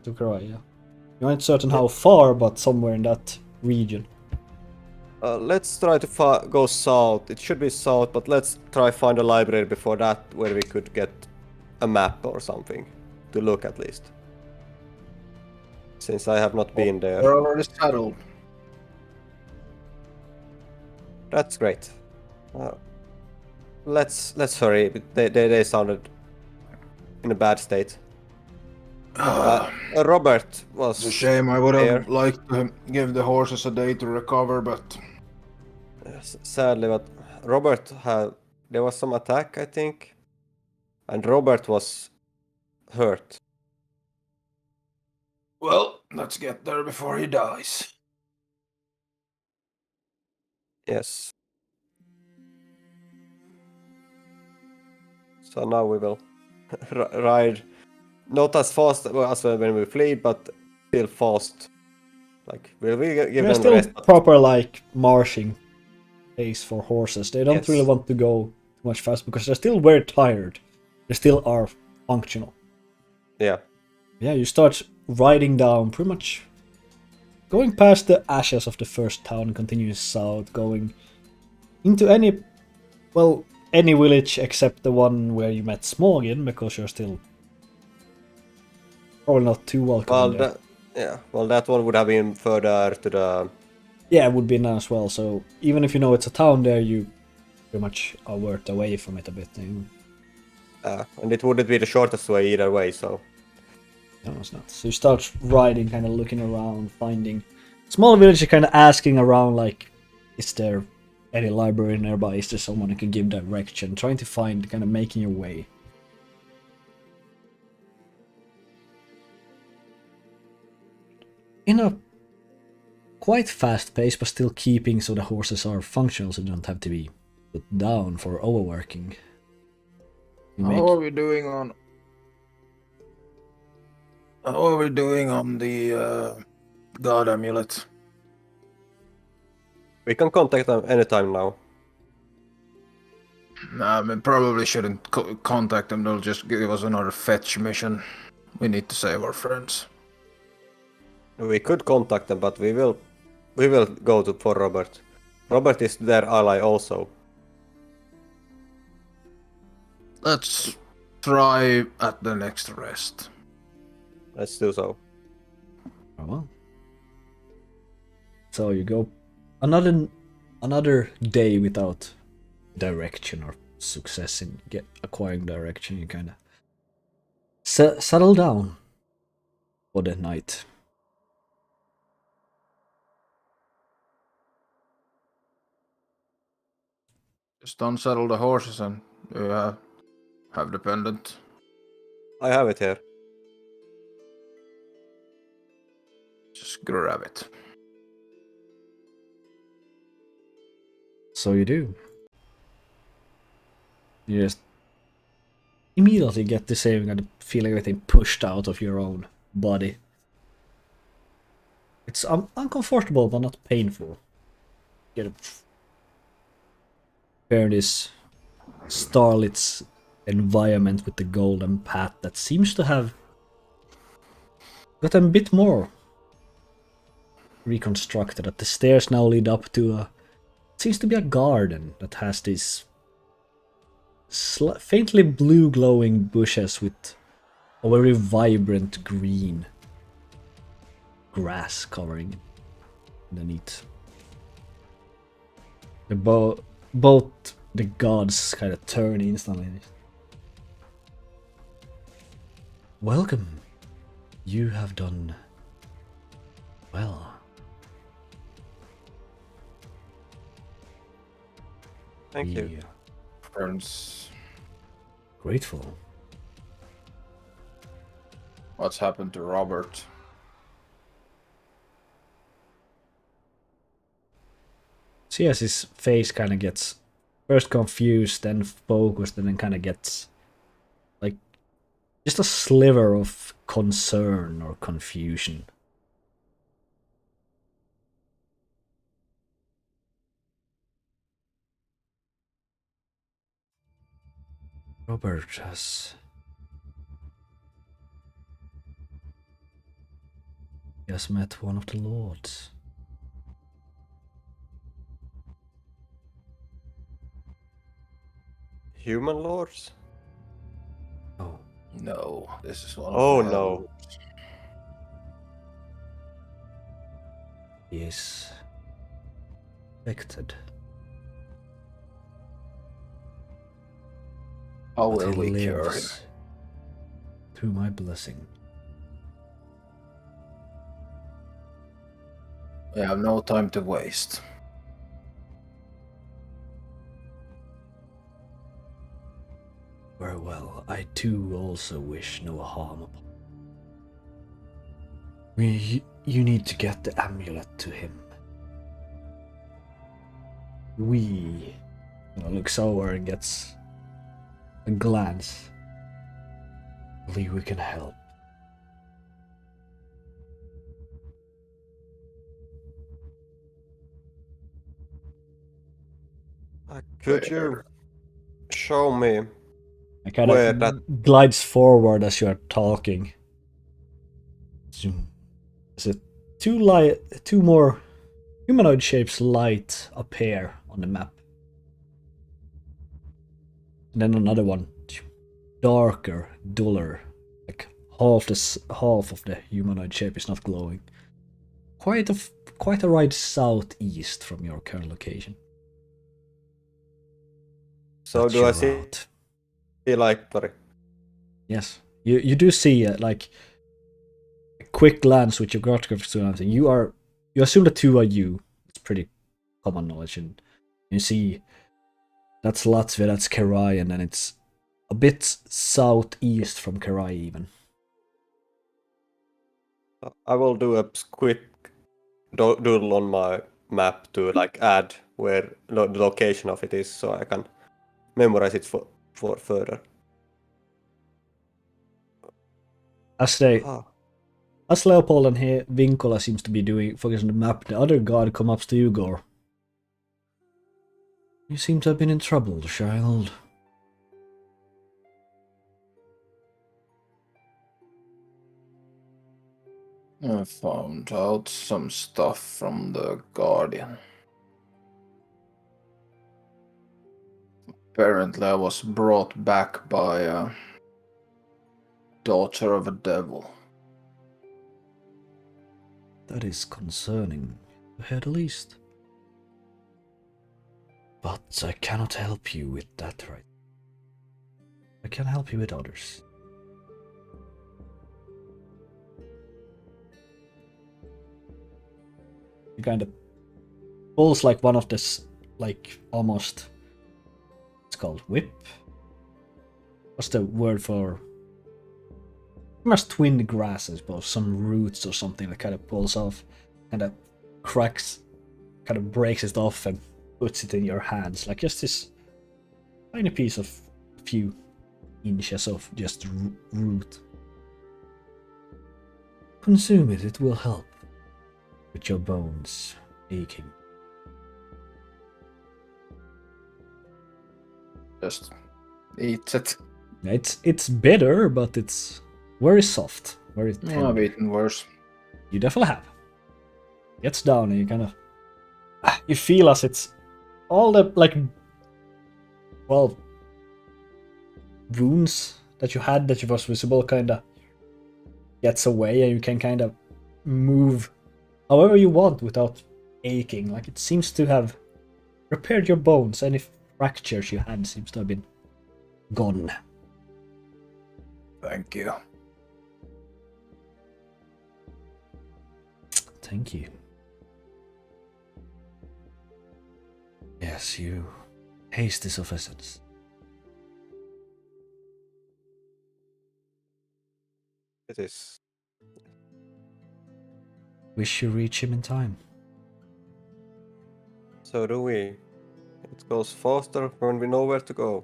to Kerai, yeah. You aren't certain how far, but somewhere in that region. Let's try to go south. It should be south, but let's try find a library before that where we could get a map or something to look at least. Since I have not been there. We're already settled. That's great. Let's hurry. They sounded in a bad state. Robert was It's a shame. I would there. have liked to give the horses a day to recover, but Sadly, but Robert had there was some attack, I think, and Robert was hurt. well, let's get there before he dies. Yes. So now we will ride, not as fast as when we flee, but still fast. Like we'll give They're them still rest. proper like marching pace for horses. They don't Yes. really want to go too much fast because they're still very tired. They still are functional. Yeah. Yeah, you start riding down, pretty much going past the ashes of the first town and continuing south, going into any village except the one where you met Smorgin, because you're still probably not too welcome Well, there. that one would have been further to the. Yeah, it would be nice as well. So even if you know it's a town there, you pretty much are worth away from it a bit. And it wouldn't be the shortest way either way. So No, it's not. So you start riding, kind of looking around, finding small villages, kind of asking around, like, is there any library nearby? Is there someone who can give direction? Trying to find, kind of making your way. In a quite fast pace, but still keeping so the horses are functional, so they don't have to be put down for overworking. How are we doing on? How are we doing on the god amulet? we can contact them anytime now. Nah, I probably shouldn't contact them. They'll just give us another fetch mission. We need to save our friends. We could contact them, but we will go for Robert. Robert is their ally also. Let's try at the next rest. Let's do so. Oh well. So you go another day without direction or success in acquiring direction. You kind of settle down for the night. Just unsaddle the horses and have the pendant. I have it here. Just grab it. So you do. You just immediately get the same kind of feeling, everything pushed out of your own body. It's uncomfortable, but not painful. You get this starlit environment with the golden path that seems to have gotten a bit more reconstructed. That the stairs now lead up to it seems to be a garden that has these faintly blue glowing bushes with a very vibrant green grass covering underneath. Both the gods kind of turn instantly. Welcome. You have done well. Thank you. Friends, Grateful. what's happened to Robert? See, as his face kind of gets first confused, then focused, and then kind of gets like just a sliver of concern or confusion. Robert has... he has met one of the lords. Human lords? Oh. No, this is one. Oh of the no. He is affected. How But will he we cure him? lives through my blessing. I have no time to waste. Very well. I too also wish no harm upon. You need to get the amulet to him. We looks over and gets a glance. Believe we can help. Could you show me I kind where that? of glides forward as you are talking. Zoom. Is it two more humanoid shapes light appear on the map. And then another one, darker, duller, like half of the humanoid shape is not glowing. Quite a ride southeast from your current location. So That's do I your see route. like sorry? Yes, you do see like a quick glance with your cartography and everything. You assume the two are you. It's pretty common knowledge, and you see that's Latvia, that's Kerai, and then it's a bit southeast from Kerai even. I will do a quick doodle on my map to like add where the location of it is, so I can memorize it for further. As they Ah. As Leopold and Vincola seems to be focusing on the map, the other guard comes up to you, Gore. You seem to have been in trouble, child. I found out some stuff from the Guardian. Apparently, I was brought back by a daughter of a devil. That is concerning, to say the least. But I cannot help you with that right. I can help you with others. He kind of pulls like one of this, like almost. It's called whip. What's the word for? Almost twin grass, I suppose. Some roots or something that kind of pulls off, kind of cracks, kind of breaks it off and puts it in your hands, like just this tiny piece of a few inches of just root. Consume it, it will help with your bones aching. Just eat it. It's bitter, but it's very soft, very tender. I've eaten worse. You definitely have. Gets down and you kind of you feel as it's all the like wounds that you had that was visible kind of gets away and you can kind of move however you want without aching. Like it seems to have repaired your bones. Any fractures you had seems to have been gone. Thank you. Thank you. Yes, you. Haste is of essence. It is. Wish you reach him in time. So do we. It goes faster when we know where to go.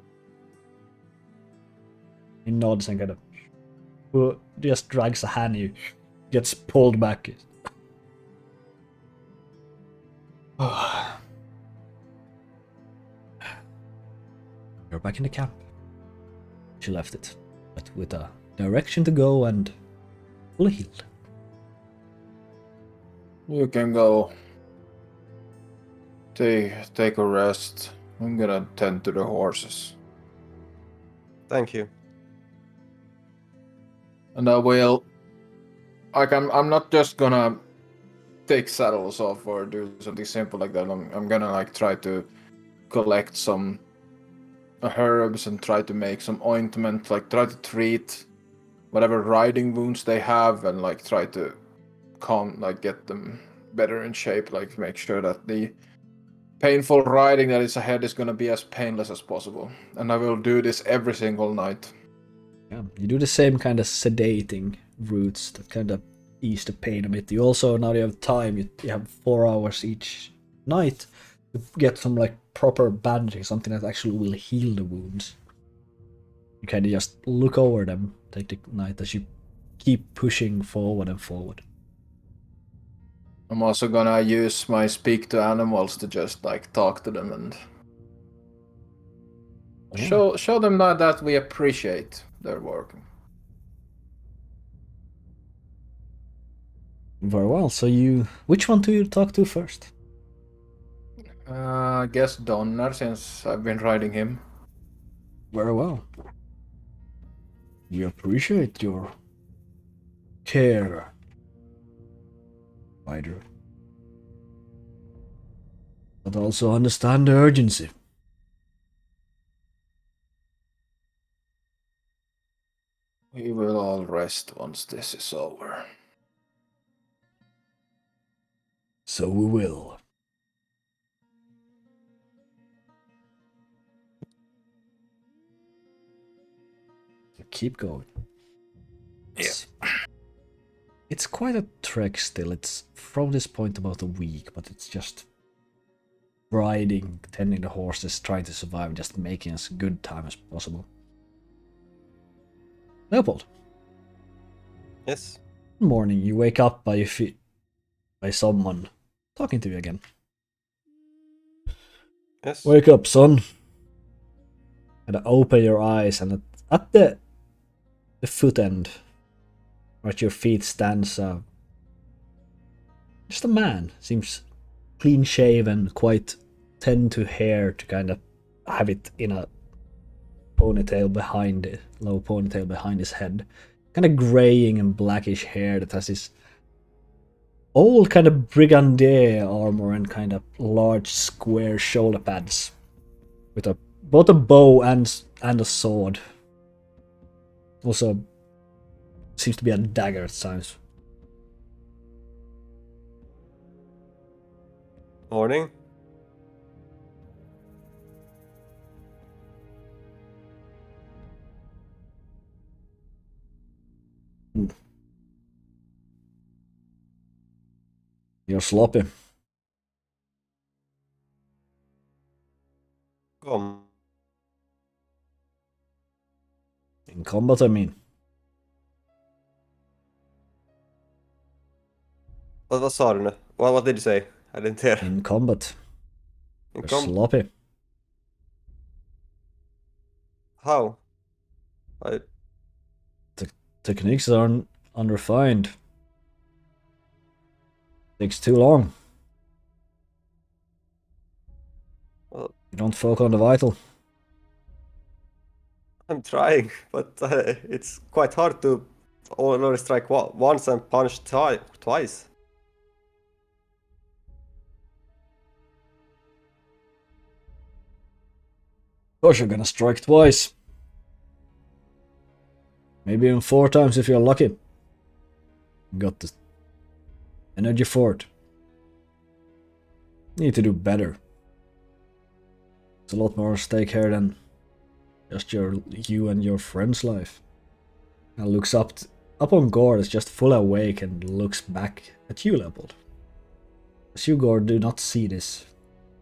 He nods and kind of just drags a hand. You gets pulled back. You're back in the camp. She left it, but with a direction to go and fully healed. You can go. Take a rest. I'm gonna tend to the horses. Thank you. And I will. I'm not just gonna take saddles off or do something simple like that. I'm gonna like try to collect some herbs and try to make some ointment. Like try to treat whatever riding wounds they have and like try to get them better in shape. Like make sure that the painful riding that is ahead is gonna be as painless as possible. And I will do this every single night. Yeah, you do the same kind of sedating routes that kind of ease the pain a bit. You also, now you have time, you have 4 hours each night to get some like proper bandaging, something that actually will heal the wounds. You kind of just look over them, take the night as you keep pushing forward and forward. I'm also gonna use my speak to animals to just like talk to them and show them that we appreciate their work. Very well. So which one do you talk to first? I guess Donner, since I've been riding him. Very well. We appreciate your care, Spider. But also understand the urgency. We will all rest once this is over. So we will. Keep going. It's quite a trek still. It's from this point about a week, but it's just riding, tending the horses, trying to survive, just making as good time as possible. Leopold. Yes. Good morning. You wake up by your feet, by someone talking to you again. Yes. Wake up, son. And open your eyes, and at the foot end, where at your feet stands just a man. Seems clean shaven, quite tend to hair to kind of have it in a ponytail behind it, low ponytail behind his head. Kind of graying and blackish hair that has this old kind of brigadier armor and kind of large square shoulder pads with both a bow and a sword. Also seems to be a dagger at times. Morning. You're sloppy. Come. In combat, I mean. What sa du nu? What did you say? I didn't hear. In combat. You're sloppy. How? Techniques are unrefined. Takes too long. Well, you don't focus on the vital. I'm trying, but it's quite hard to only strike once and punch twice. Of course you're gonna strike twice. Maybe even 4 times if you're lucky. Got the energy for it. Need to do better. It's a lot more at stake here than just you and your friend's life. And looks up on Gore, is just fully awake and looks back at you, Lepold. As you, Gore, do not see this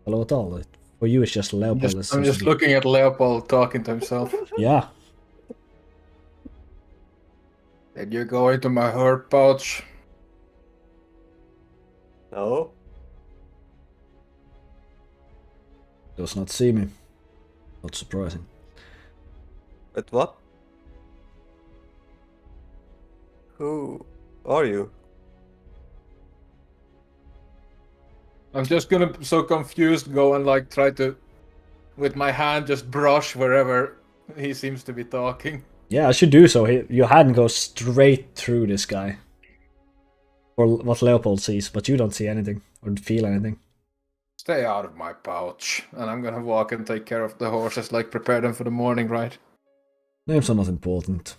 fellow at all. For you, it's just Leopold. I'm just looking at Leopold talking to himself. Yeah. Did you go into my herb pouch? No. Does not see me. Not surprising. But what? Who are you? I'm just gonna, so confused, go and like try to, with my hand, just brush wherever he seems to be talking. Yeah, I should do so. Your hand goes straight through this guy. For what Leopold sees, but you don't see anything or feel anything. Stay out of my pouch. And I'm gonna walk and take care of the horses, like prepare them for the morning ride. Names are not important.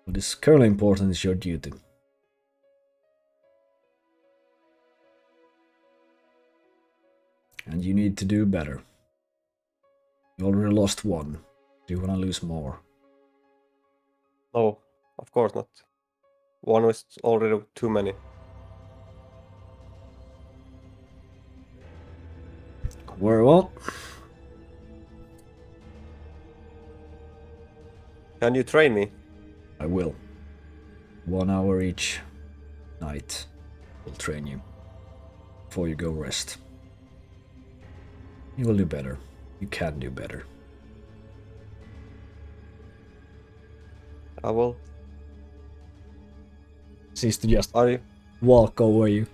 What is currently important is your duty. And you need to do better. You already lost one. Do you want to lose more? No, of course not. One was already too many. Very well. Can you train me? I will. 1 hour each night. Will train you. Before you go rest. You will do better. You can do better. I will. Seems to just Are you? walk over you.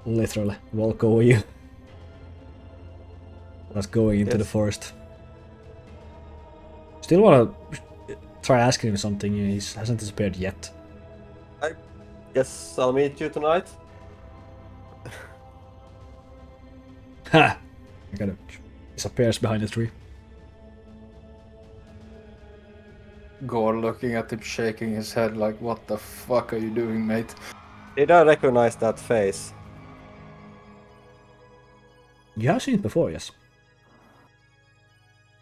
Literally, walk over you. That's going into the Yes. forest. Still wanna try asking him something, he hasn't disappeared yet. Guess I'll meet you tonight. Ha! I gotta disappears behind the tree. Gore looking at him, shaking his head like, what the fuck are you doing, mate? Did I recognize that face? You have seen it before, yes.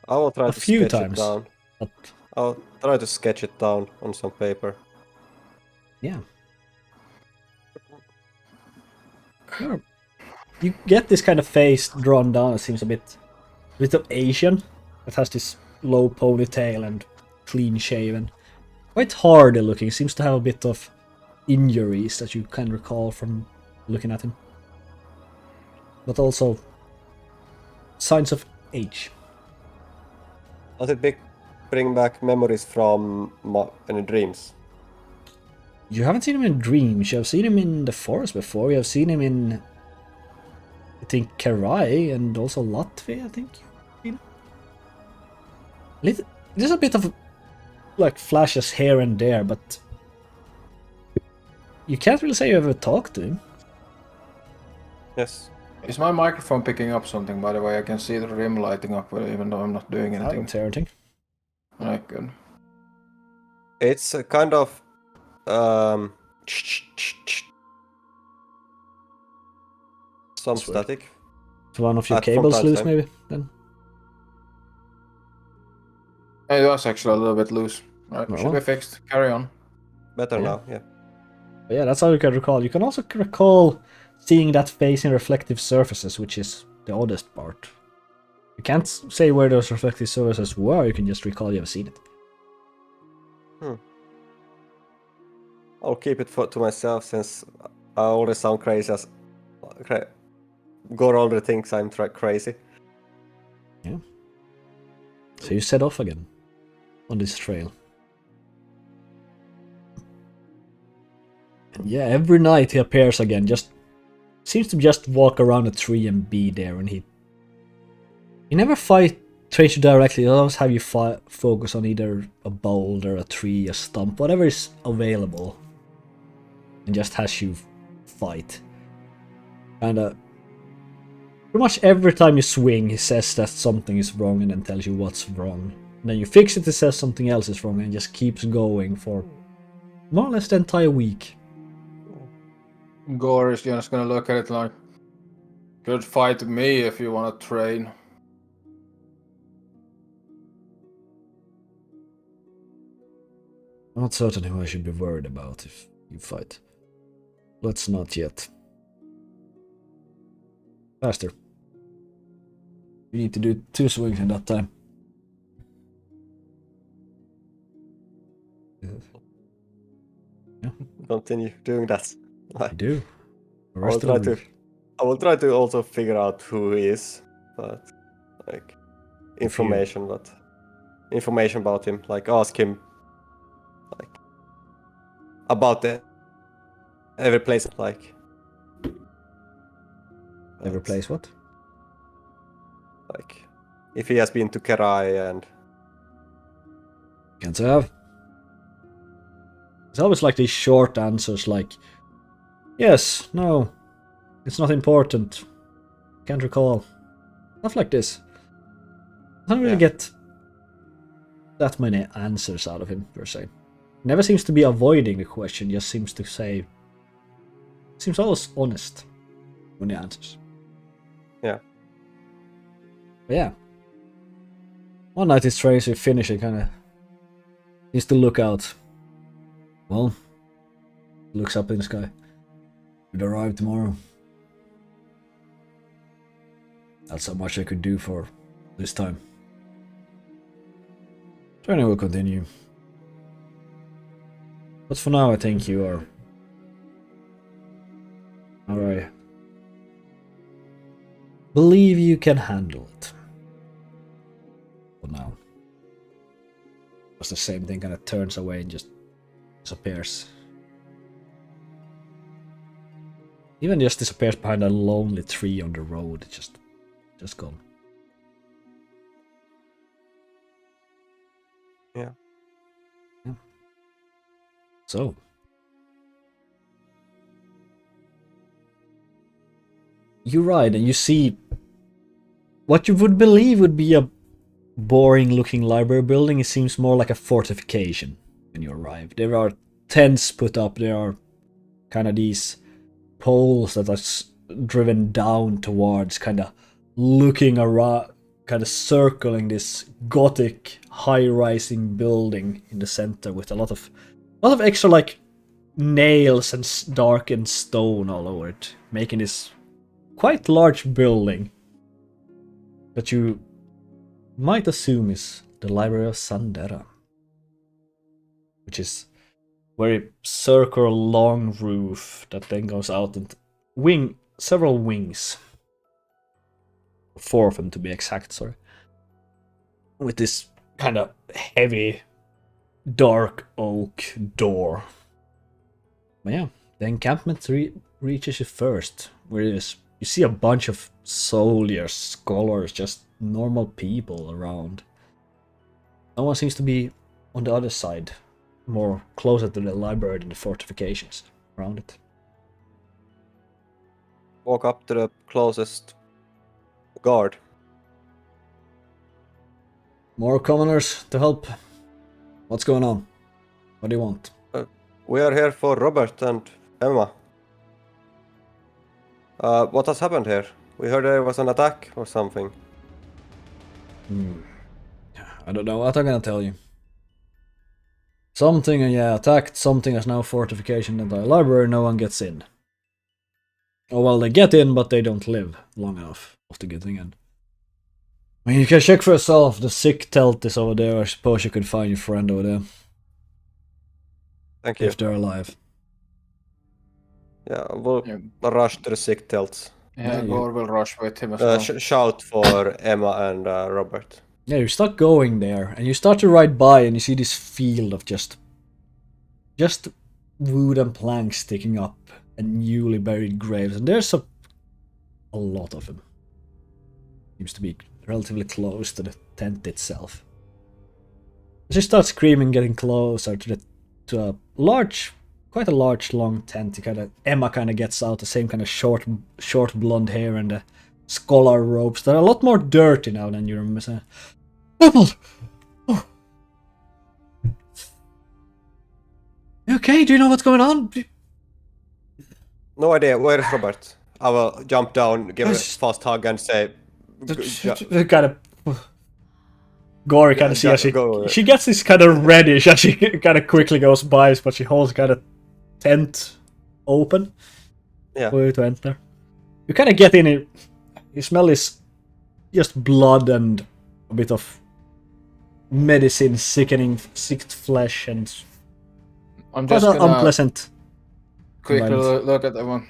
I will try A to few sketch times. it down. But I'll try to sketch it down on some paper. yeah. You get this kind of face drawn down, it seems a bit of Asian. It has this low ponytail and clean shaven. Quite hardy looking, seems to have a bit of injuries that you can recall from looking at him. But also signs of age. Does it bring back memories from any dreams? You haven't seen him in dreams, you have seen him in the forest before, you have seen him in, I think, Karai and also Latvia, I think. There's a bit of like flashes here and there, but you can't really say you ever talked to him. Yes. Is my microphone picking up something, by the way? I can see the rim lighting up, even though I'm not doing I anything. don't hear anything. Alright, good. It's a kind of some That's weird. static. So one of your From time cables to loose, time. maybe? Then? It was actually a little bit loose. Right, Oh, should well. be fixed. Carry on. Better Yeah. now, yeah. But yeah, that's how you can recall. You can also recall seeing that face in reflective surfaces, which is the oddest part. You can't say where those reflective surfaces were, you can just recall you have seen it. I'll keep it to myself since I already sound crazy as Gore already thinks I'm crazy. Yeah. So you set off again on this trail. And yeah, every night he appears again, just seems to just walk around a tree and be there, and he never trains you directly, he'll always have you focus on either a boulder, a tree, a stump, whatever is available, and just has you fight. And pretty much every time you swing, he says that something is wrong and then tells you what's wrong. And then you fix it, he says something else is wrong and just keeps going for more or less the entire week. Gore is just gonna look at it like, good fight me if you wanna train. I'm not certain who I should be worried about if you fight. Let's not yet. Faster. You need to do 2 swings in that time. Yeah, Continue doing that. you do. The I rest will of the try week. I will try to also figure out who he is, but like information about him, like ask him like about every place, like Never plays what? like if he has been to Kerai and Can't say I have. It's always like these short answers like, yes, no, it's not important, can't recall. Stuff like this. I don't really Yeah. get that many answers out of him, per se. Never seems to be avoiding the question, just seems to say... Seems always honest. when he answers. Yeah. But yeah. One night his trains will finish and kind of needs to look out. Well, looks up in the sky. We'd arrive tomorrow. That's how much I could do for this time. Journey will continue. But for now I think you are... Alright. Believe you can handle it. For now. It's the same thing, kind of turns away and just disappears. Even just disappears behind a lonely tree on the road. It's just gone. Yeah. So. You ride and you see what you would believe would be a boring looking library building. It seems more like a fortification when you arrive. There are tents put up, there are kind of these poles that are driven down towards, kind of looking around, kind of circling this gothic high-rising building in the center with a lot of extra like nails and darkened stone all over it, making this quite large building that you might assume is the Library of Sandera, which is very circular long roof that then goes out and several wings, 4 of them to be exact, sorry, with this kind of heavy dark oak door. But yeah, the encampment reaches you first, where you see a bunch of soldiers, scholars, just normal people around. No one seems to be on the other side, more closer to the library than the fortifications around it. Walk up to the closest guard. More commoners to help. What's going on? What do you want? We are here for Robert and Emma. What has happened here? We heard there was an attack or something. I don't know what I'm gonna tell you. Something, attacked, something is now fortification in the library, no one gets in. Oh well, they get in, but they don't live long enough. Of the getting in. I mean, you can check for yourself, the sick telt is over there, I suppose you could find your friend over there. Thank you. If they're alive. Yeah, we'll rush to the sick telts. Yeah, Yeah, Gore will rush with him as well. Shout for Emma and Robert. Yeah, you start going there, and you start to ride by, and you see this field of just wood and planks sticking up, and newly buried graves, and there's a lot of them. Seems to be relatively close to the tent itself. As you start screaming, getting closer to a large, quite a large, long tent. Emma kind of gets out, the same kind of short blonde hair and the scholar robes. They're a lot more dirty now than you remember. Lepold! Oh. You okay? Do you know what's going on? No idea. Where is Robert? I will jump down, give a fast hug, and say. Kind of. Gore kind of sees she gets this kind of reddish, and she kind of quickly goes by, but she holds kind of tent open for you to enter. You kind of get in it. You smell this just blood and a bit of medicine, sickening, sick flesh, and I'm just gonna unpleasant. quickly look at that one.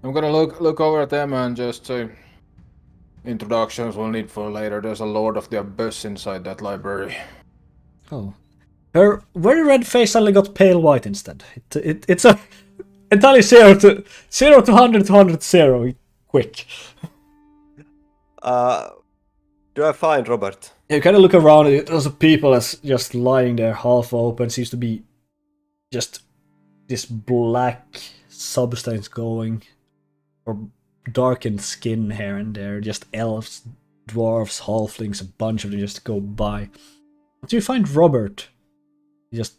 I'm gonna look over at them and just say, introductions we'll need for later. There's a Lord of the Abyss inside that library. Oh, her very red face suddenly got pale white instead. It's a entirely 0 to 100 to 100 0 quick. Do I find Robert? You kind of look around, there's people that's just lying there half open, seems to be just this black substance going, or darkened skin here and there, just elves, dwarves, halflings, a bunch of them just go by. But you find Robert, he just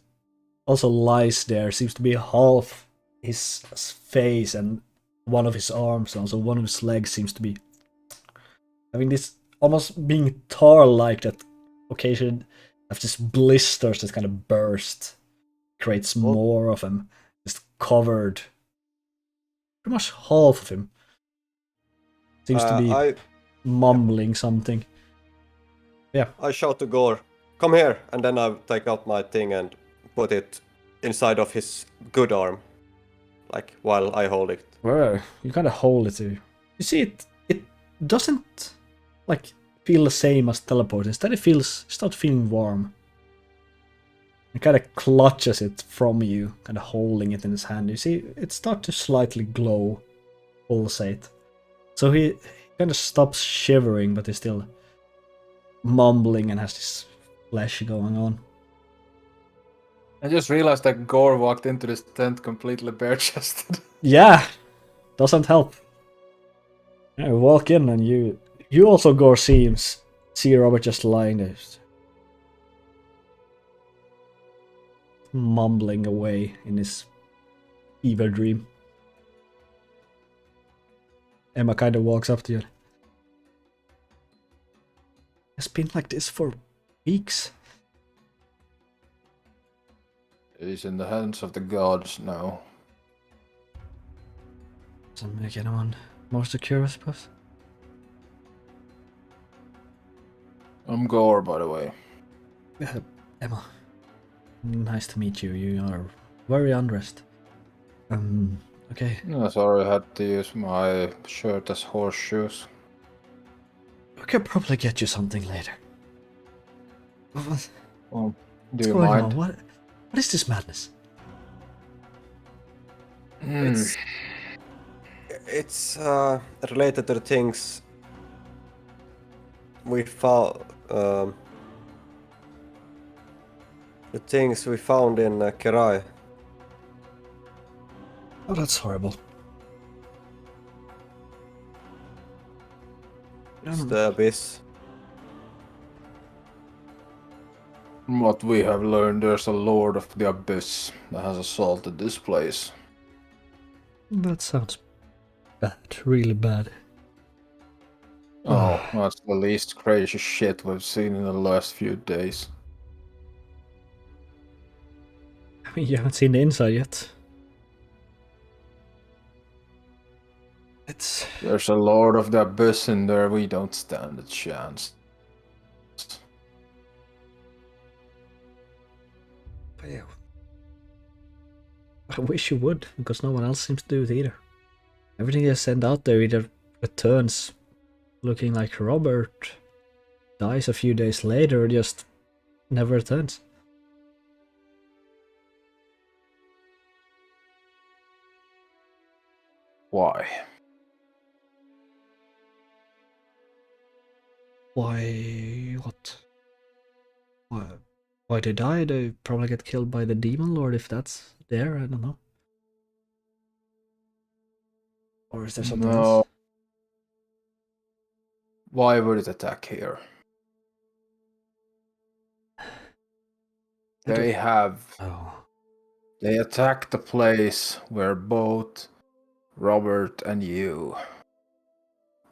also lies there, seems to be half his face and one of his arms, and also one of his legs seems to be having this almost being tar-like that occasionally have just blisters that kind of burst, creates more of him, just covered. Pretty much half of him seems to be mumbling something. Yeah. I shout to Gore, "Come here!" And then I take out my thing and put it inside of his good arm, like while I hold it. Well, you kind of hold it too. You see, it doesn't like feel the same as teleport. Instead, it starts feeling warm. He kind of clutches it from you, kind of holding it in his hand. You see, it starts to slightly glow, pulsate. So he kind of stops shivering, but he's still mumbling and has this flesh going on. I just realized that Gore walked into this tent completely bare-chested. Yeah, doesn't help. Yeah, you walk in and you also Gore see Robert just lying there, mumbling away in his fever dream. Emma kind of walks up to you. It's been like this for weeks. It is in the hands of the gods now. Doesn't make anyone more secure, I suppose. I'm Gore, by the way. Emma, nice to meet you. You are very undressed. Okay. No, sorry, I had to use my shirt as horseshoes. We could probably get you something later. What? Well, do What's you going mind? on? What is this madness? It's related to the things we found. The things we found in Kerai. Oh, that's horrible. It's the abyss. From what we have learned, there's a Lord of the Abyss that has assaulted this place. That sounds bad, really bad. Oh, that's the least crazy shit we've seen in the last few days. I mean, you haven't seen the inside yet. There's a Lord of the Abyss in there, we don't stand a chance. But I wish you would, because no one else seems to do it either. Everything they send out there either returns looking like Robert, dies a few days later, or just never returns. Why? Why? What? Why they die? They probably get killed by the demon lord if that's there. I don't know. Or is there something else? Why would it attack here? They attacked the place where both Robert and you.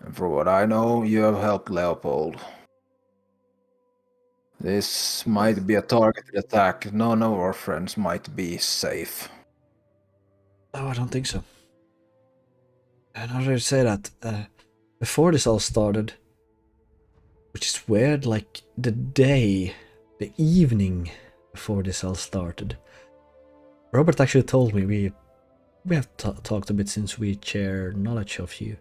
And for what I know, you have helped Leopold. This might be a targeted attack. None of our friends might be safe. No, I don't think so. And I already say that before this all started, which is weird, like the evening before this all started, Robert actually told me we have talked a bit since we share knowledge of you.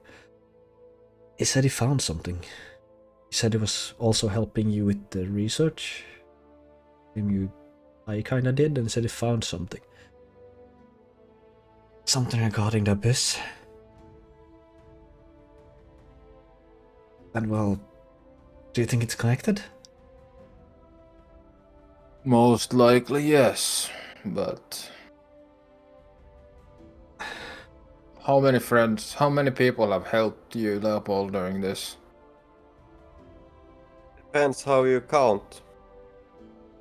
He said he found something. He said he was also helping you with the research. I kinda did, and he said he found something. Something regarding the abyss. And well, do you think it's connected? Most likely, yes. But how many people have helped you, Leopold, during this? Depends how you count.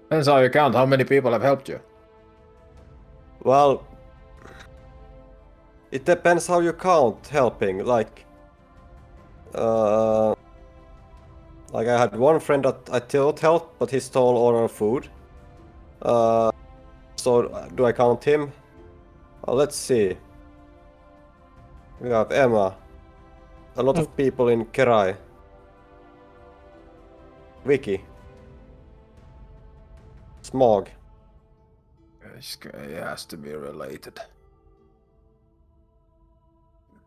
Depends how you count. How many people have helped you? Well, It depends how you count helping. Like I had one friend that I thought helped, but he stole all our food. So do I count him? Let's see. We have Emma. A lot of people in Kerai. Vicky. Smog. This guy has to be related.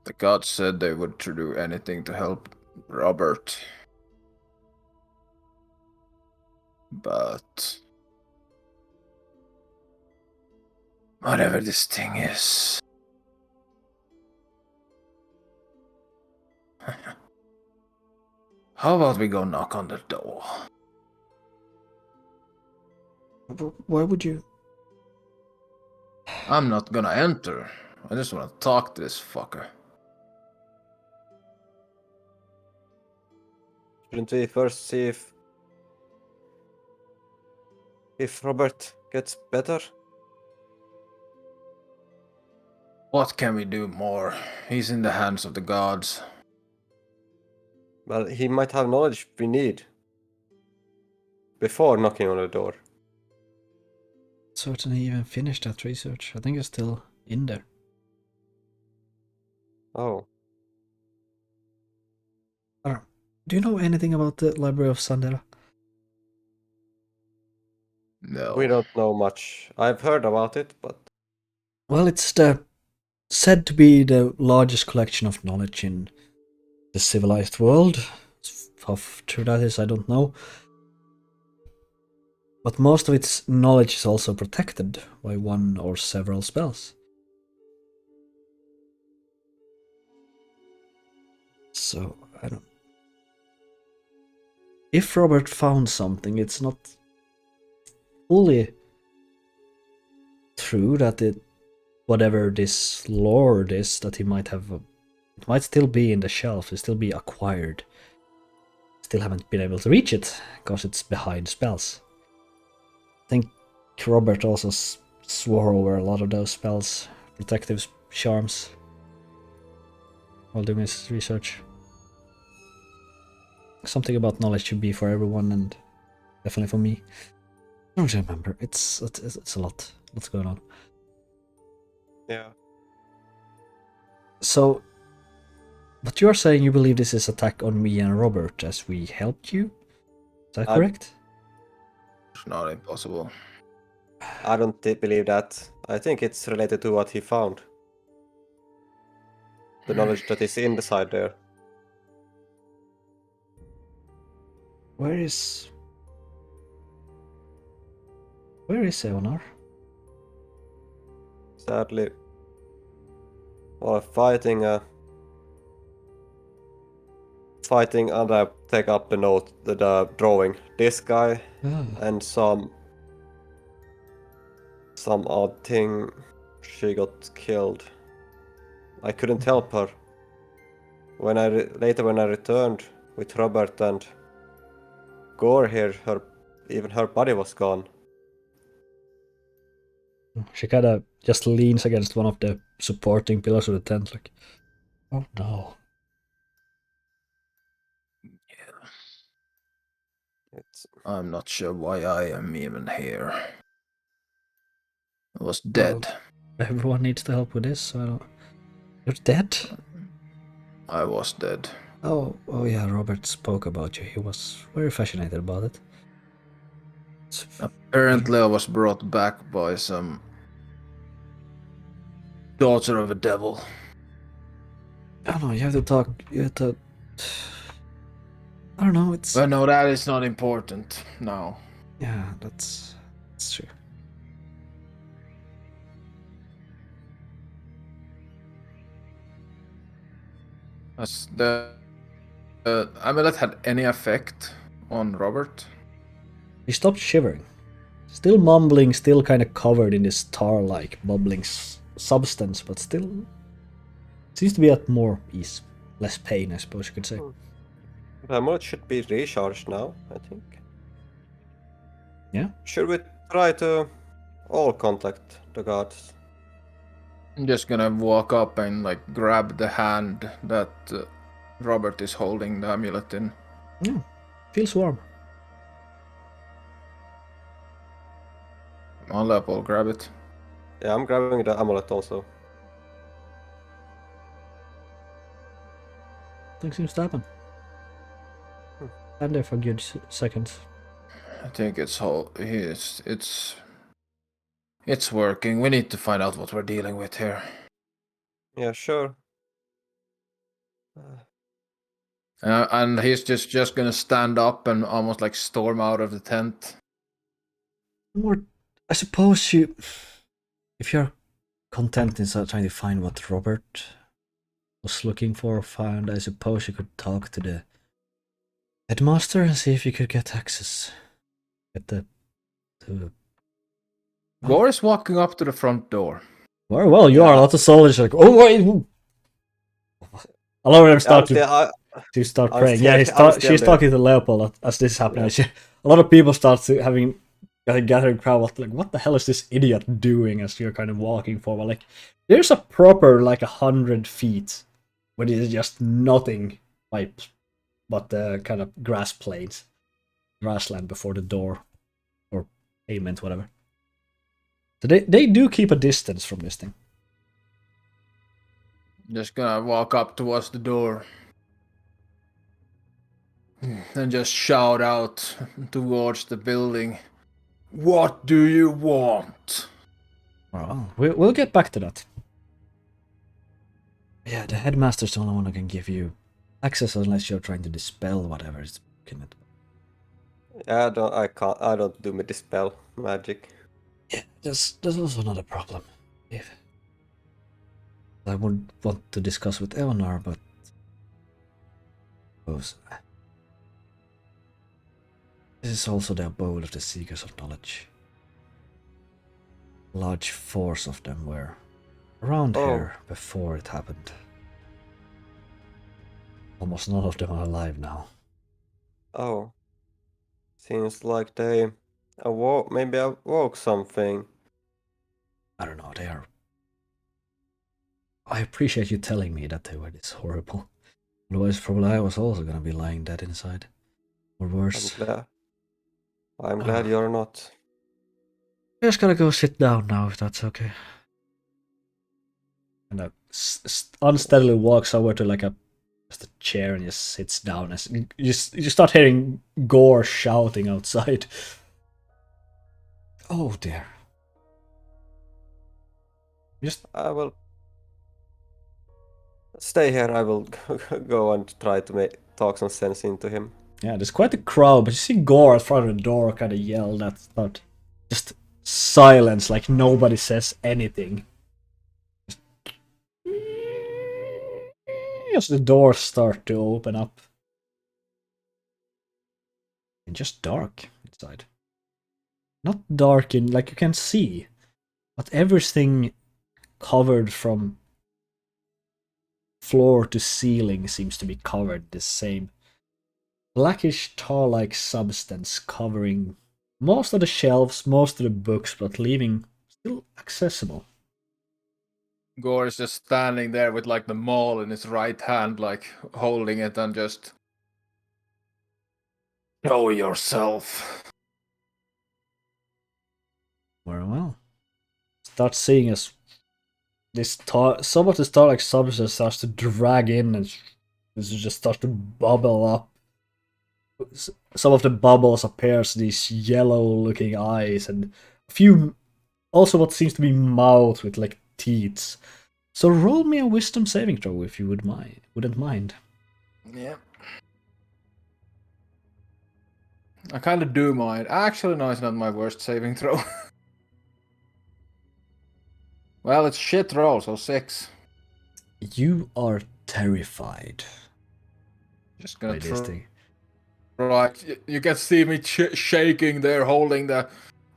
The gods said they would do anything to help Robert. But whatever this thing is. How about we go knock on the door? Why would you? I'm not gonna enter. I just wanna talk to this fucker. Shouldn't we first see if Robert gets better? What can we do more? He's in the hands of the gods. Well, he might have knowledge we need before knocking on the door. Certainly even finished that research. I think it's still in there. Oh. I don't know. Do you know anything about the Library of Sandera? No. We don't know much. I've heard about it, but... Well, it's said to be the largest collection of knowledge in the civilized world. How true that is, I don't know. But most of its knowledge is also protected by one or several spells. So, I don't... If Robert found something, it's not fully true that whatever this lord is that he might have, it might still be in the shelf, it still be acquired. Still haven't been able to reach it because it's behind spells. I think Robert also swore over a lot of those spells, protective charms, while doing his research. Something about knowledge should be for everyone, and definitely for me. I don't remember. It's a lot. What's going on? Yeah. So, but you're saying you believe this is attack on me and Robert as we helped you? Is that correct? It's not impossible. I don't believe that. I think it's related to what he found. The knowledge that is inside there. Where is Eonar? Sadly, while fighting and I take up the note, the drawing. This guy and some odd thing. She got killed. I couldn't help her. When later when I returned with Robert and Gore here, even her body was gone. She kind of just leans against one of the supporting pillars of the tent, like, oh no. Yeah. It's I'm not sure why I am even here. I was dead. Well, everyone needs to help with this, so I don't... You're dead? I was dead. Oh yeah, Robert spoke about you. He was very fascinated about it. Apparently I was brought back by some daughter of a devil. I don't know, you have to talk... You have to... I don't know, it's... But no, that is not important now. Yeah, that's true. Has the amulet had any effect on Robert? He stopped shivering. Still mumbling, still kind of covered in this tar-like bubbling substance, but still seems to be at more ease. Less pain, I suppose you could say. the amulet should be recharged now, I think. Yeah? Should we try to all contact the gods? I'm just gonna walk up and like grab the hand that Robert is holding the amulet in. Feels warm. Come on, Lepold, grab it. Yeah, I'm grabbing the amulet also. Nothing seems to happen. I'm there for a good seconds. I think it's working. We need to find out what we're dealing with here. Yeah, sure. And he's just gonna stand up and almost like storm out of the tent. More, I suppose if you're content in trying to find what Robert was looking for or found, I suppose you could talk to the headmaster and see if you could get access. Gore is walking up to the front door. Well, you are a lot of soldiers like, oh wait. A lot of them start to start praying. Yeah, she's talking to Leopold as this is happening. Yeah. A lot of people start to having a gathering crowd. Like, what the hell is this idiot doing? As you're kind of walking forward, like there's a proper like 100 feet where there's just nothing but the kind of grassland before the door or pavement, whatever. So they do keep a distance from this thing. Just gonna walk up towards the door and just shout out towards the building. What do you want? Well, we'll get back to that. Yeah, the headmaster's the only one who can give you access unless you're trying to dispel whatever is broken. Yeah, I don't do dispel magic. Yeah, there's also another problem. If I would want to discuss with Eleanor, but this is also the abode of the Seekers of Knowledge. A large force of them were around here before it happened. Almost none of them are alive now. Oh. Seems like they awoke something. I don't know, they are... I appreciate you telling me that they were this horrible. Otherwise, probably I was also gonna be lying dead inside. Or worse. I'm glad you're not. I just gotta go sit down now, if that's okay. And I unsteadily walks over to like just a chair and just sits down. You start hearing Gore shouting outside. Oh dear. I will stay here. I will go and try to talk some sense into him. Yeah, there's quite a crowd, but you see Gore in front of the door kind of yell that, but just silence, like nobody says anything. As the doors start to open up. And just dark inside. Not dark in, like you can see, but everything covered from floor to ceiling seems to be covered the same blackish tar-like substance covering most of the shelves, most of the books, but leaving still accessible. Gore is just standing there with like the maul in his right hand, like holding it and just... Show yourself. Well. Start seeing as this some of the tar-like substance starts to drag in and just starts to bubble up. Some of the bubbles appears these yellow-looking eyes and a few, also what seems to be mouths with like teeth. So roll me a wisdom saving throw if you wouldn't mind. Yeah. I kind of do mind. Actually, no, it's not my worst saving throw. Well, it's shit roll, so 6. You are terrified. Just gonna this thing. Right, you can see me shaking there, holding the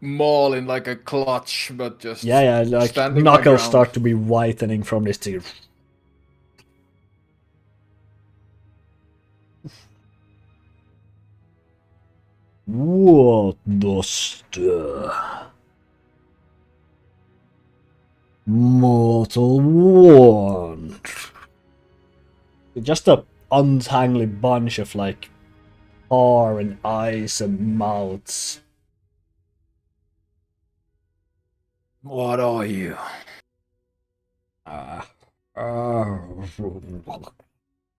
maul in like a clutch, but just like knuckles start to be whitening from this thing. What does Mortal Wand. Just a untangly bunch of like tar and eyes and mouths. What are you?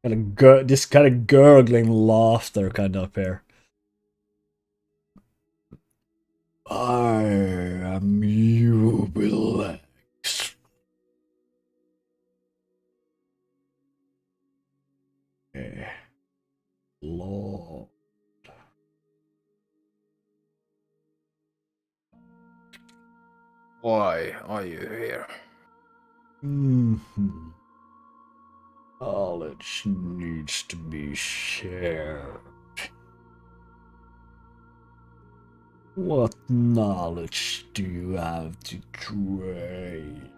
This kind of gurgling laughter kind of here. I am Jubilex. Lord. Why are you here? Knowledge needs to be shared. What knowledge do you have to trade?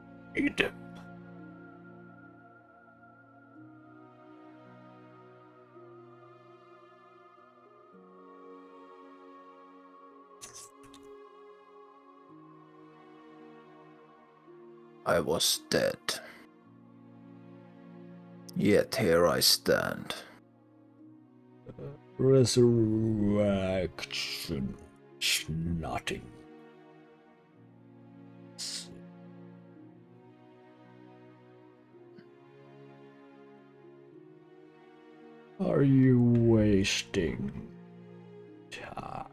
I was dead. Yet here I stand. Resurrection. Nothing. Are you wasting time?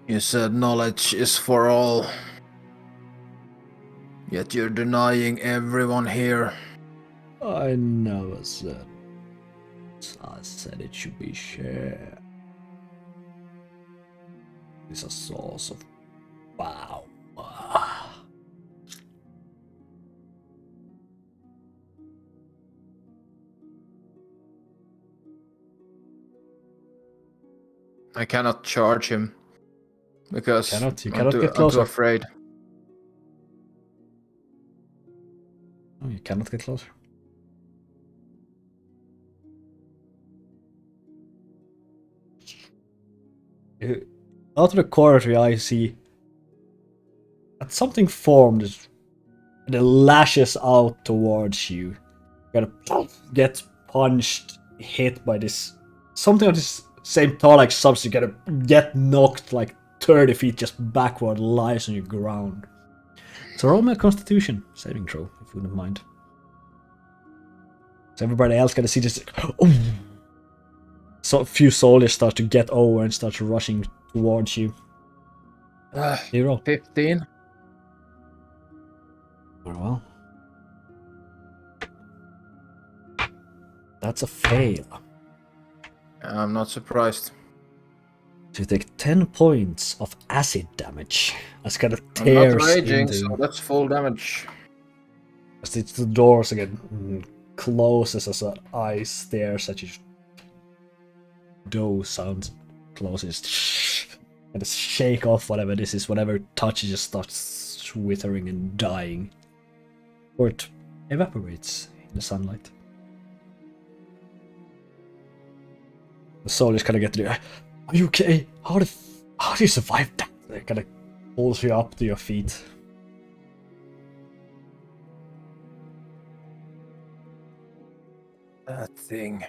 You said knowledge is for all. Yet you're denying everyone here. I never said. I said it should be shared. It's a source of power. I cannot charge him because You cannot get I'm too closer. afraid. Oh, you cannot get closer. Out of the corner of your eye, you see that something formed and it lashes out towards you. You gotta get punched, hit by this something of this same tall-like substance. You gotta get knocked like 30 feet just backward, lies on your ground. So roll me a Constitution saving throw, if you wouldn't mind. So everybody else gotta see this. Oh! So a few soldiers start to get over and start rushing towards you. You roll. 15. Very well. That's a fail. I'm not surprised. So you take 10 points of acid damage. As kind of I'm tears not raging, into. so that's full damage. As it's the doors again closes as an eye stares at you. Dough sounds closes. And shake off whatever this is, whatever touches just starts withering and dying. Or it evaporates in the sunlight. The soldiers kind of get to the. Are you okay? How do you survive that? It kind of pulls you up to your feet. That thing.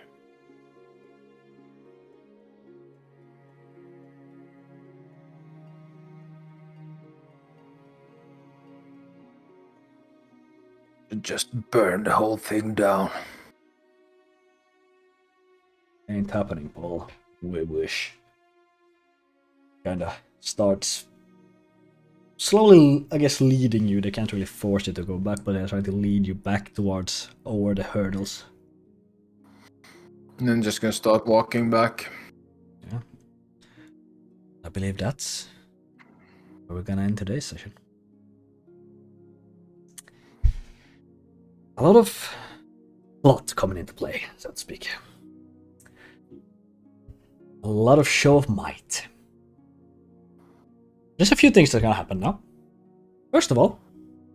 Just burn the whole thing down. Ain't happening, Paul. We wish. Kinda starts slowly, I guess, leading you. They can't really force you to go back, but they're trying to lead you back towards over the hurdles. And then just gonna start walking back. Yeah. I believe that's where we're gonna end today's session. A lot of plot coming into play, so to speak. A lot of show of might. There's a few things that are gonna happen now. First of all,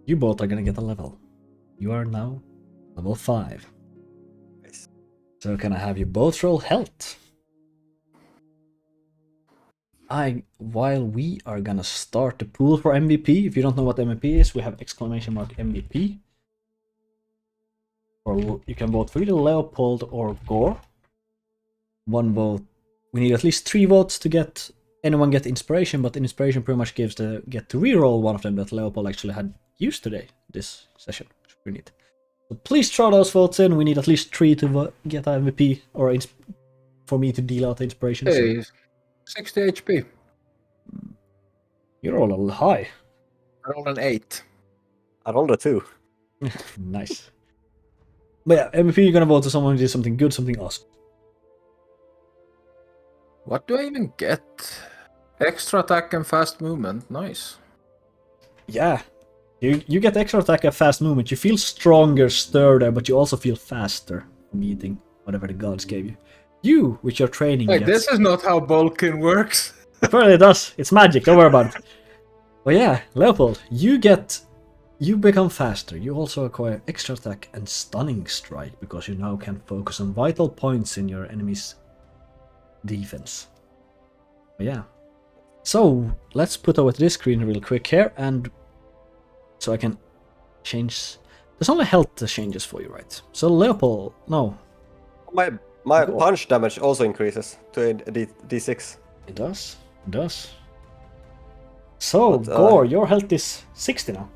you both are gonna get a level. You are now level 5. Nice. So can I have you both roll health? while we are gonna start the pool for MVP, if you don't know what MVP is, we have exclamation mark MVP. Or you can vote for either Leopold or Gore. One vote. We need at least 3 votes to get anyone get inspiration, but inspiration pretty much gives the get to reroll one of them that Leopold actually had used today, this session, which we need. So please throw those votes in. We need at least 3 to get an MVP, or for me to deal out the inspiration. Hey, 60 HP. You roll a little high. I rolled an 8. I rolled a 2. Nice. But yeah, MVP, you're gonna vote to someone who did something good, something awesome. What do I even get? Extra attack and fast movement. Nice. Yeah. You get extra attack and fast movement. You feel stronger, sturdier, but you also feel faster from eating whatever the gods gave you. You, with your training, Like, this is not how Bulkin works. Apparently it does. It's magic. Don't worry about it. But yeah, Leopold, you become faster. You also acquire extra attack and stunning strike because you now can focus on vital points in your enemy's defense. But yeah. So let's put over to this screen real quick here, and so I can change. There's only health changes for you, right? So Leopold, no. My Gore. punch damage also increases to a D6. It does. It does. So But, Gore, your health is 60 now.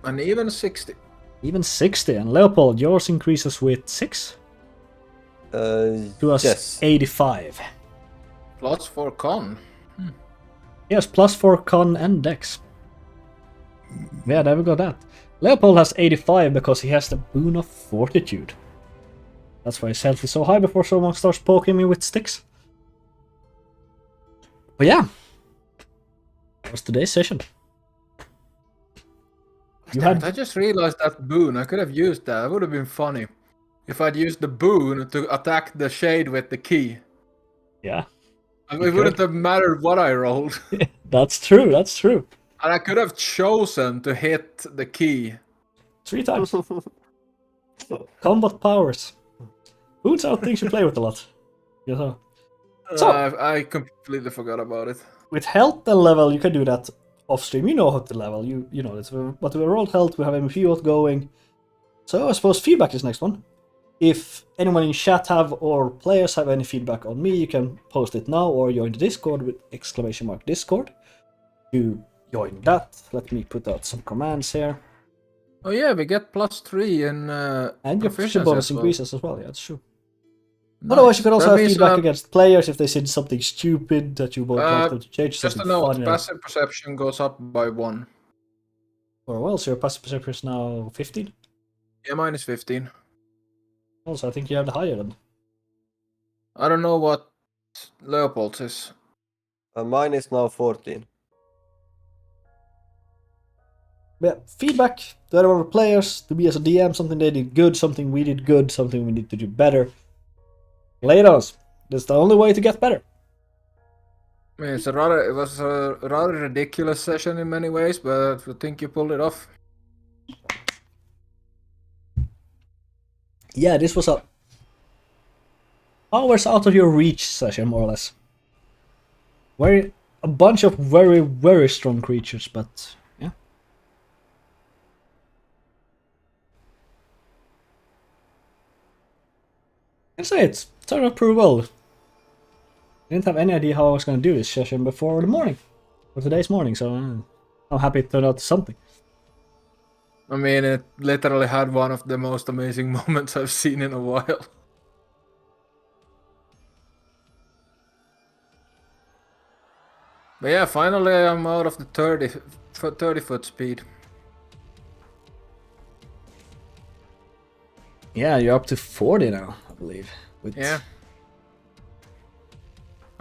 And even 60. Even 60, and Leopold, yours increases with 6 to us yes. 85. Plus 4 con. Yes, plus 4 con and dex. Yeah, there we got that. Leopold has 85 because he has the boon of fortitude. That's why his health is so high before someone starts poking me with sticks. But yeah, that was today's session. I just realized that boon. I could have used that. It would have been funny if I'd used the boon to attack the shade with the key. Yeah. I mean, it wouldn't have mattered what I rolled. That's true, that's true. And I could have chosen to hit the key. 3 times. Combat powers. Boons are things you play with a lot. You know. So, I completely forgot about it. with health and level, you can do that off stream. You know how to level. You know this. But we rolled health. We have MVP vote going. So I suppose feedback is next one. If anyone in chat have or players have any feedback on me, you can post it now or join the Discord with exclamation mark Discord. To join that, let me put out some commands here. Oh yeah, we get +3 in And your proficiency bonus increases as well. Yeah, that's true. Nice. Otherwise, you can also That have means, feedback against players if they said something stupid that you would like them to change. Just Something to note, funny. passive perception goes up by 1. Or well, so your passive perception is now 15. Yeah, mine is 15. Also, I think you have the higher then. I don't know what Leopold's is. Mine is now 14. But yeah, feedback to any of the players, to me as a DM, something they did good, something we did good, something we need to do better. Lay it on us. That's the only way to get better. I mean, it was a rather ridiculous session in many ways, but I think you pulled it off. Yeah, this was a hours out of your reach session, more or less. A bunch of very, very strong creatures, but yeah. I say it turned out pretty well. I didn't have any idea how I was going to do this session before the morning, or today's morning, so I'm happy it turned out to something. I mean, it literally had one of the most amazing moments I've seen in a while. But yeah, finally I'm out of the 30 foot speed. Yeah, you're up to 40 now, I believe. Yeah.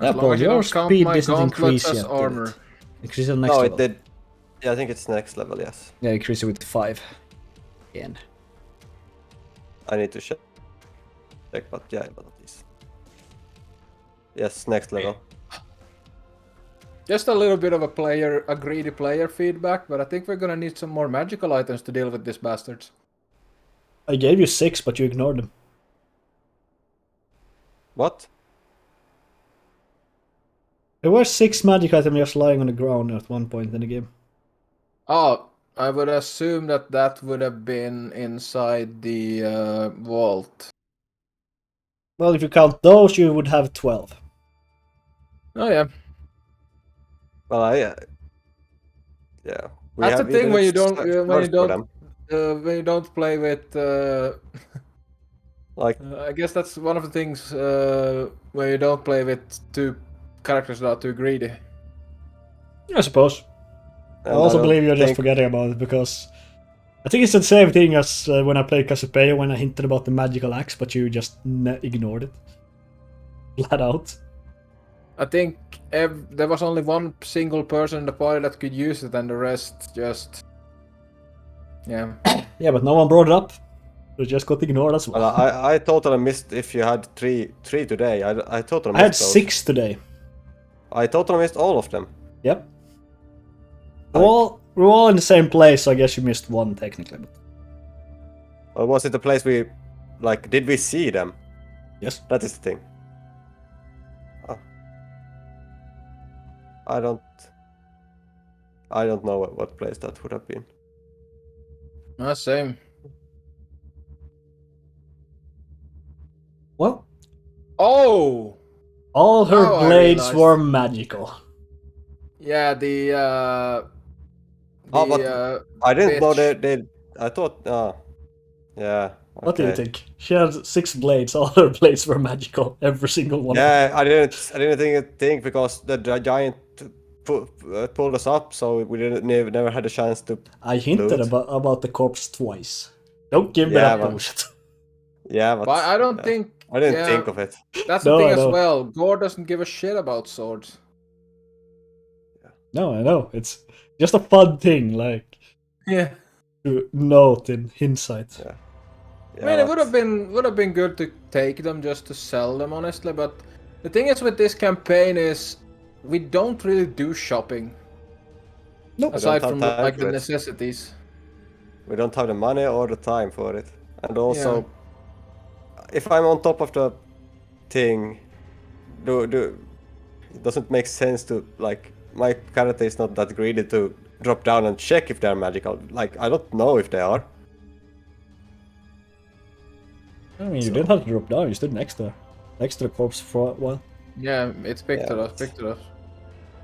Yeah, As long Paul, as you your don't count speed my doesn't increase gauntlets as yet, did armor. it? Increase it next No, level. it did. Yeah, I think it's next level, yes. Yeah, increase it with 5. Again. I need to check, but yeah, but at least. Yes, next level. Just a little bit of a greedy player feedback, but I think we're gonna need some more magical items to deal with these bastards. I gave you 6, but you ignored them. What? There were 6 magic items just lying on the ground at one point in the game. Oh, I would assume that would have been inside the vault. Well, if you count those, you would have 12. Oh yeah. Well, yeah. That's the thing when you don't search for them. when you don't play with. Like, I guess that's one of the things when you don't play with 2 characters that are too greedy. I suppose. I and also don't believe you're just think- forgetting about it because I think it's the same thing as when I played Cassiopeia when I hinted about the magical axe, but you just ignored it. Flat out. I think there was only one single person in the party that could use it, and the rest just. Yeah. Yeah, but no one brought it up. So it just got ignored as well. Well, I totally missed if you had three today. I totally missed I had those. 6 today. I totally missed all of them. Yep. We're all in the same place, so I guess you missed 1 technically. But... Or was it the place we, like, did we see them? Yes. That is the thing. Oh. I don't know what place that would have been. Same. Well, Oh! all her Now I blades realized. were magical. Yeah, the Oh, but I didn't know bitch. they. I thought. Yeah. What do you okay. think? She had 6 blades. All her blades were magical. Every single one. Yeah, I didn't think because the giant pulled us up, so we never had a chance to. I hinted loot. about the corpse twice. Don't give me Yeah, that but- bullshit. Yeah, but But I don't yeah. think. I didn't yeah, think of it. That's No, the thing I as know. well. Gore doesn't give a shit about swords. No, I know. It's just a fun thing, like, Yeah. to note in hindsight. Yeah. I mean, it would have been good to take them just to sell them, honestly. But the thing is with this campaign is we don't really do shopping Nope. aside have from time like for the it. necessities. We don't have the money or the time for it. And also, if I'm on top of the thing, it doesn't make sense to, like, my character is not that greedy to drop down and check if they're magical. Like, I don't know if they are. I mean, you So- didn't have to drop down. You stood next to the corpse for a while. Yeah, it's picked Yeah, at us. but- Picked at us.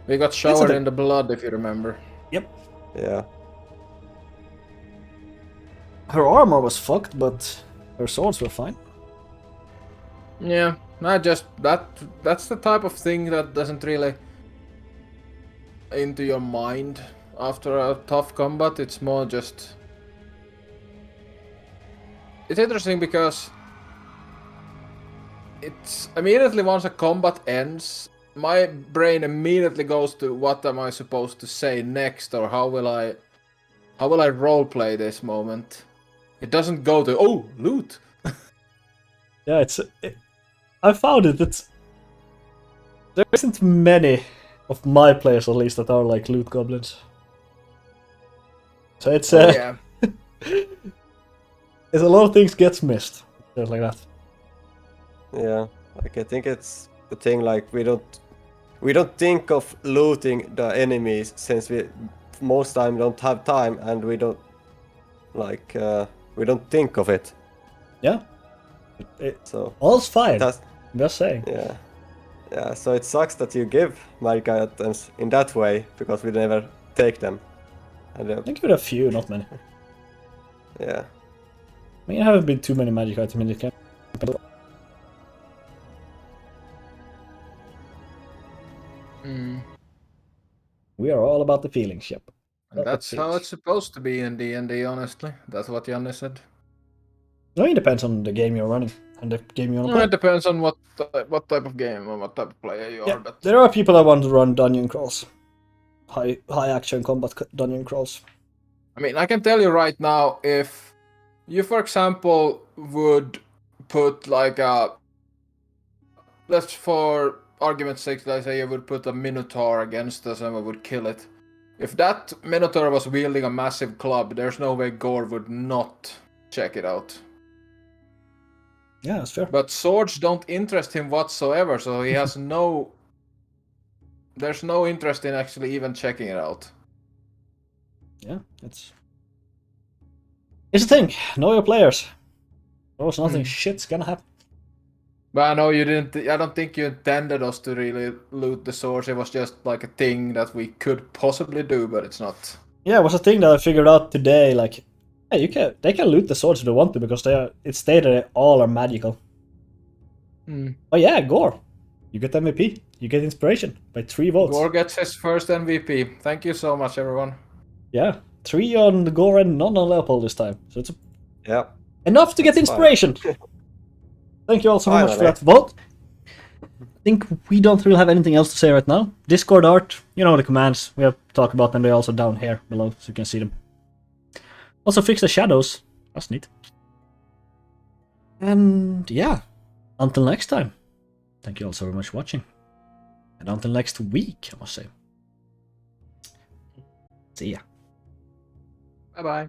We got showered a- in the blood, if you remember. Yeah. Her armor was fucked, but her swords were fine. Yeah, not just that's the type of thing that doesn't really into your mind after a tough combat. It's more just it's interesting because it's immediately once a combat ends, my brain immediately goes to what am I supposed to say next, or how will I roleplay this moment. It doesn't go to loot. Yeah, I found it. There isn't many of my players, at least, that are like loot goblins. So it's Yeah. it's a lot of things gets missed, just like that. Yeah. Like, I think it's the thing, like, we don't think of looting the enemies since we most time don't have time, and we don't we don't think of it. Yeah, So all's fine. that's Just saying. yeah. So it sucks that you give magic items in that way because we never take them. And I give it a few, not many. yeah. I mean, I haven't been too many magic items in this game. We are all about the feelings, yep. And that's how it's supposed to be in D&D, honestly. That's what Janne said. No, it depends on the game you're running and the game you want to Well, play. it depends on what type of game or what type of player you Yeah, are, but there are people that want to run dungeon crawls. High action combat dungeon crawls. I mean, I can tell you right now, if you, for example, would put like let's for argument's sake, let's say you would put a Minotaur against us and we would kill it. If that Minotaur was wielding a massive club, there's no way Gore would not check it out. Yeah, that's fair. But swords don't interest him whatsoever, so he has no there's no interest in actually even checking it out. Yeah, it's the thing. Know your players. Or else nothing shit's gonna happen. But I know you didn't. I don't think you intended us to really loot the source. It was just like a thing that we could possibly do, but it's not. Yeah, it was a thing that I figured out today. Like, hey, they can loot the swords if they want to because it's stated that all are magical. Oh yeah, Gore. You get MVP. You get inspiration by 3 votes. Gore gets his first MVP. Thank you so much, everyone. Yeah, 3 on Gore and none on Leopold this time. So it's enough to get inspiration. Thank you all so much for that vote. I think we don't really have anything else to say right now. Discord art, you know the commands. We have talked about them. They're also down here below, so you can see them. Also fix the shadows. That's neat. And yeah, until next time. Thank you all so very much for watching. And until next week, I must say. See ya. Bye-bye.